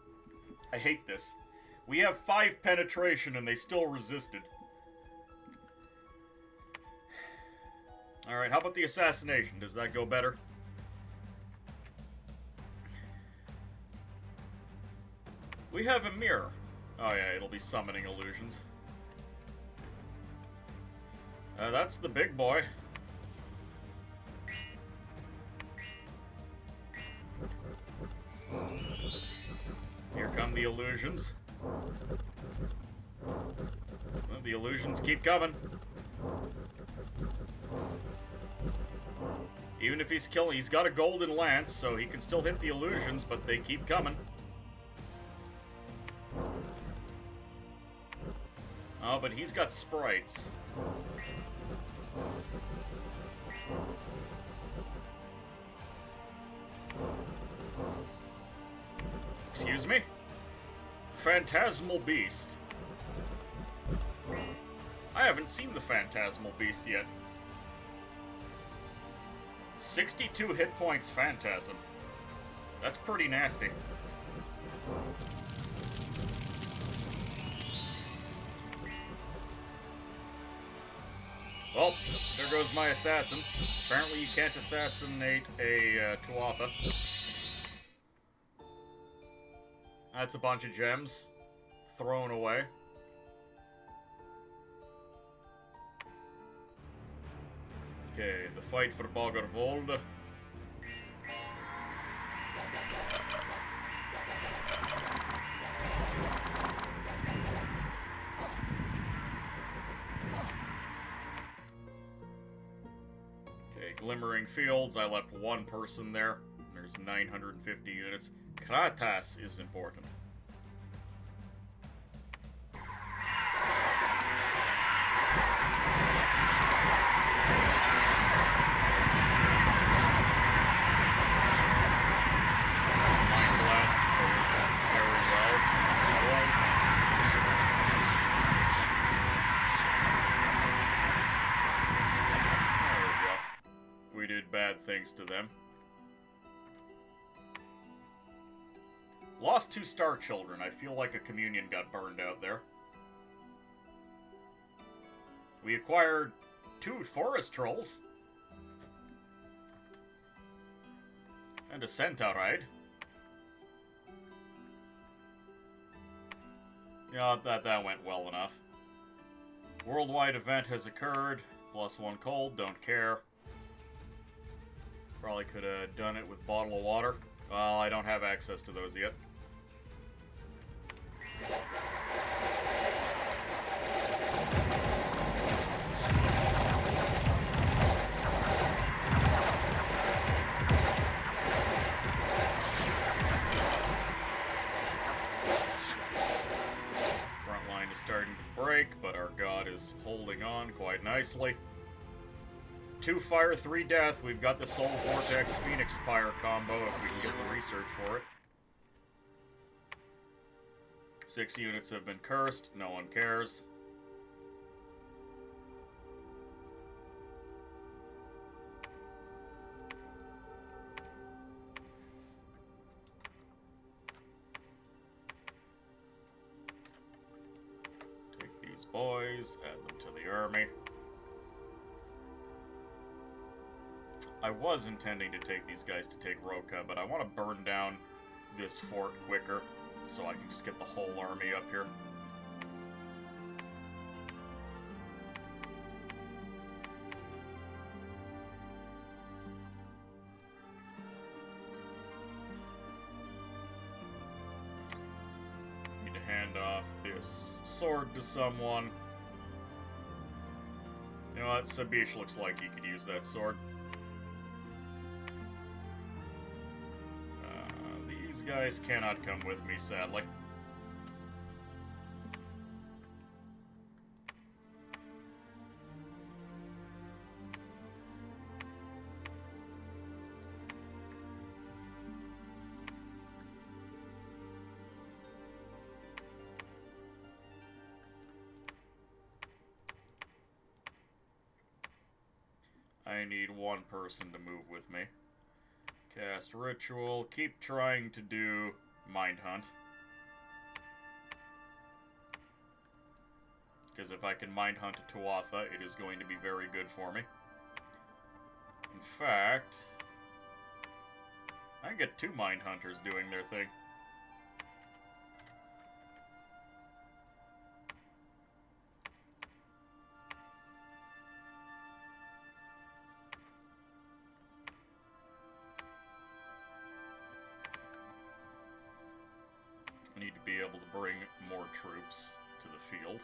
I hate this. We have 5 penetration and they still resisted. Alright, how about the assassination? Does that go better? We have a mirror. Oh yeah, it'll be summoning illusions. That's the big boy. Here come the illusions. Well, the illusions keep coming. Even if he's killing, he's got a golden lance, so he can still hit the illusions, but they keep coming. Oh, but he's got sprites. Excuse me? Phantasmal Beast. I haven't seen the Phantasmal Beast yet. 62 hit points Phantasm. That's pretty nasty. Well, there goes my assassin. Apparently you can't assassinate a Tuatha. That's a bunch of gems thrown away. Okay, the fight for Bagarvold. Okay, Glimmering Fields, I left one person there. There's 950 units. Kratas is important. Things to them. Lost 2 Star Children. I feel like a communion got burned out there. We acquired 2 Forest Trolls. And a Centauride. Yeah, that went well enough. Worldwide event has occurred. +1 cold, don't care. Probably could have done it with bottle of water. Well, I don't have access to those yet. Front line is starting to break, but our god is holding on quite nicely. 2 fire, 3 death. We've got the Soul Vortex Phoenix Pyre combo if we can get the research for it. 6 units have been cursed. No one cares. Take these boys, add them to the army. I was intending to take these guys to take Roka, but I want to burn down this fort quicker so I can just get the whole army up here. Need to hand off this sword to someone. You know what? Sabish looks like he could use that sword. These guys cannot come with me, sadly. I need one person to move with me. Cast Ritual. Keep trying to do Mind Hunt. Because if I can Mind Hunt a Tuatha, it is going to be very good for me. In fact, I can get 2 Mind Hunters doing their thing. I need to be able to bring more troops to the field.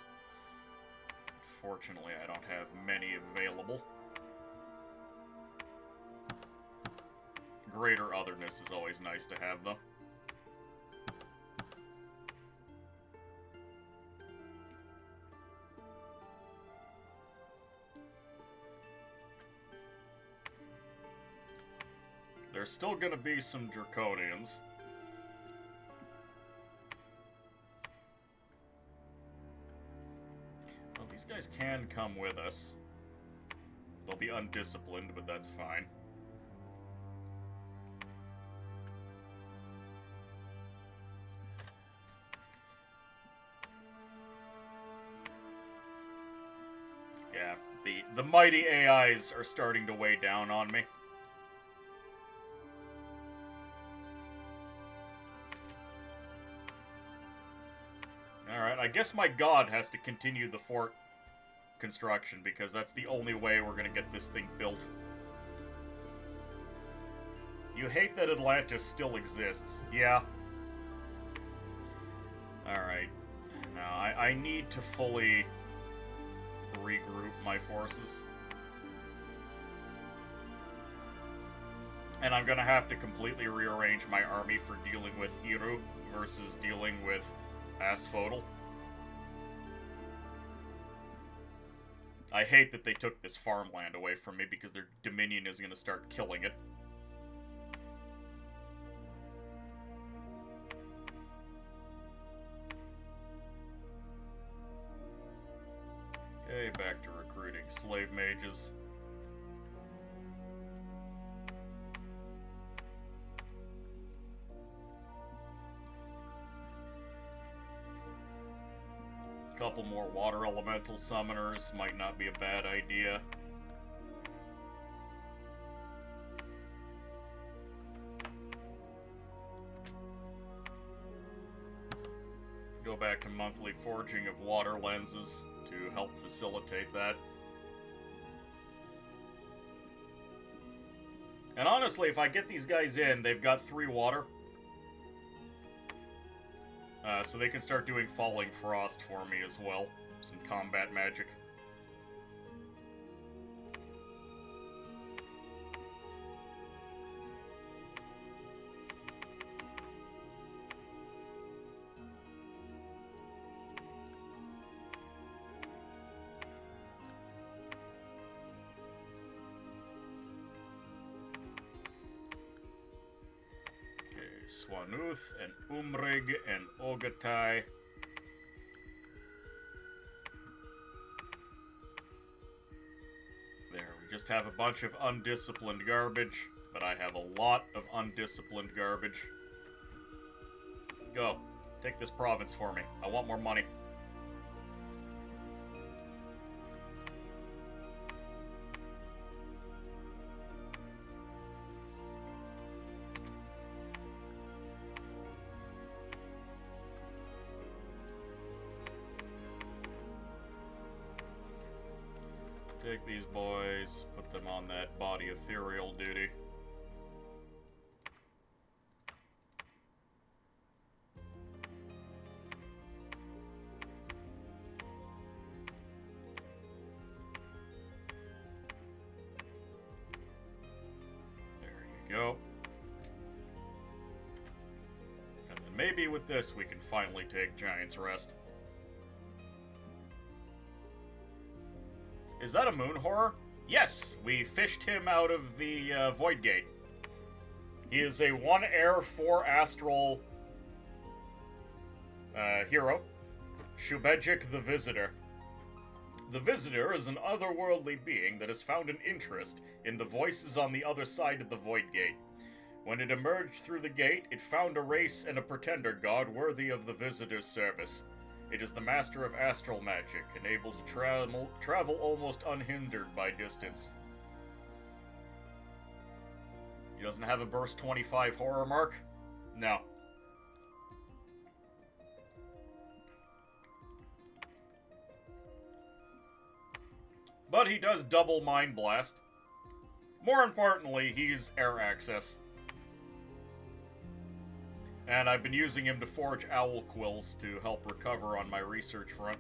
Fortunately, I don't have many available. Greater otherness is always nice to have, though. There's still gonna be some Draconians. can come with us. They'll be undisciplined, but that's fine. Yeah, the mighty AIs are starting to weigh down on me. Alright, I guess my god has to continue the fort construction, because that's the only way we're gonna get this thing built. You hate that Atlantis still exists. Yeah. Alright. Now, I need to fully regroup my forces. And I'm gonna have to completely rearrange my army for dealing with Iru versus dealing with Asphodel. I hate that they took this farmland away from me because their Dominion is gonna start killing it. Okay, back to recruiting slave mages. Couple more water elemental summoners might not be a bad idea. Go back to monthly forging of water lenses to help facilitate that. And honestly, if I get these guys in, they've got 3 water. So they can start doing Falling Frost for me as well. Some combat magic. Swanuth and Umrig and Ogatai. There, we just have a bunch of undisciplined garbage, but I have a lot of undisciplined garbage. Go. Take this province for me. I want more money. Take these boys, put them on that body ethereal duty. There you go. And then maybe with this we can finally take Giant's Rest. Is that a moon horror? Yes, we fished him out of the Void Gate. He is a 1 air, 4 astral hero. Shubejik the Visitor. The Visitor is an otherworldly being that has found an interest in the voices on the other side of the Void Gate. When it emerged through the gate, it found a race and a pretender god worthy of the Visitor's service. It is the master of astral magic, and able to travel almost unhindered by distance. He doesn't have a burst 25 horror mark? No. But he does double Mind Blast. More importantly, he's air access. And I've been using him to forge owl quills to help recover on my research front.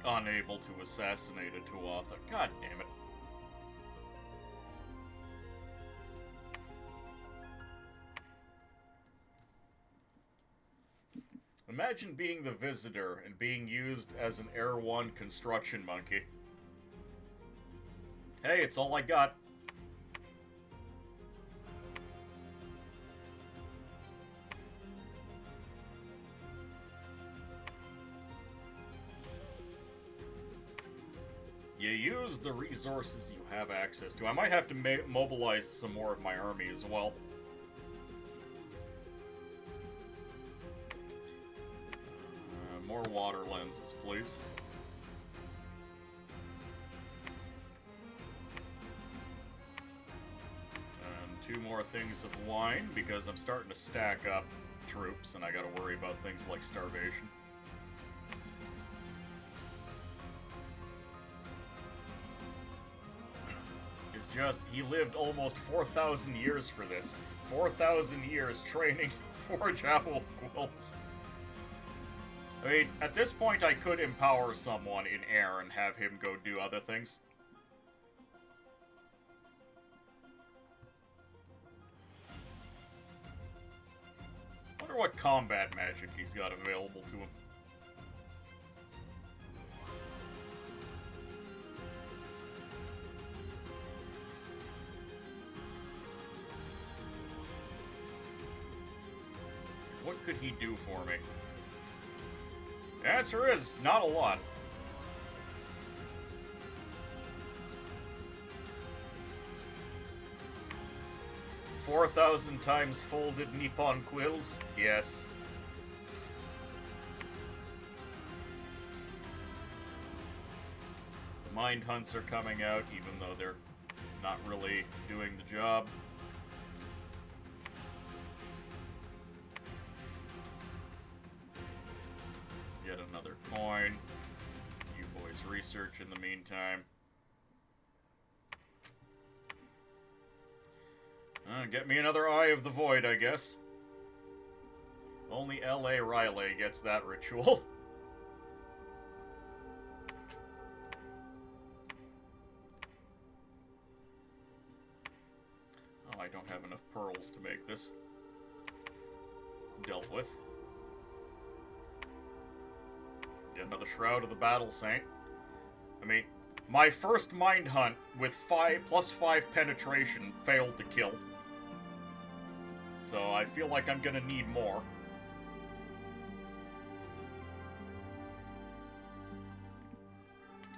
Unable to assassinate a Tuatha. God damn it. Imagine being the visitor and being used as an Air 1 construction monkey. Hey, it's all I got. You use the resources you have access to. I might have to mobilize some more of my army as well. More water lenses, please. And 2 more things of wine, because I'm starting to stack up troops, and I gotta worry about things like starvation. It's just, he lived almost 4,000 years for this. 4,000 years training to forge owl quills. I mean, at this point I could empower someone in air and have him go do other things. Wonder what combat magic he's got available to him. What could he do for me? The answer is, not a lot. "4,000 times folded Nippon quills? Yes. The Mind Hunts are coming out, even though they're not really doing the job. Yet another coin. You boys research in the meantime. Get me another Eye of the Void, I guess. Only L.A. Riley gets that ritual. Oh, I don't have enough pearls to make this. Dealt with. Yet another Shroud of the Battle Saint. I mean, my first Mind Hunt with +5 penetration failed to kill. So I feel like I'm gonna need more.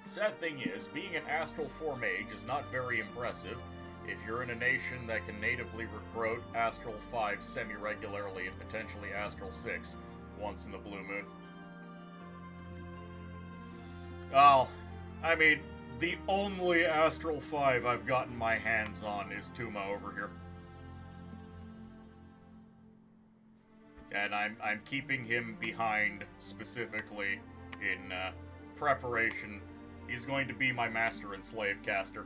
Sad thing is, being an Astral 4 mage is not very impressive if you're in a nation that can natively recruit Astral 5 semi-regularly and potentially Astral 6 once in the blue moon. Well, I mean, the only Astral 5 I've gotten my hands on is Tuma over here. And I'm keeping him behind specifically in preparation. He's going to be my master and slave caster.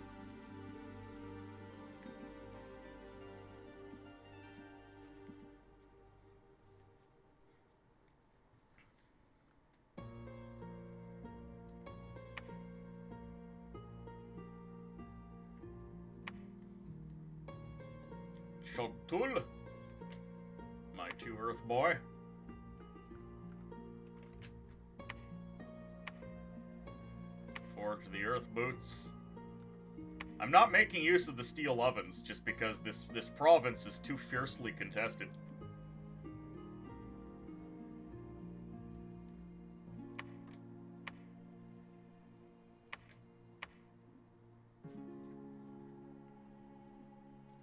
Shogtul, my 2 Earth boy. Forge the Earth boots. I'm not making use of the steel ovens just because this province is too fiercely contested.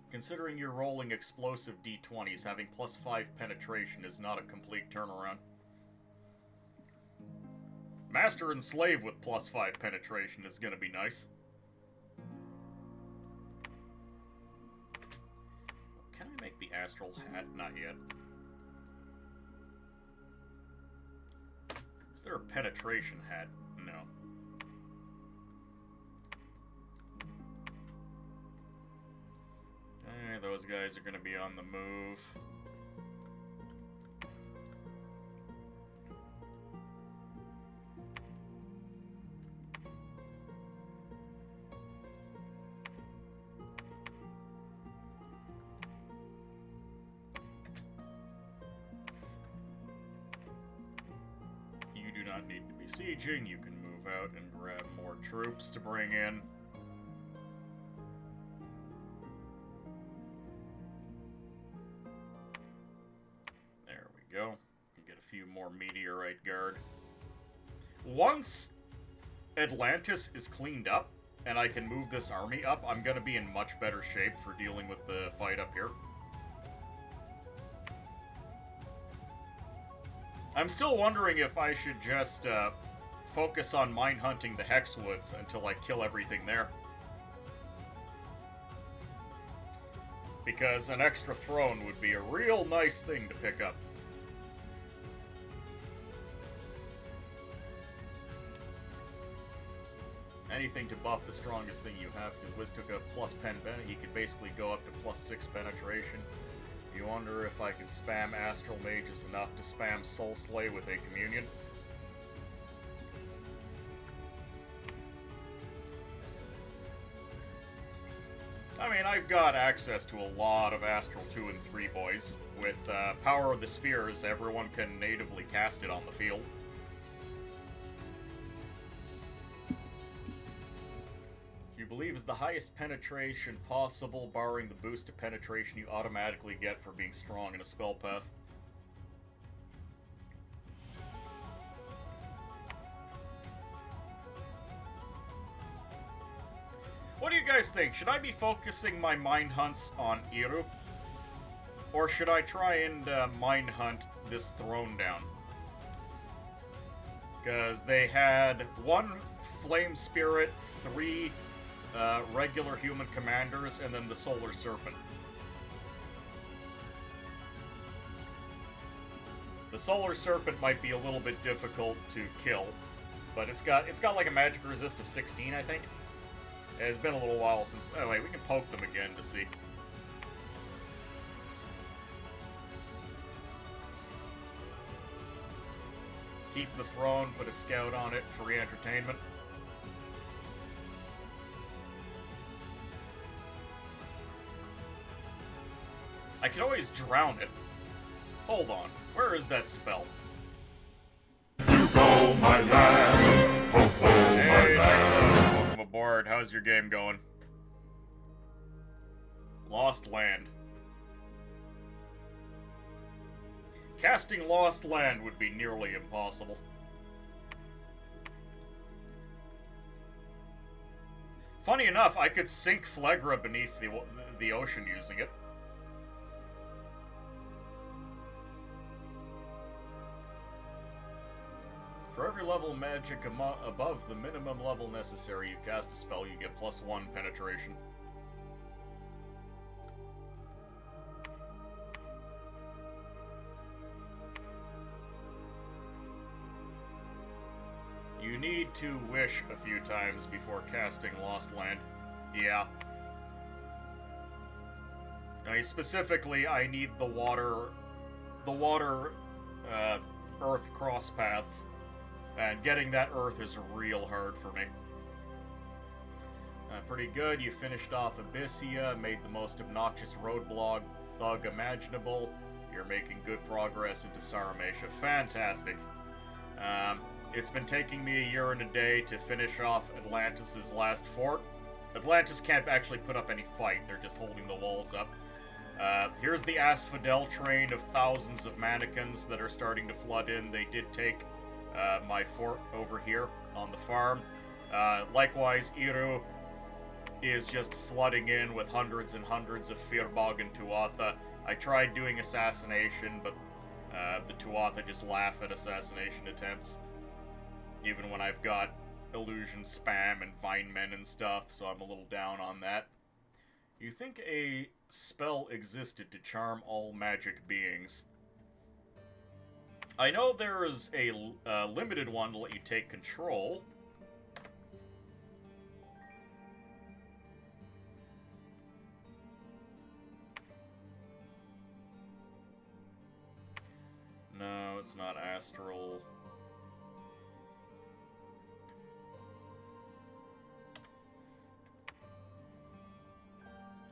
Considering you're rolling explosive D20s, having +5 penetration is not a complete turnaround. Master and Slave with +5 penetration is gonna be nice. Can I make the Astral Hat? Not yet. Is there a penetration hat? No. Those guys are gonna be on the move. besieging, you can move out and grab more troops to bring in. There we go. You get a few more meteorite guard. Once Atlantis is cleaned up, and I can move this army up, I'm gonna be in much better shape for dealing with the fight up here. I'm still wondering if I should just focus on mine hunting the Hexwoods until I kill everything there. Because an extra throne would be a real nice thing to pick up. Anything to buff the strongest thing you have, because Wiz took a plus pen, he could basically go up to plus 6 penetration. You wonder if I can spam Astral Mages enough to spam Soul Slay with a Communion. I mean, I've got access to a lot of Astral 2 and 3 boys. With Power of the Spheres, everyone can natively cast it on the field. Believe is the highest penetration possible, barring the boost to penetration you automatically get for being strong in a spell path. What do you guys think? Should I be focusing my mine hunts on Iru? Or should I try and mine hunt this throne down? Because they had 1 Flame Spirit, 3 regular human commanders, and then the Solar Serpent. The Solar Serpent might be a little bit difficult to kill, but it's got like a magic resist of 16, I think. It's been a little while since. Anyway, we can poke them again to see. Keep the throne, put a scout on it, free entertainment. I could always drown it. Hold on. Where is that spell? You go my land. Ho, ho, Hey, my land. welcome aboard. How's your game going? Lost Land. Casting Lost Land would be nearly impossible. Funny enough, I could sink Phlegra beneath the ocean using it. For every level of magic above the minimum level necessary you cast a spell, you get +1 penetration. You need to wish a few times before casting Lost Land. Yeah. Specifically, I need the water earth cross paths. And getting that earth is real hard for me. Pretty good. You finished off Abyssia, made the most obnoxious roadblock thug imaginable. You're making good progress into Saramatia. Fantastic. It's been taking me a year and a day to finish off Atlantis' last fort. Atlantis can't actually put up any fight. They're just holding the walls up. Here's the Asphodel train of thousands of mannequins that are starting to flood in. They did take my fort over here on the farm. Likewise, Iru is just flooding in with hundreds and hundreds of Firbog and Tuatha. I tried doing assassination, but the Tuatha just laugh at assassination attempts, even when I've got illusion spam and vine men and stuff, so I'm a little down on that. You think a spell existed to charm all magic beings? I know there is a limited one to let you take control. No, it's not astral.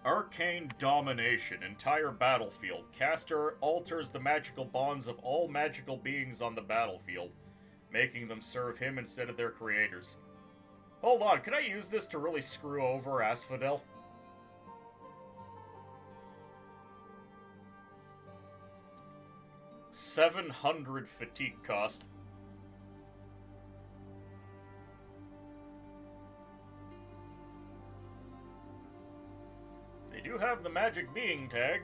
Arcane Domination. Entire battlefield. Caster alters the magical bonds of all magical beings on the battlefield. making them serve him instead of their creators. Hold on, can I use this to really screw over Asphodel? $700 fatigue cost. They do have the magic being tag.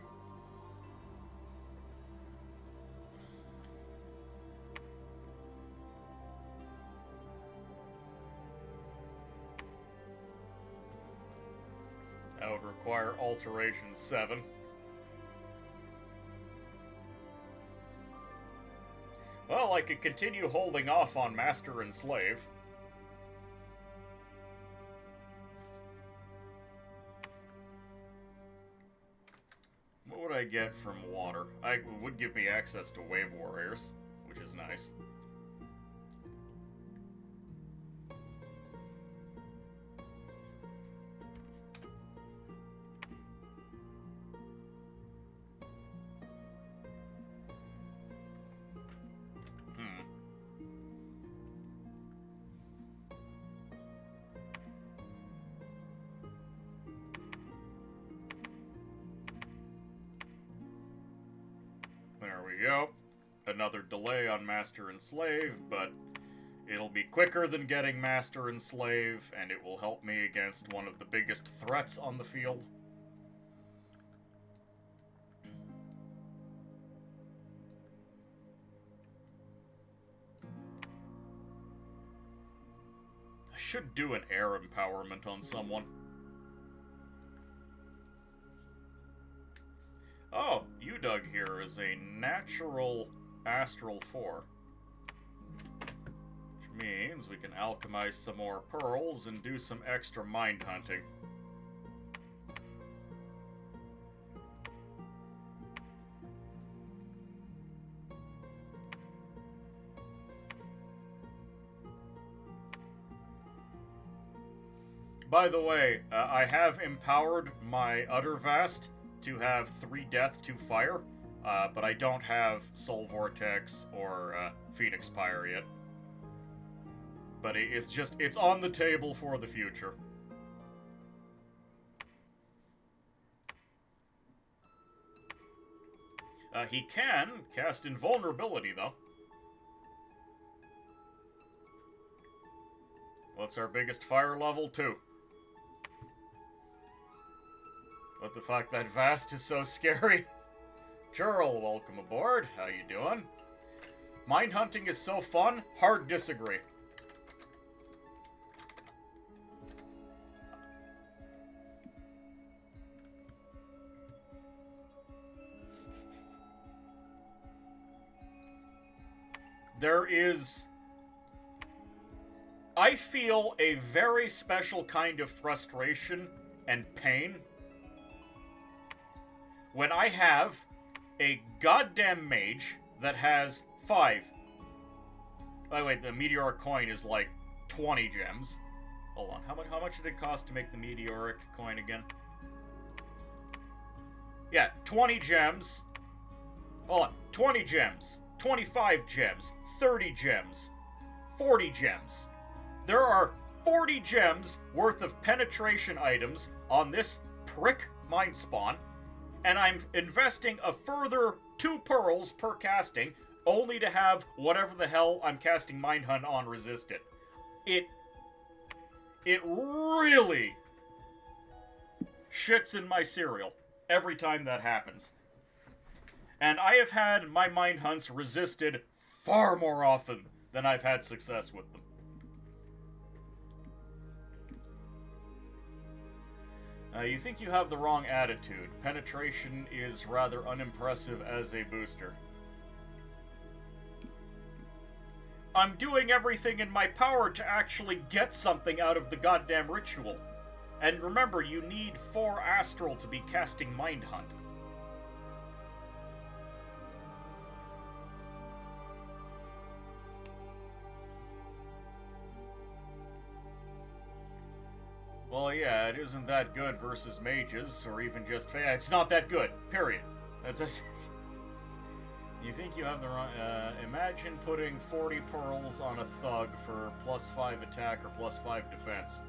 That would require Alteration 7. Well, I could continue holding off on Master and Slave. What would I get from water? It would give me access to Wave Warriors, which is nice. There we go. Another delay on Master and Slave, but it'll be quicker than getting Master and Slave, and it will help me against one of the biggest threats on the field. I should do an air empowerment on someone. Oh, Udug here is a natural Astral 4. Which means we can alchemize some more pearls and do some extra mind hunting. By the way, I have empowered my Uttervast to have 3 death, 2 fire, but I don't have Soul Vortex or Phoenix Pyre yet. But it's on the table for the future. He can cast Invulnerability, though. What's our biggest fire level? 2. What the fuck, that Vast is so scary. Churl, welcome aboard. How you doing? Mind hunting is so fun. Hard disagree. There is... I feel a very special kind of frustration and pain when I have a goddamn mage that has 5. Oh wait, the meteoric coin is like 20 gems. Hold on, how much did it cost to make the meteoric coin again? Yeah, 20 gems. Hold on, 20 gems, 25 gems, 30 gems, 40 gems. There are 40 gems worth of penetration items on this prick mind spawn, and I'm investing a further 2 pearls per casting, only to have whatever the hell I'm casting Mind Hunt on resist it. It really shits in my cereal every time that happens. And I have had my Mind Hunts resisted far more often than I've had success with them. You think you have the wrong attitude. Penetration is rather unimpressive as a booster. I'm doing everything in my power to actually get something out of the goddamn ritual. And remember, you need 4 astral to be casting Mind Hunt. Well, yeah, it isn't that good versus mages, or even just... It's not that good, period. think you have the wrong... imagine putting 40 pearls on a thug for +5 attack or +5 defense.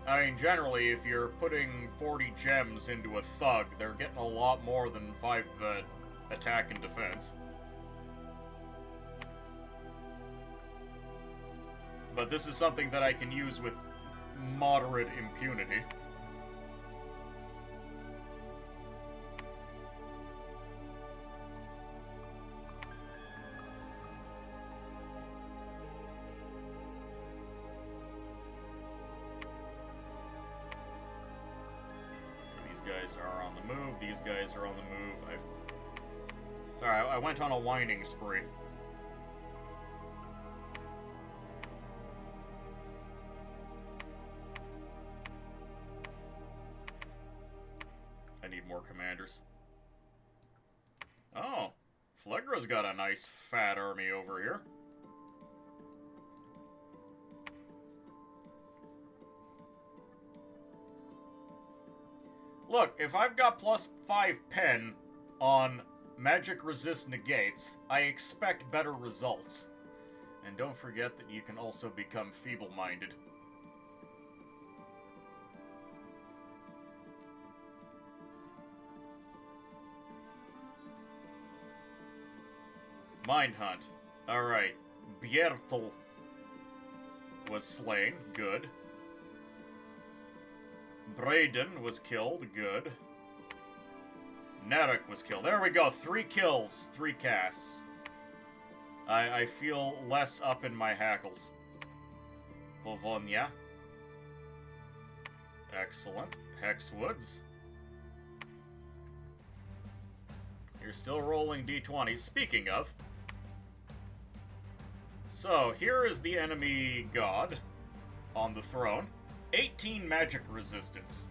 I mean, generally, if you're putting 40 gems into a thug, they're getting a lot more than 5 attack and defense. But this is something that I can use with moderate impunity. These guys are on the move. These guys are on the move. Sorry, I went on a whining spree. I need more commanders. Oh, Phlegra's got a nice fat army over here. Look, if I've got +5 pen on magic resist negates, I expect better results. And don't forget that you can also become feeble-minded. Mind Hunt. Alright. Bjertel was slain. Good. Braden was killed. Good. Narek was killed. There we go. 3 kills. 3 casts. I feel less up in my hackles. Bovonia. Excellent. Hexwoods. You're still rolling d20. Speaking of... So, here is the enemy god on the throne. 18 magic resistance.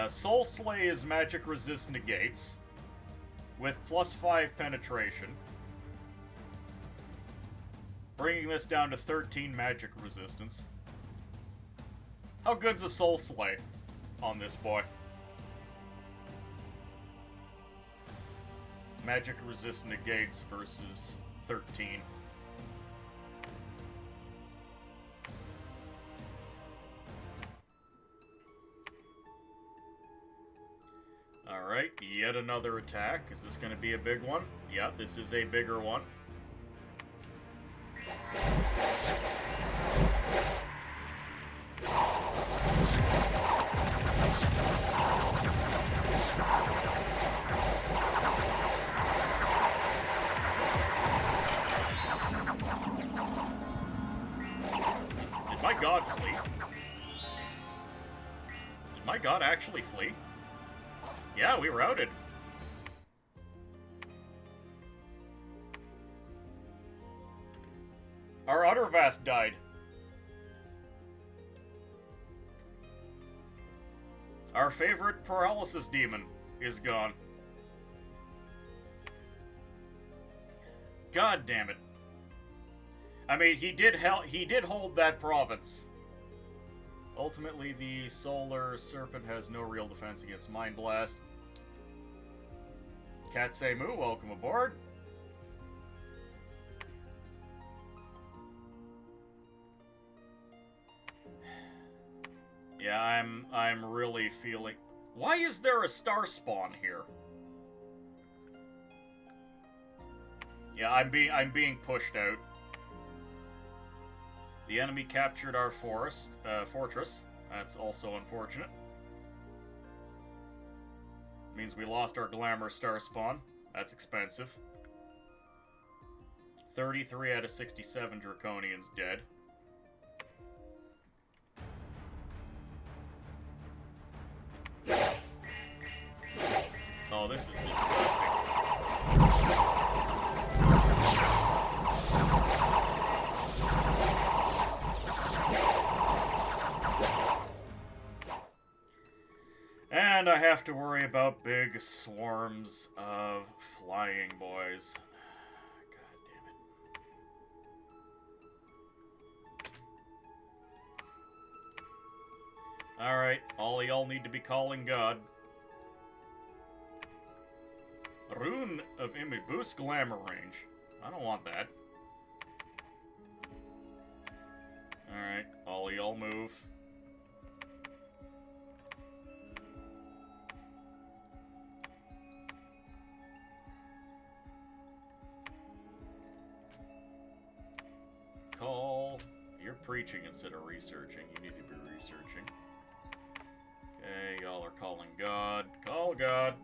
Soul Slay is magic resist negates with +5 penetration. Bringing this down to 13 magic resistance. How good's a Soul Slay on this boy? Magic resist negates versus 13. Alright, yet another attack. Is this going to be a big one? Yeah, this is a bigger one. Did my god flee? Did my god actually flee? Yeah, we routed. Our Uttervast died. Our favorite paralysis demon is gone. God damn it. I mean, he did hold that province. Ultimately, the Solar Serpent has no real defense against Mind Blast. Katsemu, welcome aboard. Yeah, I'm really feeling... Why is there a starspawn here? Yeah, I'm being pushed out. The enemy captured our fortress. That's also unfortunate. Means we lost our glamour starspawn. That's expensive. 33 out of 67 Draconians dead. Oh, this is disgusting. And I have to worry about big swarms of flying boys. God damn it. Alright, all y'all need to be calling God. Rune of Image. Boost glamour range. I don't want that. Alright, all y'all move. Call. You're preaching instead of researching. You need to be researching. Okay, y'all are calling God. Call God.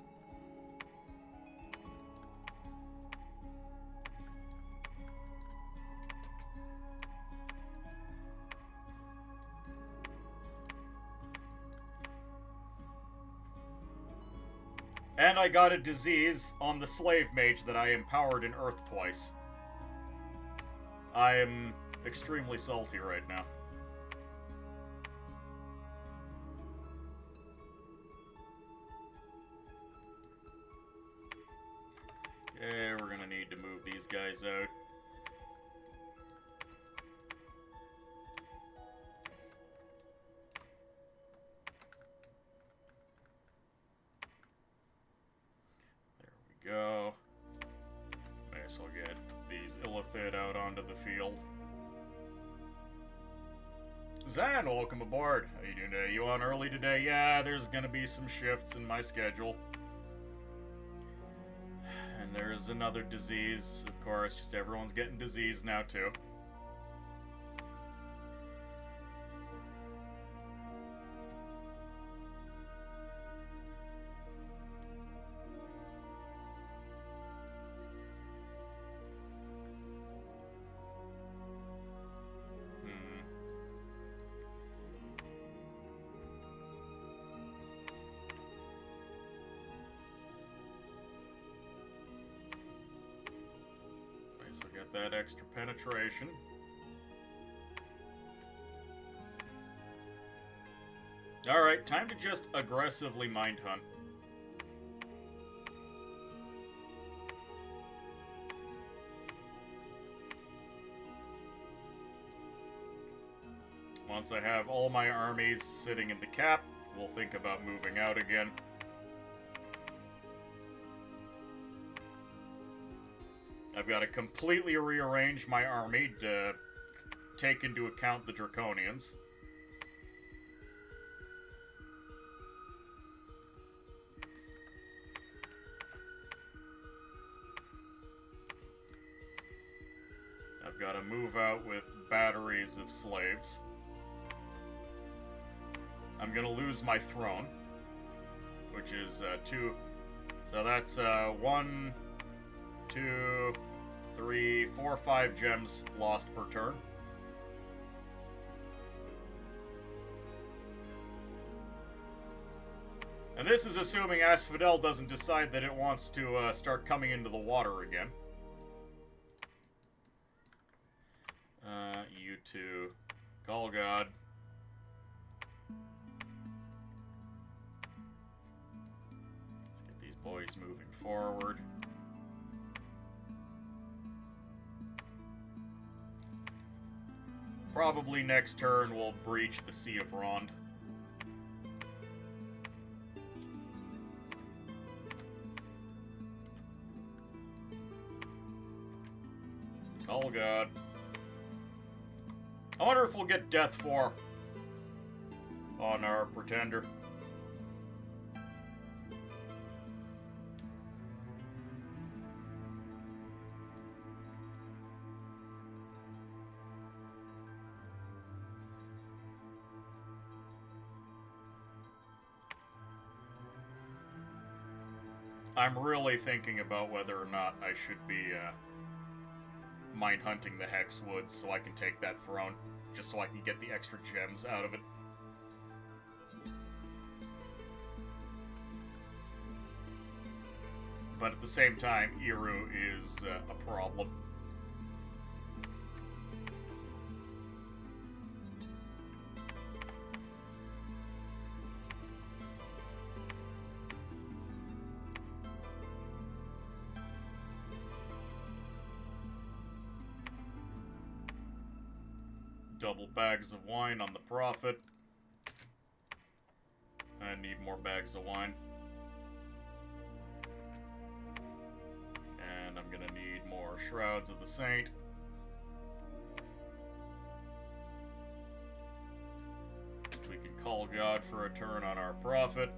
And I got a disease on the slave mage that I empowered in Earth twice. I am extremely salty right now. Okay, we're gonna need to move these guys out. There we go. May as well get these Illithid out onto the field. Zan, welcome aboard. How you doing today? You on early today? Yeah, there's gonna be some shifts in my schedule. And there's another disease, of course, just everyone's getting disease now too. So get that extra penetration. Alright, time to just aggressively mind hunt. Once I have all my armies sitting in the cap, we'll think about moving out again. I've got to completely rearrange my army to take into account the Draconians. I've got to move out with batteries of slaves. I'm going to lose my throne, which is 2. So that's 1, 2, 3, 4, 5 gems lost per turn. And this is assuming Asphodel doesn't decide that it wants to start coming into the water again. You two, call God. Let's get these boys moving forward. Probably next turn we'll breach the Sea of Rond. Call God. I wonder if we'll get Death 4 on our Pretender. I'm really thinking about whether or not I should be mine hunting the Hexwoods so I can take that throne, just so I can get the extra gems out of it. But at the same time, Iru is a problem. Double bags of wine on the Prophet. need more bags of wine. And I'm gonna need more Shrouds of the Saint. We can call God for a turn on our prophet.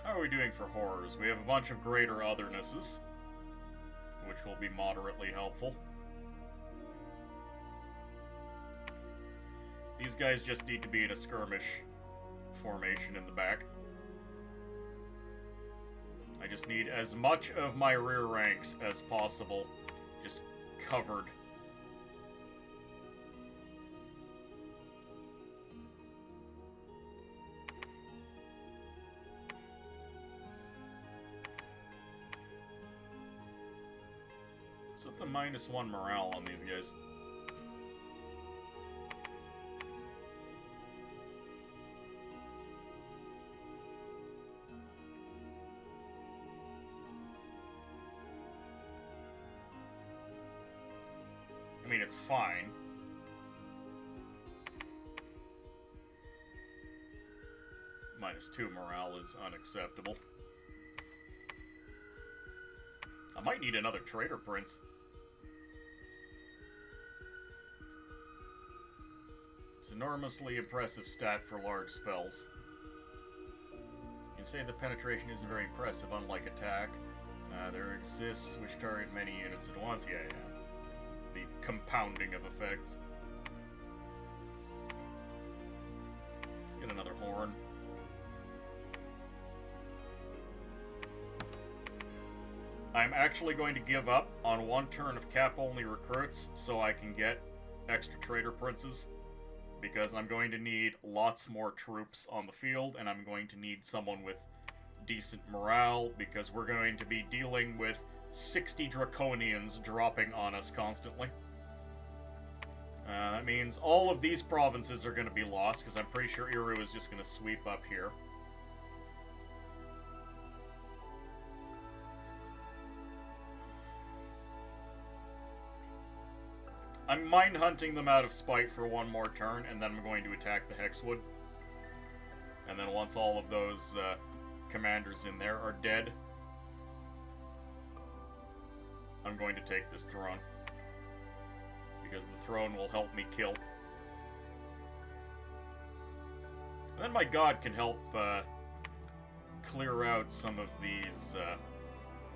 How are we doing for horrors? We have a bunch of greater othernesses, which will be moderately helpful. These guys just need to be in a skirmish formation in the back. I just need as much of my rear ranks as possible just covered. So with the -1 morale on these guys. I mean, it's fine. -2 morale is unacceptable. I might need another Trader Prince. It's an enormously impressive stat for large spells. You say the penetration isn't very impressive, unlike attack. There exists which target many units at once. Yeah. The compounding of effects. Get another horn. I'm actually going to give up on 1 turn of cap-only recruits so I can get extra Trader Princes, because I'm going to need lots more troops on the field, and I'm going to need someone with decent morale, because we're going to be dealing with 60 Draconians dropping on us constantly. That means all of these provinces are going to be lost, because I'm pretty sure Iru is just going to sweep up here. I'm mine-hunting them out of spite for 1 more turn, and then I'm going to attack the Hexwood. And then once all of those commanders in there are dead, I'm going to take this throne. Because the throne will help me kill. And then my god can help clear out some of these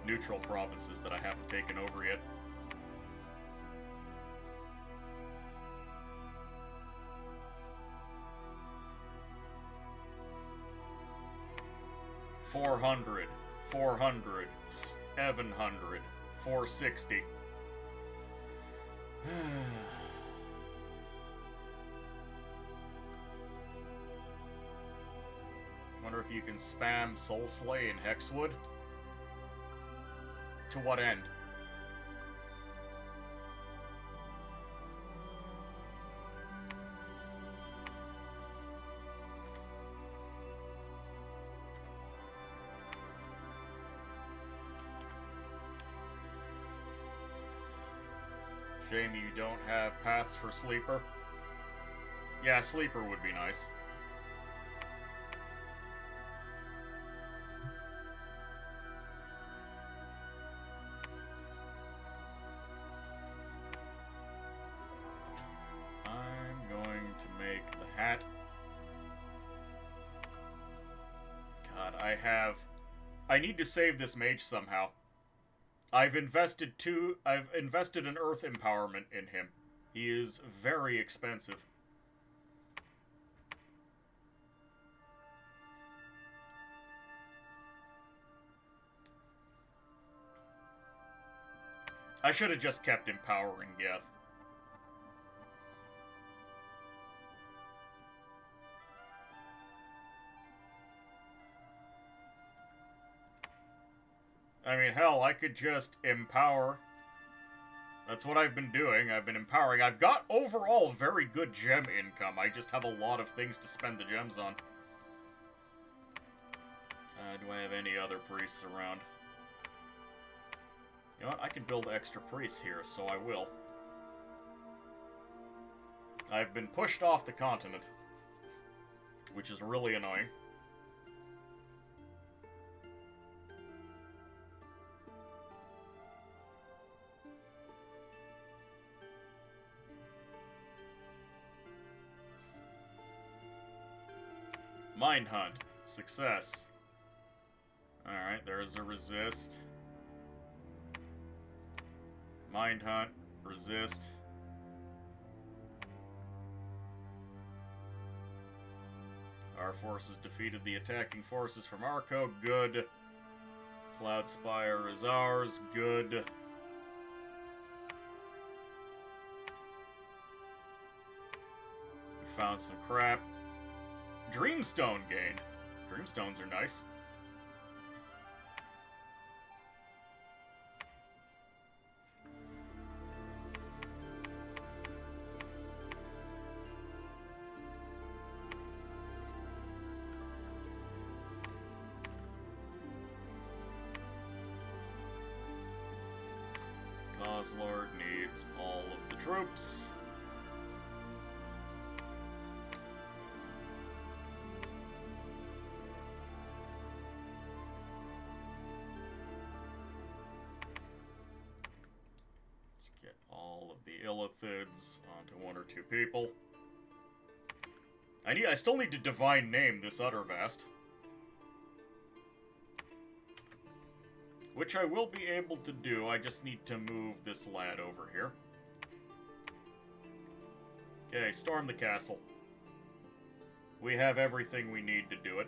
neutral provinces that I haven't taken over yet. $400, 400, 700, 460. Wonder if you can spam Soul Slay in Hexwood? To what end? Shame you don't have paths for Sleeper. Yeah, Sleeper would be nice. I'm going to make the hat. God, I need to save this mage somehow. I've invested an Earth Empowerment in him. He is very expensive. I should have just kept empowering Geth. I mean, hell, I could just empower. That's what I've been doing. I've been empowering. I've got overall very good gem income. I just have a lot of things to spend the gems on. Do I have any other priests around? You know what? I can build extra priests here, so I will. I've been pushed off the continent, which is really annoying. Mine hunt. Success. Alright, there's a resist. Mind hunt. Resist. Our forces defeated the attacking forces from Arco. Good. Cloud Spire is ours. Good. We found some crap. Dreamstone gained. Dreamstones are nice. Lord needs all of the troops. Let's get all of the Illithids onto one or two people. I still need to divine name this Uttervast. Which I will be able to do, I just need to move this lad over here. Okay, storm the castle. We have everything we need to do it.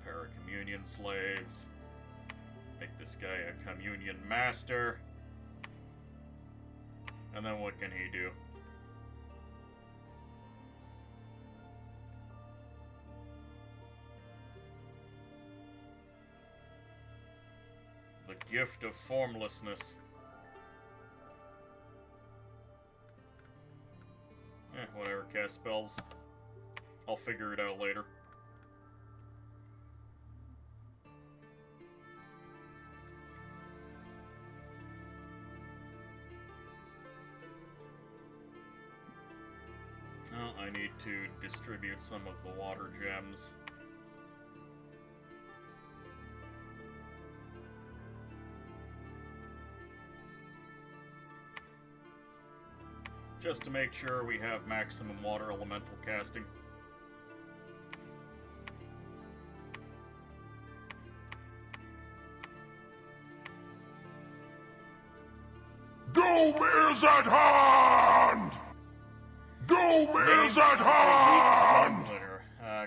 Paracommunion slaves. Make this guy a communion master. And then what can he do? The gift of formlessness. Whatever, cast spells. I'll figure it out later. Well, I need to distribute some of the water gems. Just to make sure we have maximum water elemental casting. Doom is at hand! Doom is at hand!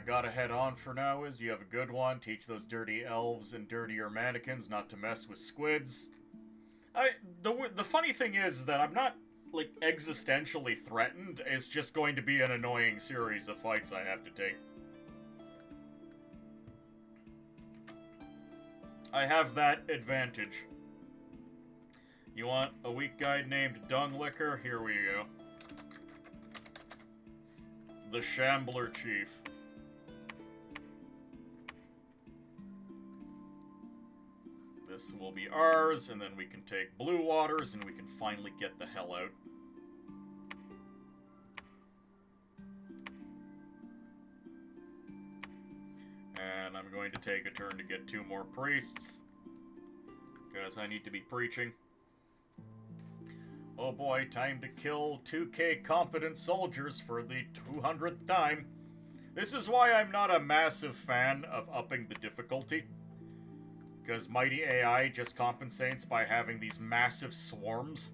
Gotta head on for now. Is you have a good one. Teach those dirty elves and dirtier mannequins not to mess with squids. The funny thing is that I'm not, like, existentially threatened. It's just going to be an annoying series of fights I have to take. I have that advantage. You want a weak guy named Dung Liquor? Here we go. The Shambler Chief. This will be ours, and then we can take Blue Waters, and we can finally get the hell out. And I'm going to take a turn to get 2 more priests, because I need to be preaching. Oh boy, time to kill 2k competent soldiers for the 200th time. This is why I'm not a massive fan of upping the difficulty. Because Mighty AI just compensates by having these massive swarms.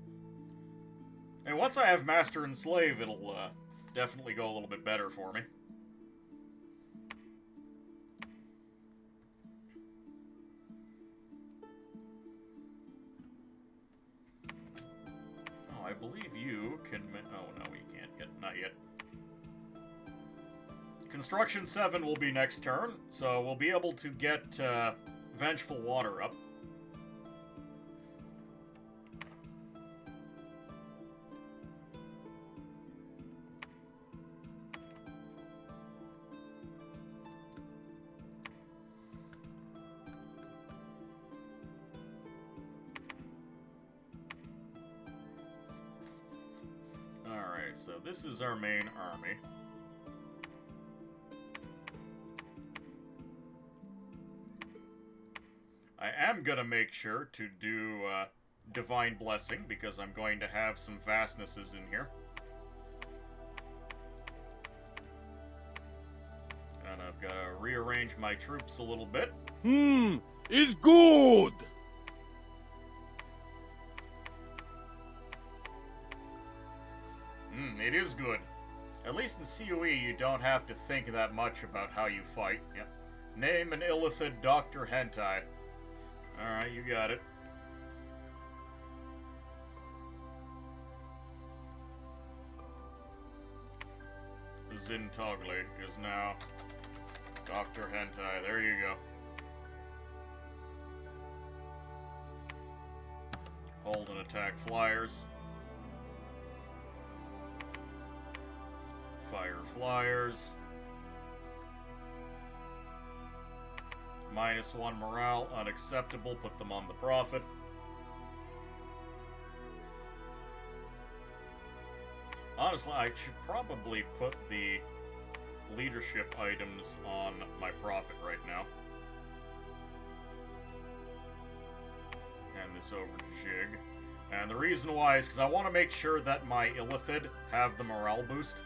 And once I have Master and Slave, it'll definitely go a little bit better for me. I believe you can... Oh, no, we can't get... Not yet. Construction 7 will be next turn, so we'll be able to get Vengeful Water up. Alright, so this is our main army. I am gonna make sure to do Divine Blessing, because I'm going to have some vastnesses in here. And I've got to rearrange my troops a little bit. It's good! It is good. At least in COE, you don't have to think that much about how you fight. Yep. Name an illithid Dr. Hentai. Alright, you got it. Zintogli is now Dr. Hentai. There you go. Hold and attack flyers. Fire flyers. -1 morale, unacceptable. Put them on the profit. Honestly, I should probably put the leadership items on my profit right now. Hand this over to Jig. And the reason why is because I want to make sure that my illithid have the morale boost.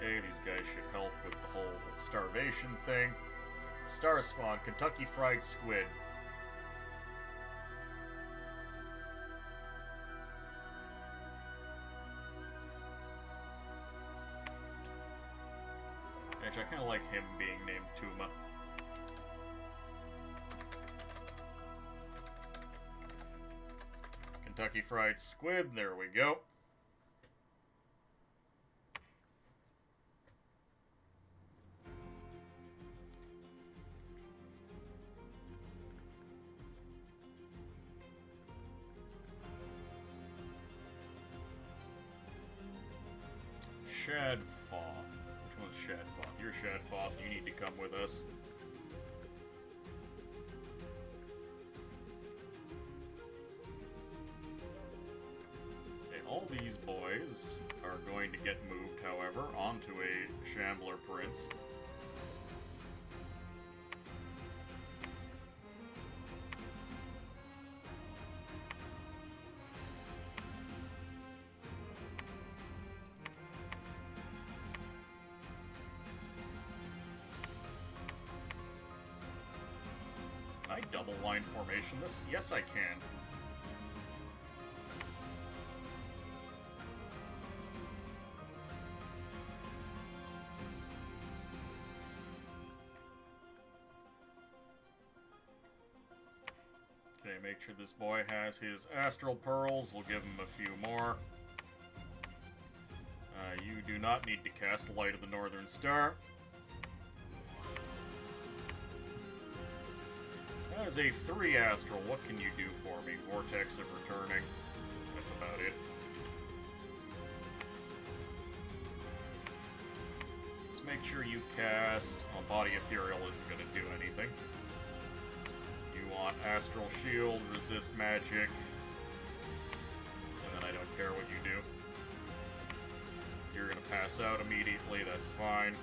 Okay, these guys should help with the whole starvation thing. Starspawn, Kentucky Fried Squid. Actually, I kind of like him being named Tuma. Kentucky Fried Squid, there we go. Shadfoth. Which one's Shadfoth? You're Shadfoth. You need to come with us. Okay, all these boys are going to get moved, however, onto a Shambler Prince. Can I double line formation this? Yes, I can. Okay, make sure this boy has his astral pearls. We'll give him a few more. You do not need to cast Light of the Northern Star. That is a 3 astral. What can you do for me? Vortex of Returning. That's about it. Just make sure you cast... Well, Body Ethereal isn't going to do anything. You want Astral Shield, Resist Magic, and then I don't care what you do. You're going to pass out immediately, that's fine.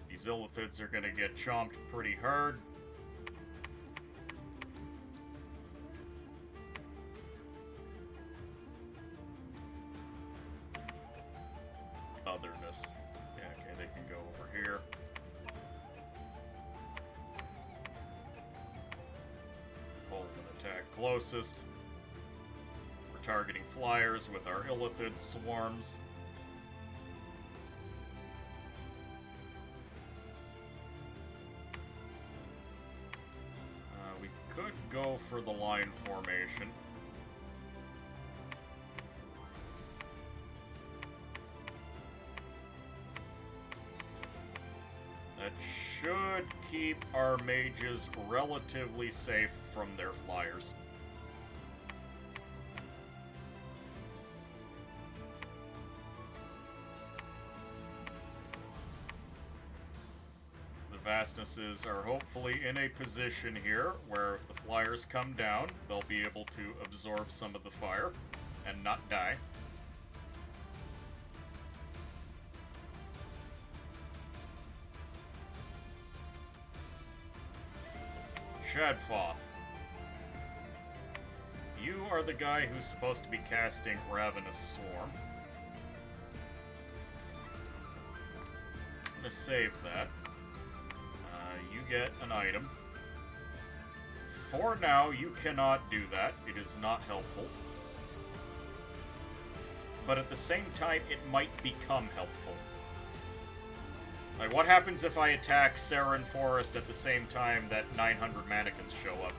These illithids are going to get chomped pretty hard. Otherness. Yeah, okay, they can go over here. Hold and attack closest. We're targeting flyers with our illithid swarms. for the line formation. That should keep our mages relatively safe from their flyers. The Vastnesses are hopefully in a position here where if the flyers come down, they'll be able to absorb some of the fire and not die. Shadfoth. You are the guy who's supposed to be casting Ravenous Swarm. I'm gonna save that. You get an item. For now, you cannot do that. It is not helpful. But at the same time, it might become helpful. Like, what happens if I attack Saren Forest at the same time that 900 mannequins show up?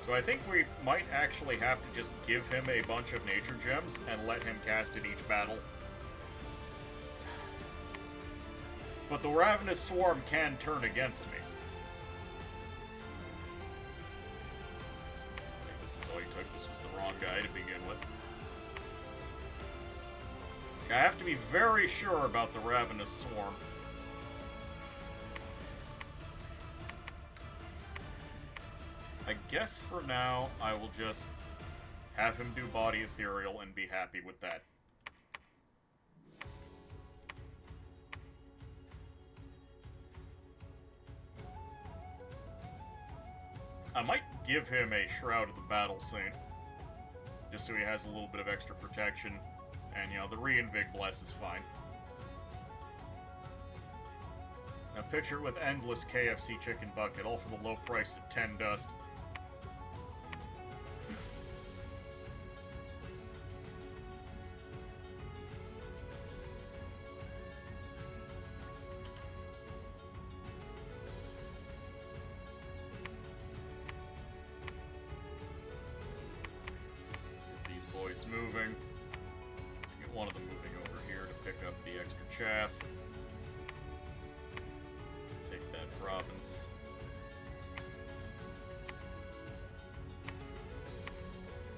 So I think we might actually have to just give him a bunch of nature gems and let him cast it each battle. But the Ravenous Swarm can turn against me. I think this is all you took. This was the wrong guy to begin with. I have to be very sure about the Ravenous Swarm. I guess for now, I will just have him do Body Ethereal and be happy with that. I might give him a Shroud of the Battle Saint, just so he has a little bit of extra protection, and, you know, the Reinvig Bless is fine. Now picture it with endless KFC chicken bucket, all for the low price of 10 dust. Moving. Get one of them moving over here to pick up the extra chaff. Take that province.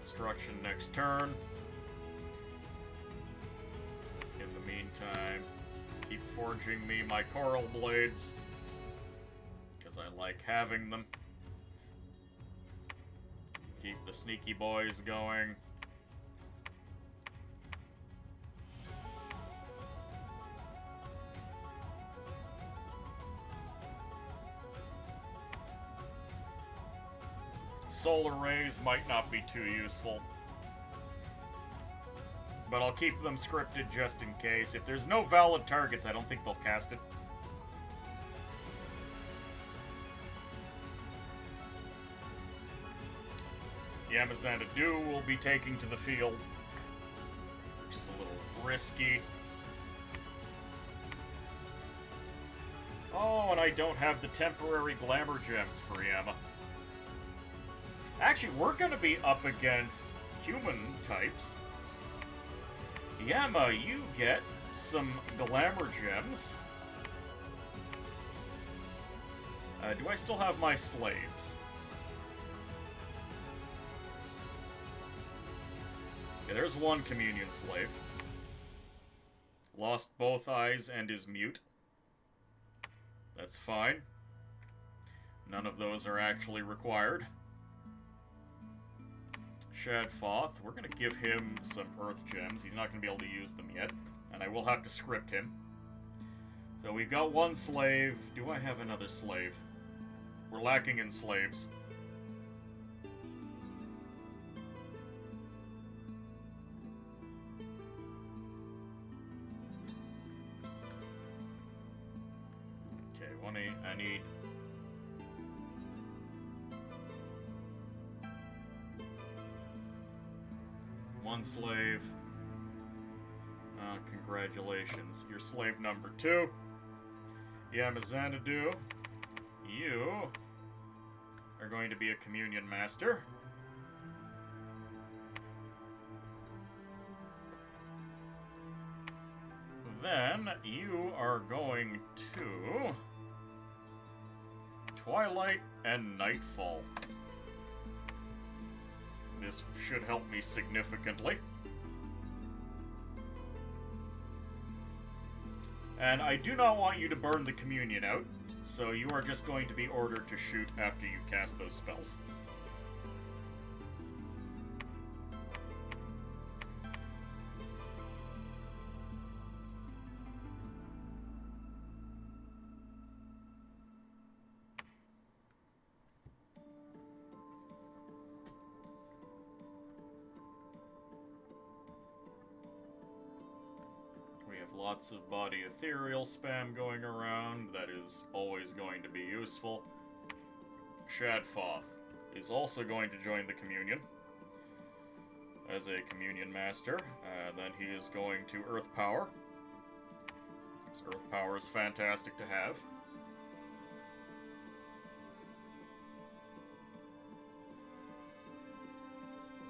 Construction next turn. In the meantime, keep forging me my coral blades, because I like having them. Keep the sneaky boys going. Solar rays might not be too useful, but I'll keep them scripted just in case. If there's no valid targets, I don't think they'll cast it. Yamazanadu will be taking to the field, which is a little risky. Oh, and I don't have the temporary glamour gems for Yama. Actually, we're going to be up against human types. Yama, you get some glamour gems. Do I still have my slaves? Okay, there's one communion slave. Lost both eyes and is mute. That's fine. None of those are actually required. Shadfoth, we're going to give him some earth gems. He's not going to be able to use them yet, and I will have to script him. So we've got one slave. Do I have another slave? We're lacking in slaves. Okay, I need... one slave. Congratulations. You're slave number 2. Yamazanadu, you are going to be a communion master. then you are going to Twilight and Nightfall. This should help me significantly. And I do not want you to burn the communion out, so you are just going to be ordered to shoot after you cast those spells. Lots of body ethereal spam going around. That is always going to be useful. Shadfoth is also going to join the communion as a communion master. Then he is going to Earth Power. Because Earth Power is fantastic to have.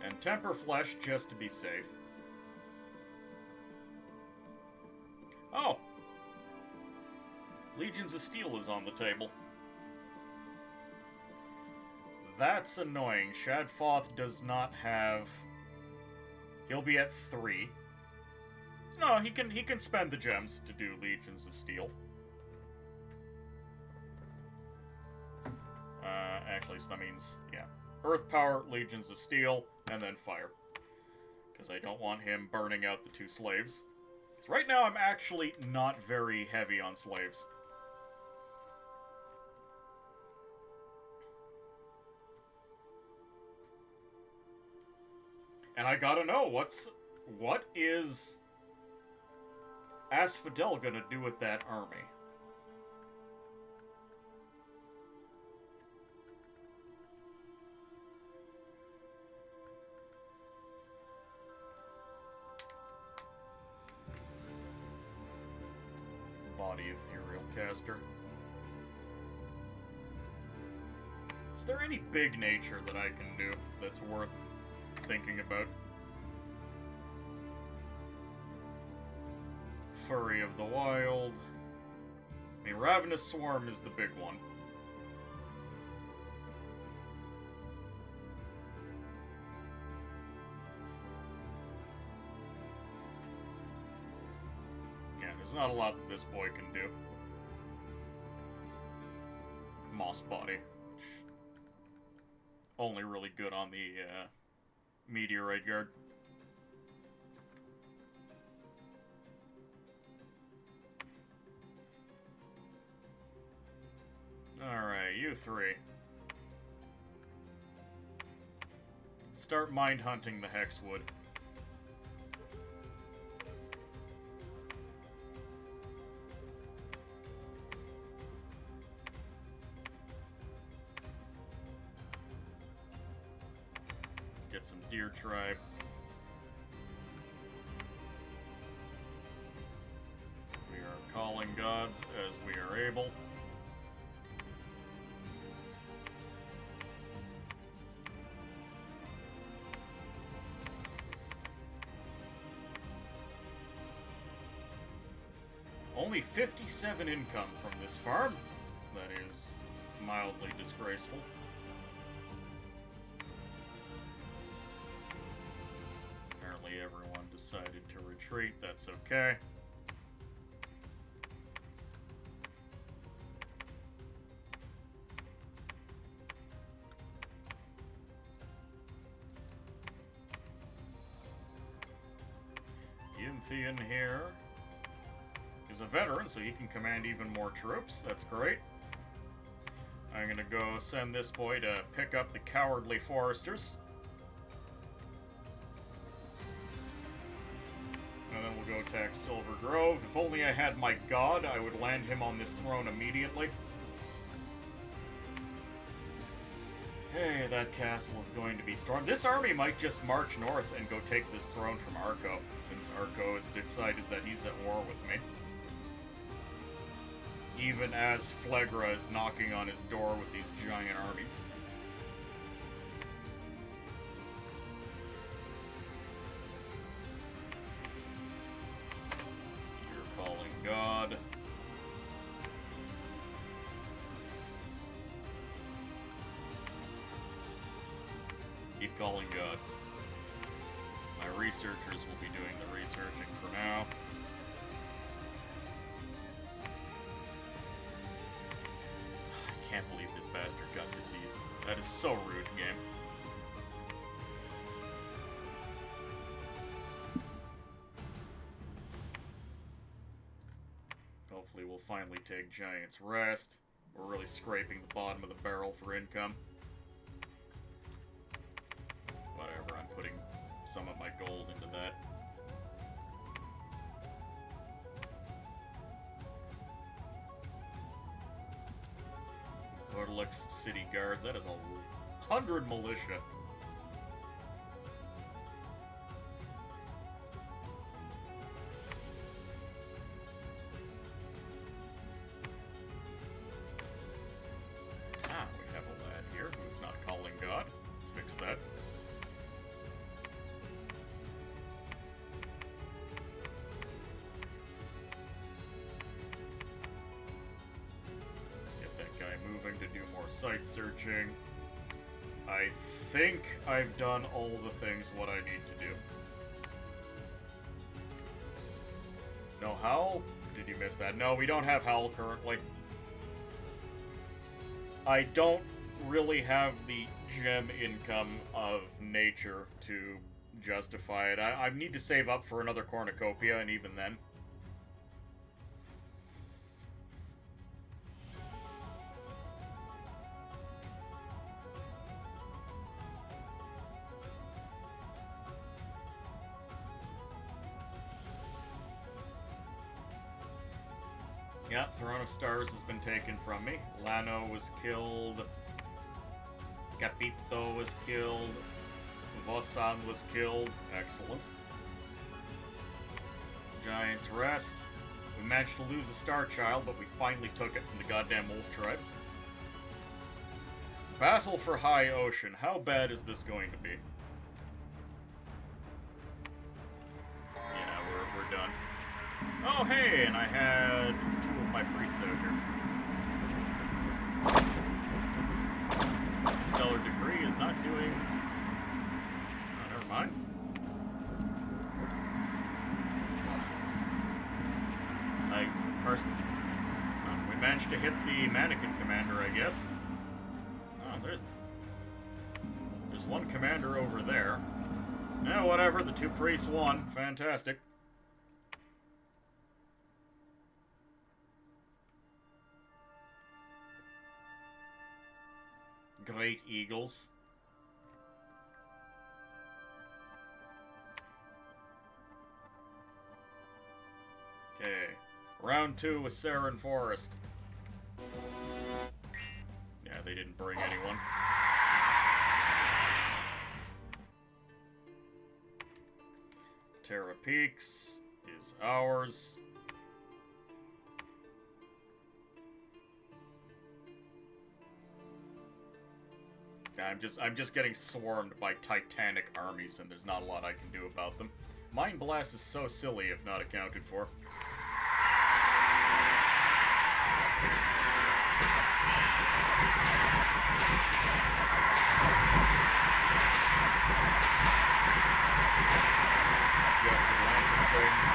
And Temper Flesh just to be safe. Oh! Legions of Steel is on the table. That's annoying. Shadfoth does not have... He'll be at 3. No, he can spend the gems to do Legions of Steel. Actually, so that means, yeah. Earth Power, Legions of Steel, and then Fire. Because I don't want him burning out the 2 slaves. So right now, I'm actually not very heavy on slaves. And I gotta know, what is Asphodel gonna do with that army? Body ethereal caster. Is there any big nature that I can do that's worth thinking about? Furry of the Wild. I mean, Ravenous Swarm is the big one. There's not a lot that this boy can do. Moss Body, which only really good on the Meteorite Guard. Alright, you 3. Start mind hunting the Hexwood. Get some Deer Tribe. We are calling gods as we are able. Only 57 income from this farm. That is mildly disgraceful. Everyone decided to retreat. That's okay. Yinthian here is a veteran, so he can command even more troops. That's great. I'm gonna go send this boy to pick up the cowardly foresters. And then we'll go attack Silver Grove. If only I had my god, I would land him on this throne immediately. Hey, that castle is going to be stormed. This army might just march north and go take this throne from Arco, since Arco has decided that he's at war with me. Even as Phlegra is knocking on his door with these giant armies. Your call God. Keep calling God. My researchers will be doing the researching for now. I can't believe this bastard got diseased. That is so rude, game. Hopefully we'll finally take Giant's Rest. We're really scraping the bottom of the barrel for income. Whatever, I'm putting some of my gold into that. Gorlix City Guard, that is 100 militia. We have a lad here who's not calling God. Let's fix that. Get that guy moving to do more site searching. I think I've done all the things what I need to do. No Howl? Did you miss that? No, we don't have Howl currently. I don't really have the gem income of nature to justify it. I need to save up for another cornucopia, and even then. Yeah, Throne of Stars has been taken from me. Lano was killed. Capito was killed. Vosan was killed. Excellent. Giant's Rest. We managed to lose a Star Child, but we finally took it from the goddamn Wolf Tribe. Battle for High Ocean. How bad is this going to be? Yeah, we're done. Oh, hey, and I had 2 of my priests out here. Stellar Decree is not doing... Oh, never mind. We managed to hit the Mannequin Commander, I guess. Oh, there's one commander over there. Yeah, whatever, the 2 priests won. Fantastic. Great Eagles. Okay. Round 2 with Saren Forest. Yeah, they didn't bring anyone. Terra Peaks is ours. I'm just getting swarmed by titanic armies, and there's not a lot I can do about them. Mind Blast is so silly if not accounted for. Just Atlantis things.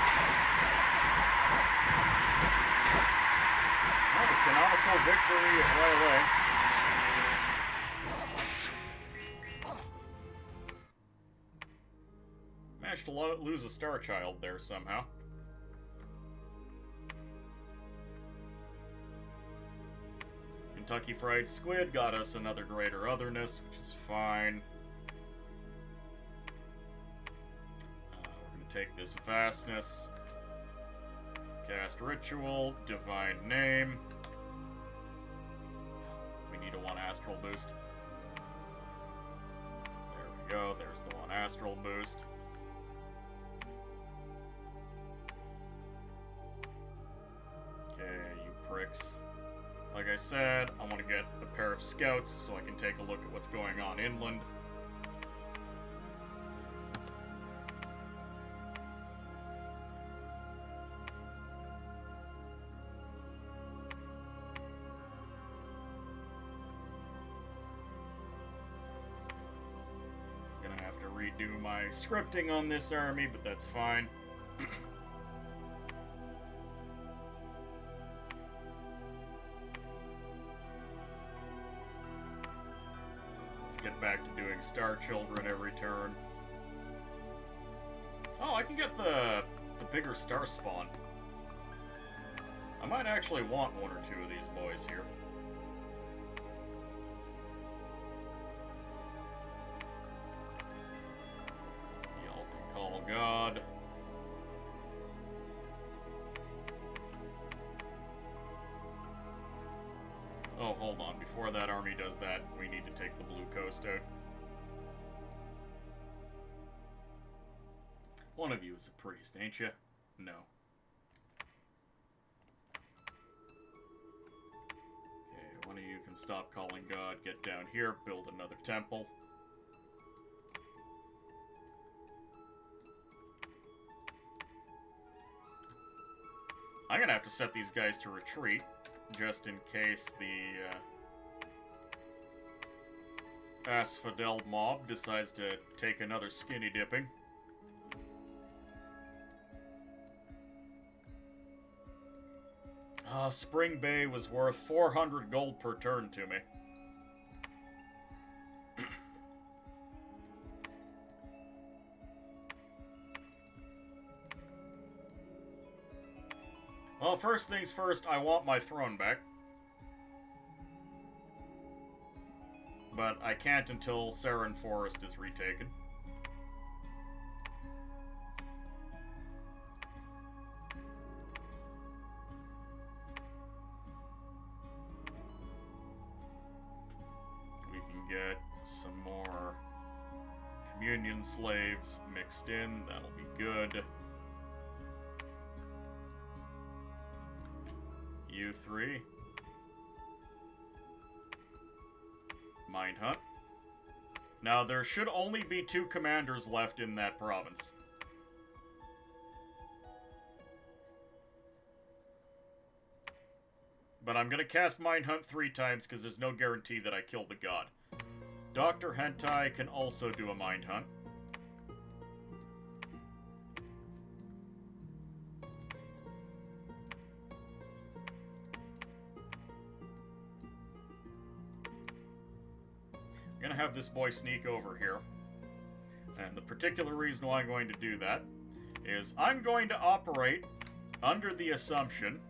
Oh, the canonical victory of R'lyeh. Managed to lose a Star Child there somehow. Kentucky Fried Squid got us another Greater Otherness, which is fine. We're going to take this Vastness. Cast Ritual, Divine Name. We need a 1 Astral boost. There we go, there's the 1 Astral boost. Okay, you pricks. Like I said, I want to get a pair of scouts so I can take a look at what's going on inland. redo my scripting on this army, but that's fine. Let's get back to doing Star Children every turn. Oh, I can get the bigger starspawn. I might actually want one or two of these boys here. Y'all can call God. Oh, hold on. Before that army does that, we need to take the blue coast out. One of you is a priest, ain't you? No. Okay, one of you can stop calling God, get down here, build another temple. I'm gonna have to set these guys to retreat, just in case the Asphodel mob decides to take another skinny dipping. Spring Bay was worth 400 gold per turn to me. Well, first things first, I want my throne back. But I can't until Saren Forest is retaken. We can get some more communion slaves mixed in. That'll be good. You three. Mind Hunt. Now, there should only be 2 commanders left in that province. But I'm gonna cast Mind Hunt 3 times because there's no guarantee that I kill the god. Dr. Hentai can also do a Mind Hunt. I'm gonna have this boy sneak over here. And the particular reason why I'm going to do that is I'm going to operate under the assumption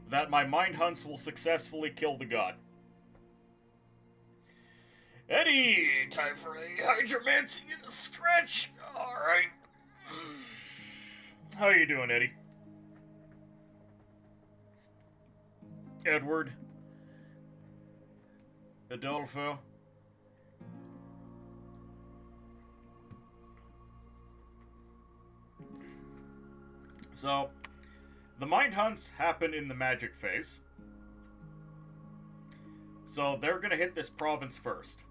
that my Mind Hunts will successfully kill the god. Eddie, time for a hydromancy and a stretch. Alright. How you doing, Eddie? Edward. Adolfo. So, the Mind Hunts happen in the magic phase. So, they're gonna hit this province first.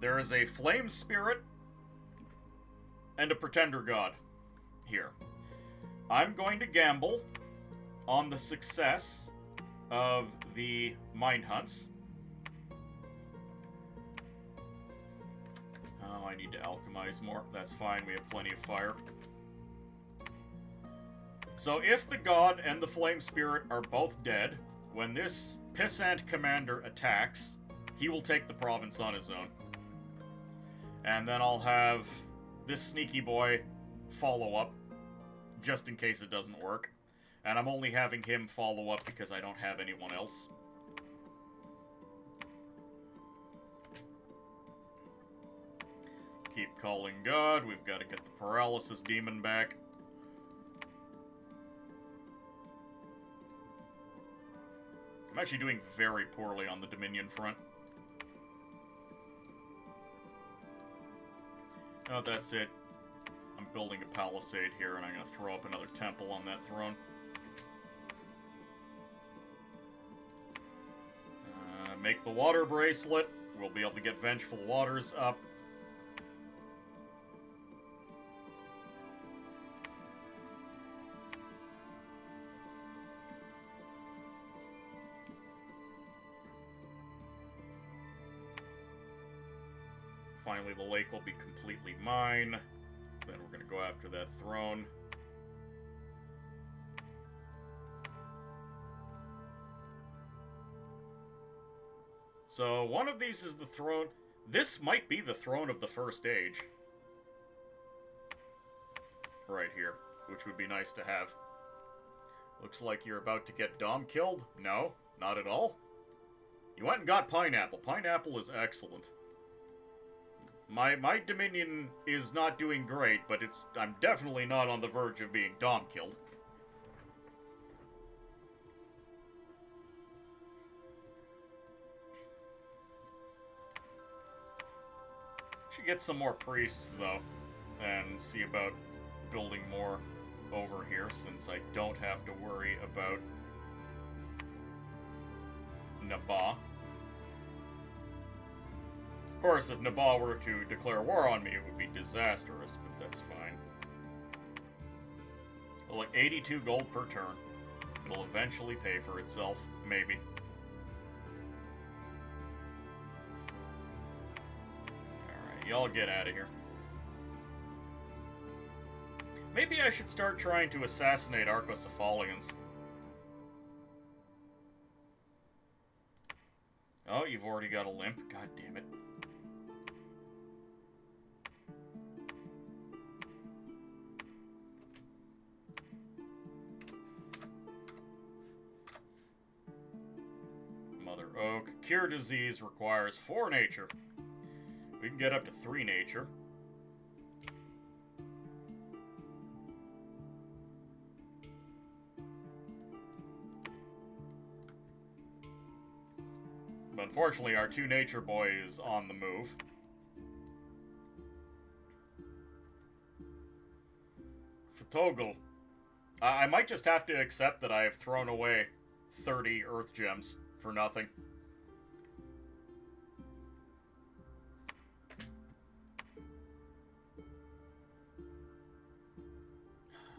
There is a flame spirit and a pretender god here. I'm going to gamble on the success of the Mind Hunts. Oh, I need to alchemize more. That's fine, we have plenty of fire. So if the god and the flame spirit are both dead, when this pissant commander attacks, he will take the province on his own. And then I'll have this sneaky boy follow up, just in case it doesn't work. And I'm only having him follow up because I don't have anyone else. Keep calling God. We've got to get the paralysis demon back. I'm actually doing very poorly on the Dominion front. Oh, that's it. I'm building a palisade here, and I'm going to throw up another temple on that throne. Make the water bracelet. We'll be able to get Vengeful Waters up. finally the lake will be completely mine. Then we're gonna go after that throne. So, one of these is the throne. This might be the throne of the First Age. Right here, which would be nice to have. Looks like you're about to get Dom killed. No, not at all. You went and got Pineapple. Pineapple is excellent. My Dominion is not doing great, but I'm definitely not on the verge of being Dom killed. Should get some more priests, though, and see about building more over here, since I don't have to worry about Nabah. Of course, if Nabah were to declare war on me, it would be disastrous, but that's fine. Well, like 82 gold per turn. It'll eventually pay for itself, maybe. Alright, y'all get out of here. Maybe I should start trying to assassinate Archocephalians. Oh, you've already got a limp. God damn it. Mother Oak. Cure disease requires 4 nature. We can get up to 3 nature. But unfortunately, our 2 nature boy is on the move. Photogl. I might just have to accept that I have thrown away 30 earth gems for nothing.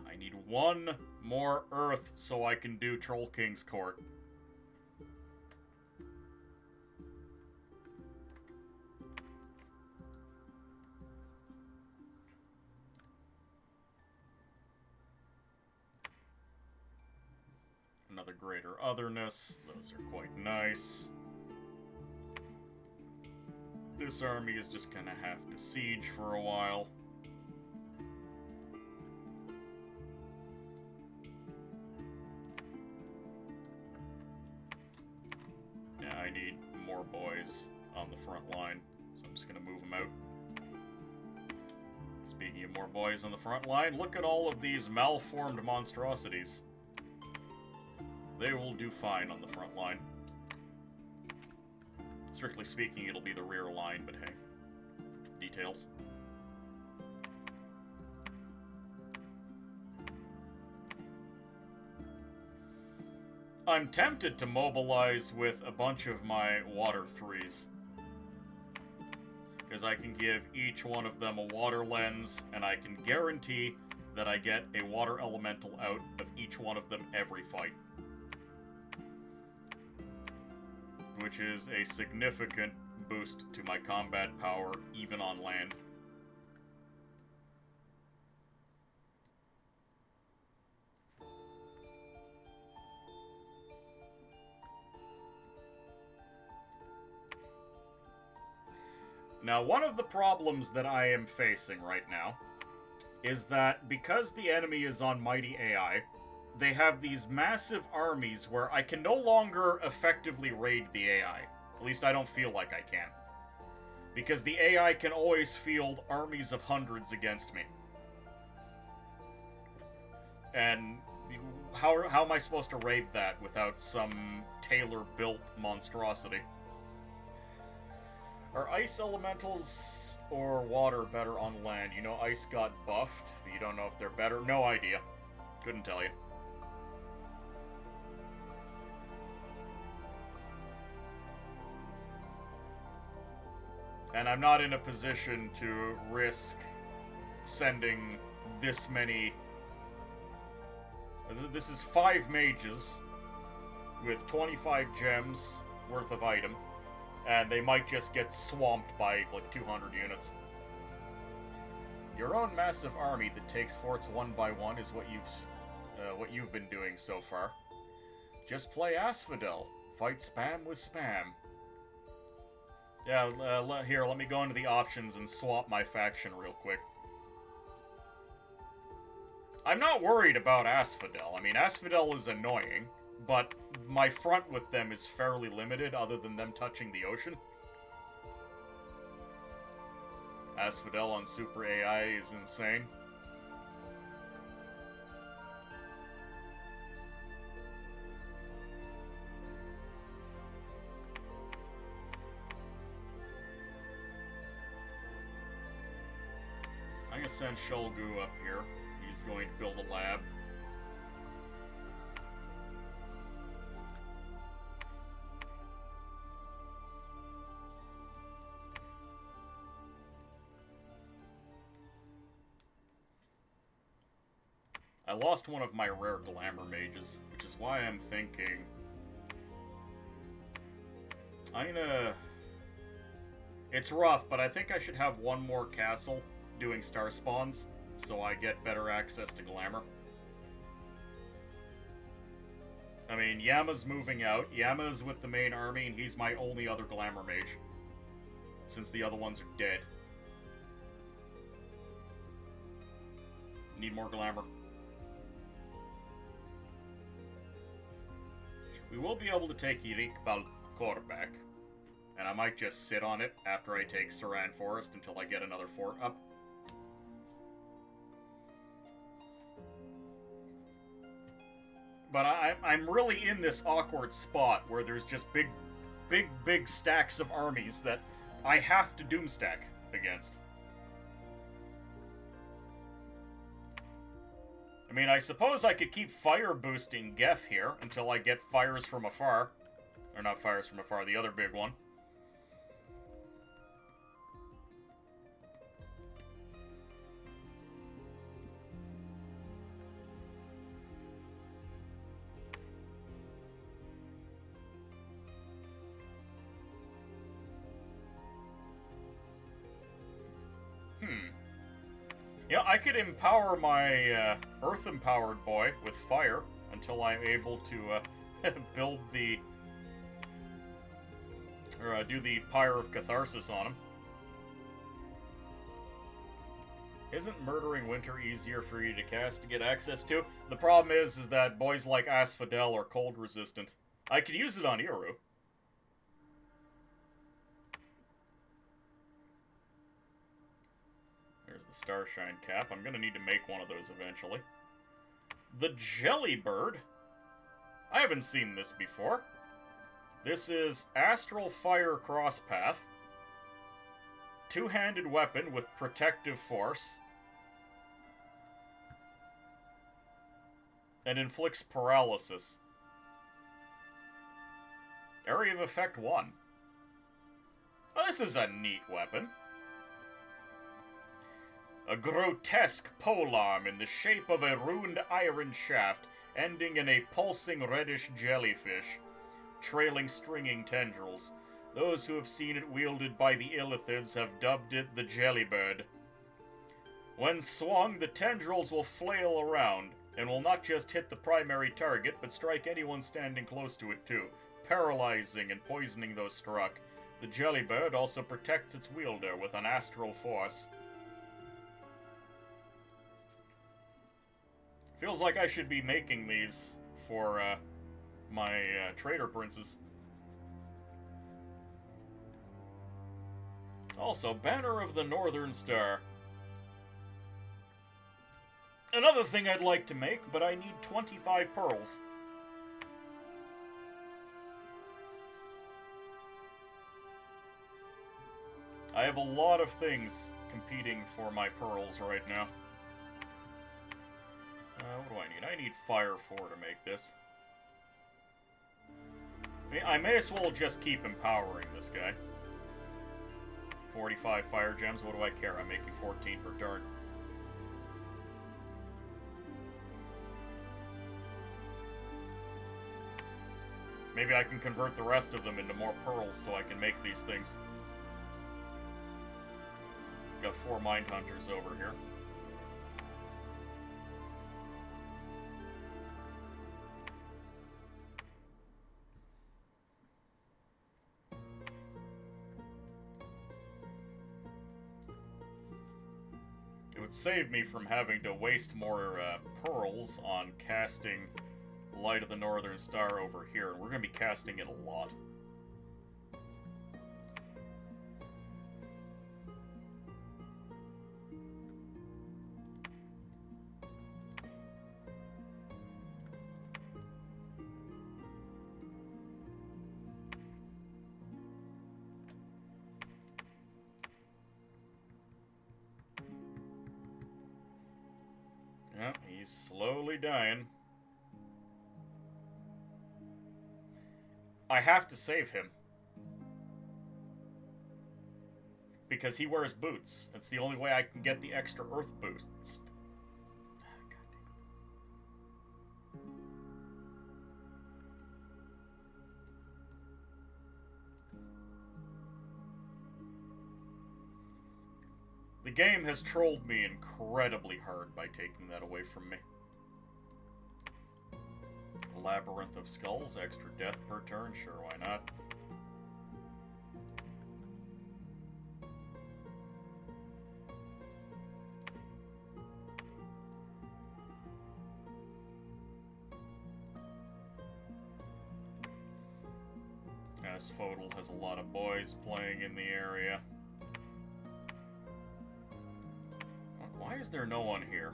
I need 1 more earth so I can do Troll King's Court. Another greater otherness. Those are quite nice. This army is just gonna have to siege for a while. Yeah, I need more boys on the front line, so I'm just gonna move them out. Speaking of more boys on the front line, look at all of these malformed monstrosities. They will do fine on the front line. Strictly speaking, it'll be the rear line, but hey. Details. I'm tempted to mobilize with a bunch of my water 3s. Because I can give each one of them a water lens, and I can guarantee that I get a water elemental out of each one of them every fight. Which is a significant boost to my combat power, even on land. Now, one of the problems that I am facing right now is that because the enemy is on Mighty AI, they have these massive armies where I can no longer effectively raid the AI. At least I don't feel like I can. Because the AI can always field armies of hundreds against me. And how am I supposed to raid that without some tailor-built monstrosity? Are ice elementals or water better on land? You know, ice got buffed. You don't know if they're better? No idea. Couldn't tell you. And I'm not in a position to risk sending this many... This is 5 mages with 25 gems worth of item. and they might just get swamped by like 200 units. Your own massive army that takes forts one by one is what you've been doing so far. Just play Asphodel. Fight spam with spam. Yeah, here, let me go into the options and swap my faction real quick. I'm not worried about Asphodel. I mean, Asphodel is annoying, but my front with them is fairly limited other than them touching the ocean. Asphodel on Super AI is insane. I'm gonna send Shulgu up here. He's going to build a lab. I lost one of my rare glamour mages, which is why I'm thinking it's rough, but I think I should have one more castle doing star spawns, so I get better access to glamour. I mean, Yama's moving out. Yama's with the main army, and he's my only other glamour mage, since the other ones are dead. Need more glamour. We will be able to take Yirik Balkor back, and I might just sit on it after I take Saran Forest until I get another fort up. But I'm really in this awkward spot where there's just big stacks of armies that I have to doomstack against. I mean, I suppose I could keep fire boosting Geth here until I get fires from afar. Or not fires from afar, the other big one. Yeah, I could empower my Earth-empowered boy with fire until I'm able to build the... or do the Pyre of Catharsis on him. Isn't Murdering Winter easier for you to cast to get access to? The problem is that boys like Asphodel are cold resistant. I could use it on Iru. There's the Starshine cap. I'm gonna need to make one of those eventually. The Jellybird? I haven't seen this before. This is Astral Fire Crosspath. Two-handed weapon with protective force. And inflicts paralysis. Area of effect 1. Oh, this is a neat weapon. A grotesque polearm in the shape of a ruined iron shaft, ending in a pulsing reddish jellyfish, trailing stringing tendrils. Those who have seen it wielded by the Illithids have dubbed it the Jellybird. When swung, the tendrils will flail around, and will not just hit the primary target, but strike anyone standing close to it too, paralyzing and poisoning those struck. The Jellybird also protects its wielder with an astral force. Feels like I should be making these for my trader princes. Also, Banner of the Northern Star. Another thing I'd like to make, but I need 25 pearls. I have a lot of things competing for my pearls right now. What do I need? I need Fire 4 to make this. I may as well just keep empowering this guy. 45 fire gems, what do I care? I'm making 14 per turn. Maybe I can convert the rest of them into more pearls so I can make these things. Got 4 mind hunters over here. It would save me from having to waste more pearls on casting Light of the Northern Star over here. We're going to be casting it a lot. Yep, he's slowly dying. I have to save him. Because he wears boots. That's the only way I can get the extra earth boost. The game has trolled me incredibly hard by taking that away from me. Labyrinth of Skulls, extra death per turn, sure, why not? Asphodel has a lot of boys playing in the area. Why is there no one here?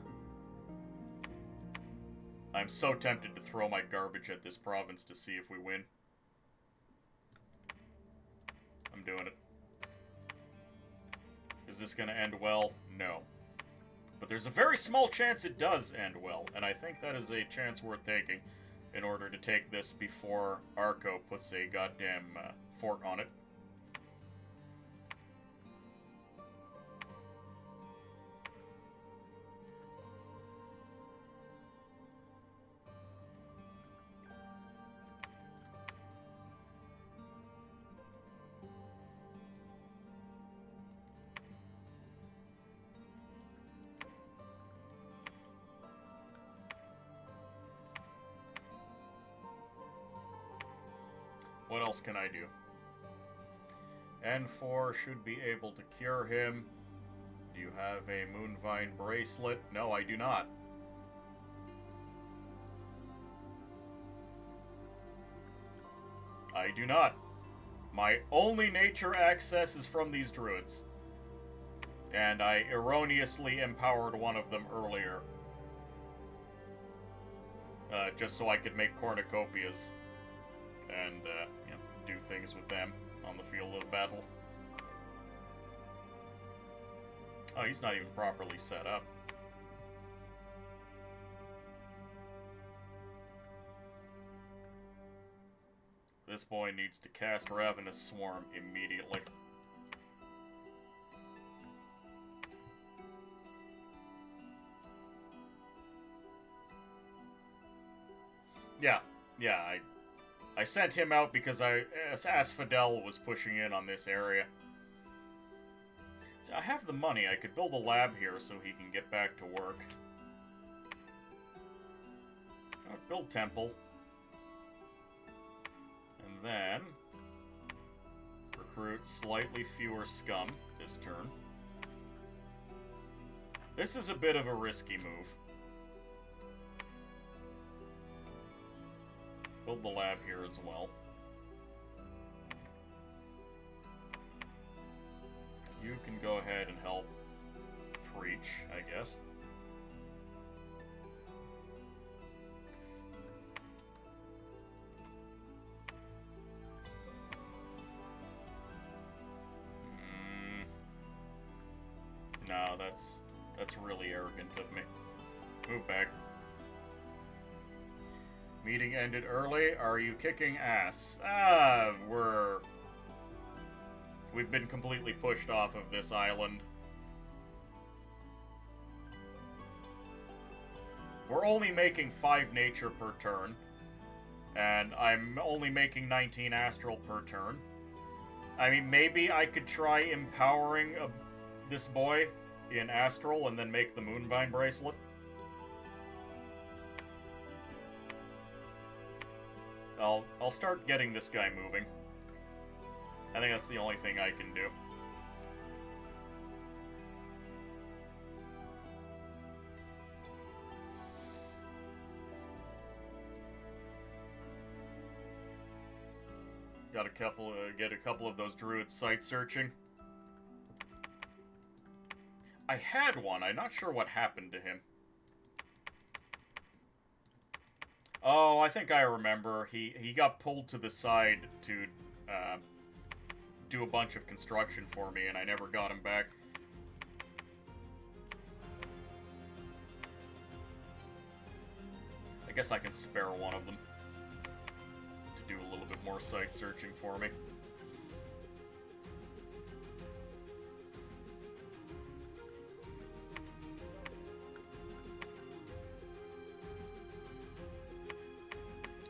I'm so tempted to throw my garbage at this province to see if we win. I'm doing it. Is this going to end well? No. But there's a very small chance it does end well, and I think that is a chance worth taking in order to take this before Arco puts a goddamn fort on it. What else can I do? N4 should be able to cure him. Do you have a Moonvine bracelet? No, I do not. I do not. My only nature access is from these druids. And I erroneously empowered one of them earlier. Just so I could make cornucopias. And, you know, do things with them on the field of battle. Oh, he's not even properly set up. This boy needs to cast Ravenous Swarm immediately. Yeah, I sent him out because Asphodel was pushing in on this area. So I have the money. I could build a lab here so he can get back to work. Build temple. And then recruit slightly fewer scum this turn. This is a bit of a risky move. Build the lab here as well. You can go ahead and help preach, I guess. No, that's really arrogant of me. Move back. Meeting ended early. Are you kicking ass? We've been completely pushed off of this island. We're only making 5 nature per turn. And I'm only making 19 astral per turn. I mean, maybe I could try empowering this boy in astral and then make the Moonvine bracelet. I'll start getting this guy moving. I think that's the only thing I can do. Got get a couple of those druids sight searching. I had one. I'm not sure what happened to him. Oh, I think I remember. He got pulled to the side to do a bunch of construction for me, and I never got him back. I guess I can spare one of them to do a little bit more site searching for me.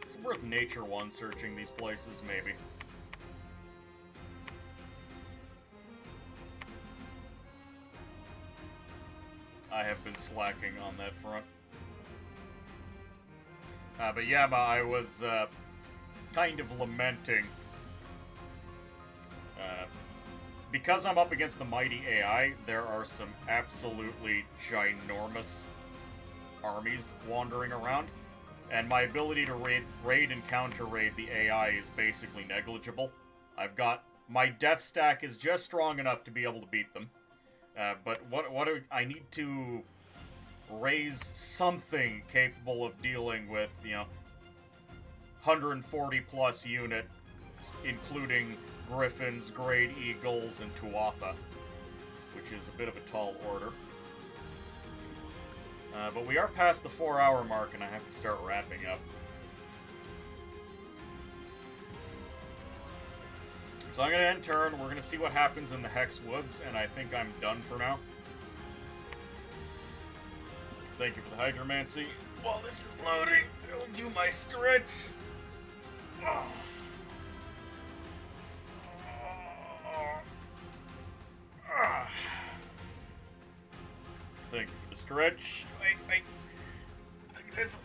It's worth Nature 1 searching these places, maybe. I have been slacking on that front. But yeah, I was kind of lamenting. Because I'm up against the mighty AI, there are some absolutely ginormous armies wandering around. And my ability to raid and counter-raid the AI is basically negligible. My death stack is just strong enough to be able to beat them. But I need to raise something capable of dealing with, 140 plus units, including Griffins, Great Eagles, and Tuatha, which is a bit of a tall order. But we are past the 4-hour mark, and I have to start wrapping up. So I'm going to end turn, we're going to see what happens in the Hex Woods, and I think I'm done for now. Thank you for the Hydromancy. While this is loading, I'll do my stretch. Thank you for the stretch. Wait. I think there's...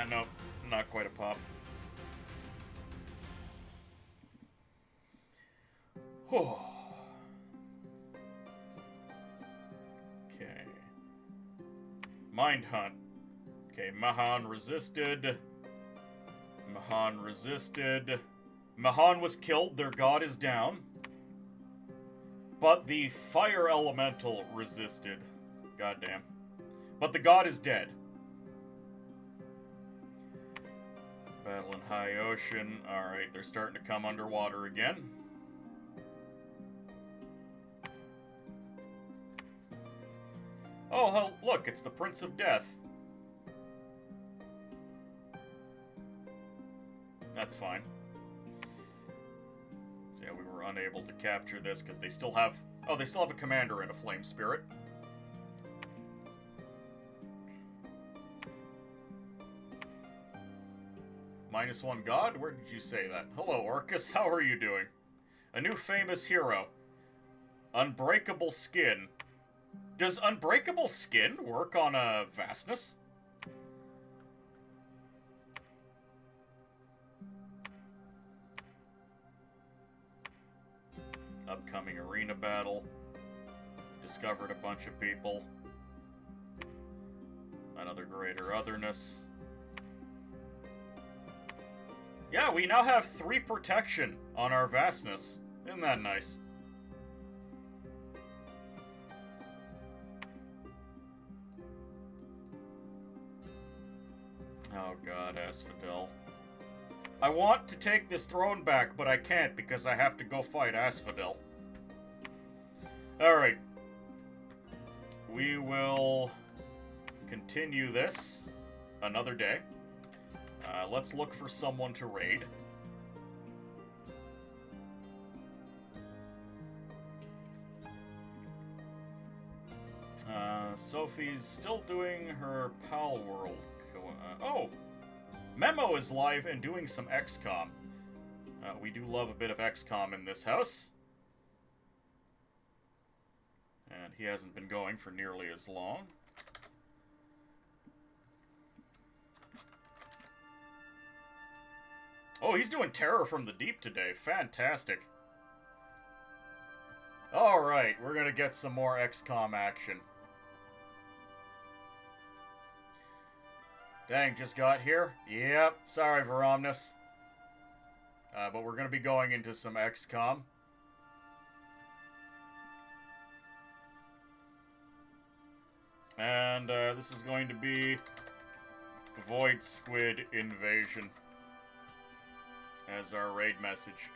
no, not quite a pop. Okay. Mind Hunt. Okay, Mahan resisted. Mahan resisted. Mahan was killed, their god is down. But the fire elemental resisted. Goddamn. But the god is dead. Battle in high ocean. Alright, they're starting to come underwater again. Oh, hell, look, it's the Prince of Death. That's fine. So yeah, we were unable to capture this because they still have... Oh, they still have a commander and a flame spirit. -1 god? Where did you say that? Hello, Orcus. How are you doing? A new famous hero. Unbreakable Skin. Does Unbreakable Skin work on a Vastness? Upcoming arena battle. Discovered a bunch of people. Another greater otherness. Yeah, we now have 3 protection on our Vastness. Isn't that nice? Oh god, Asphodel. I want to take this throne back, but I can't because I have to go fight Asphodel. Alright. We will continue this another day. Let's look for someone to raid. Sophie's still doing her Pal World. Oh! Memo is live and doing some XCOM. We do love a bit of XCOM in this house. And he hasn't been going for nearly as long. Oh, he's doing Terror from the Deep today. Fantastic. Alright, we're gonna get some more XCOM action. Dang, just got here? Yep, sorry, Veromnus. But we're gonna be going into some XCOM. And this is going to be Void Squid Invasion as our raid message.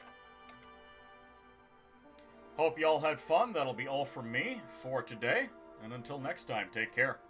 Hope y'all had fun. That'll be all from me for today. And until next time, take care.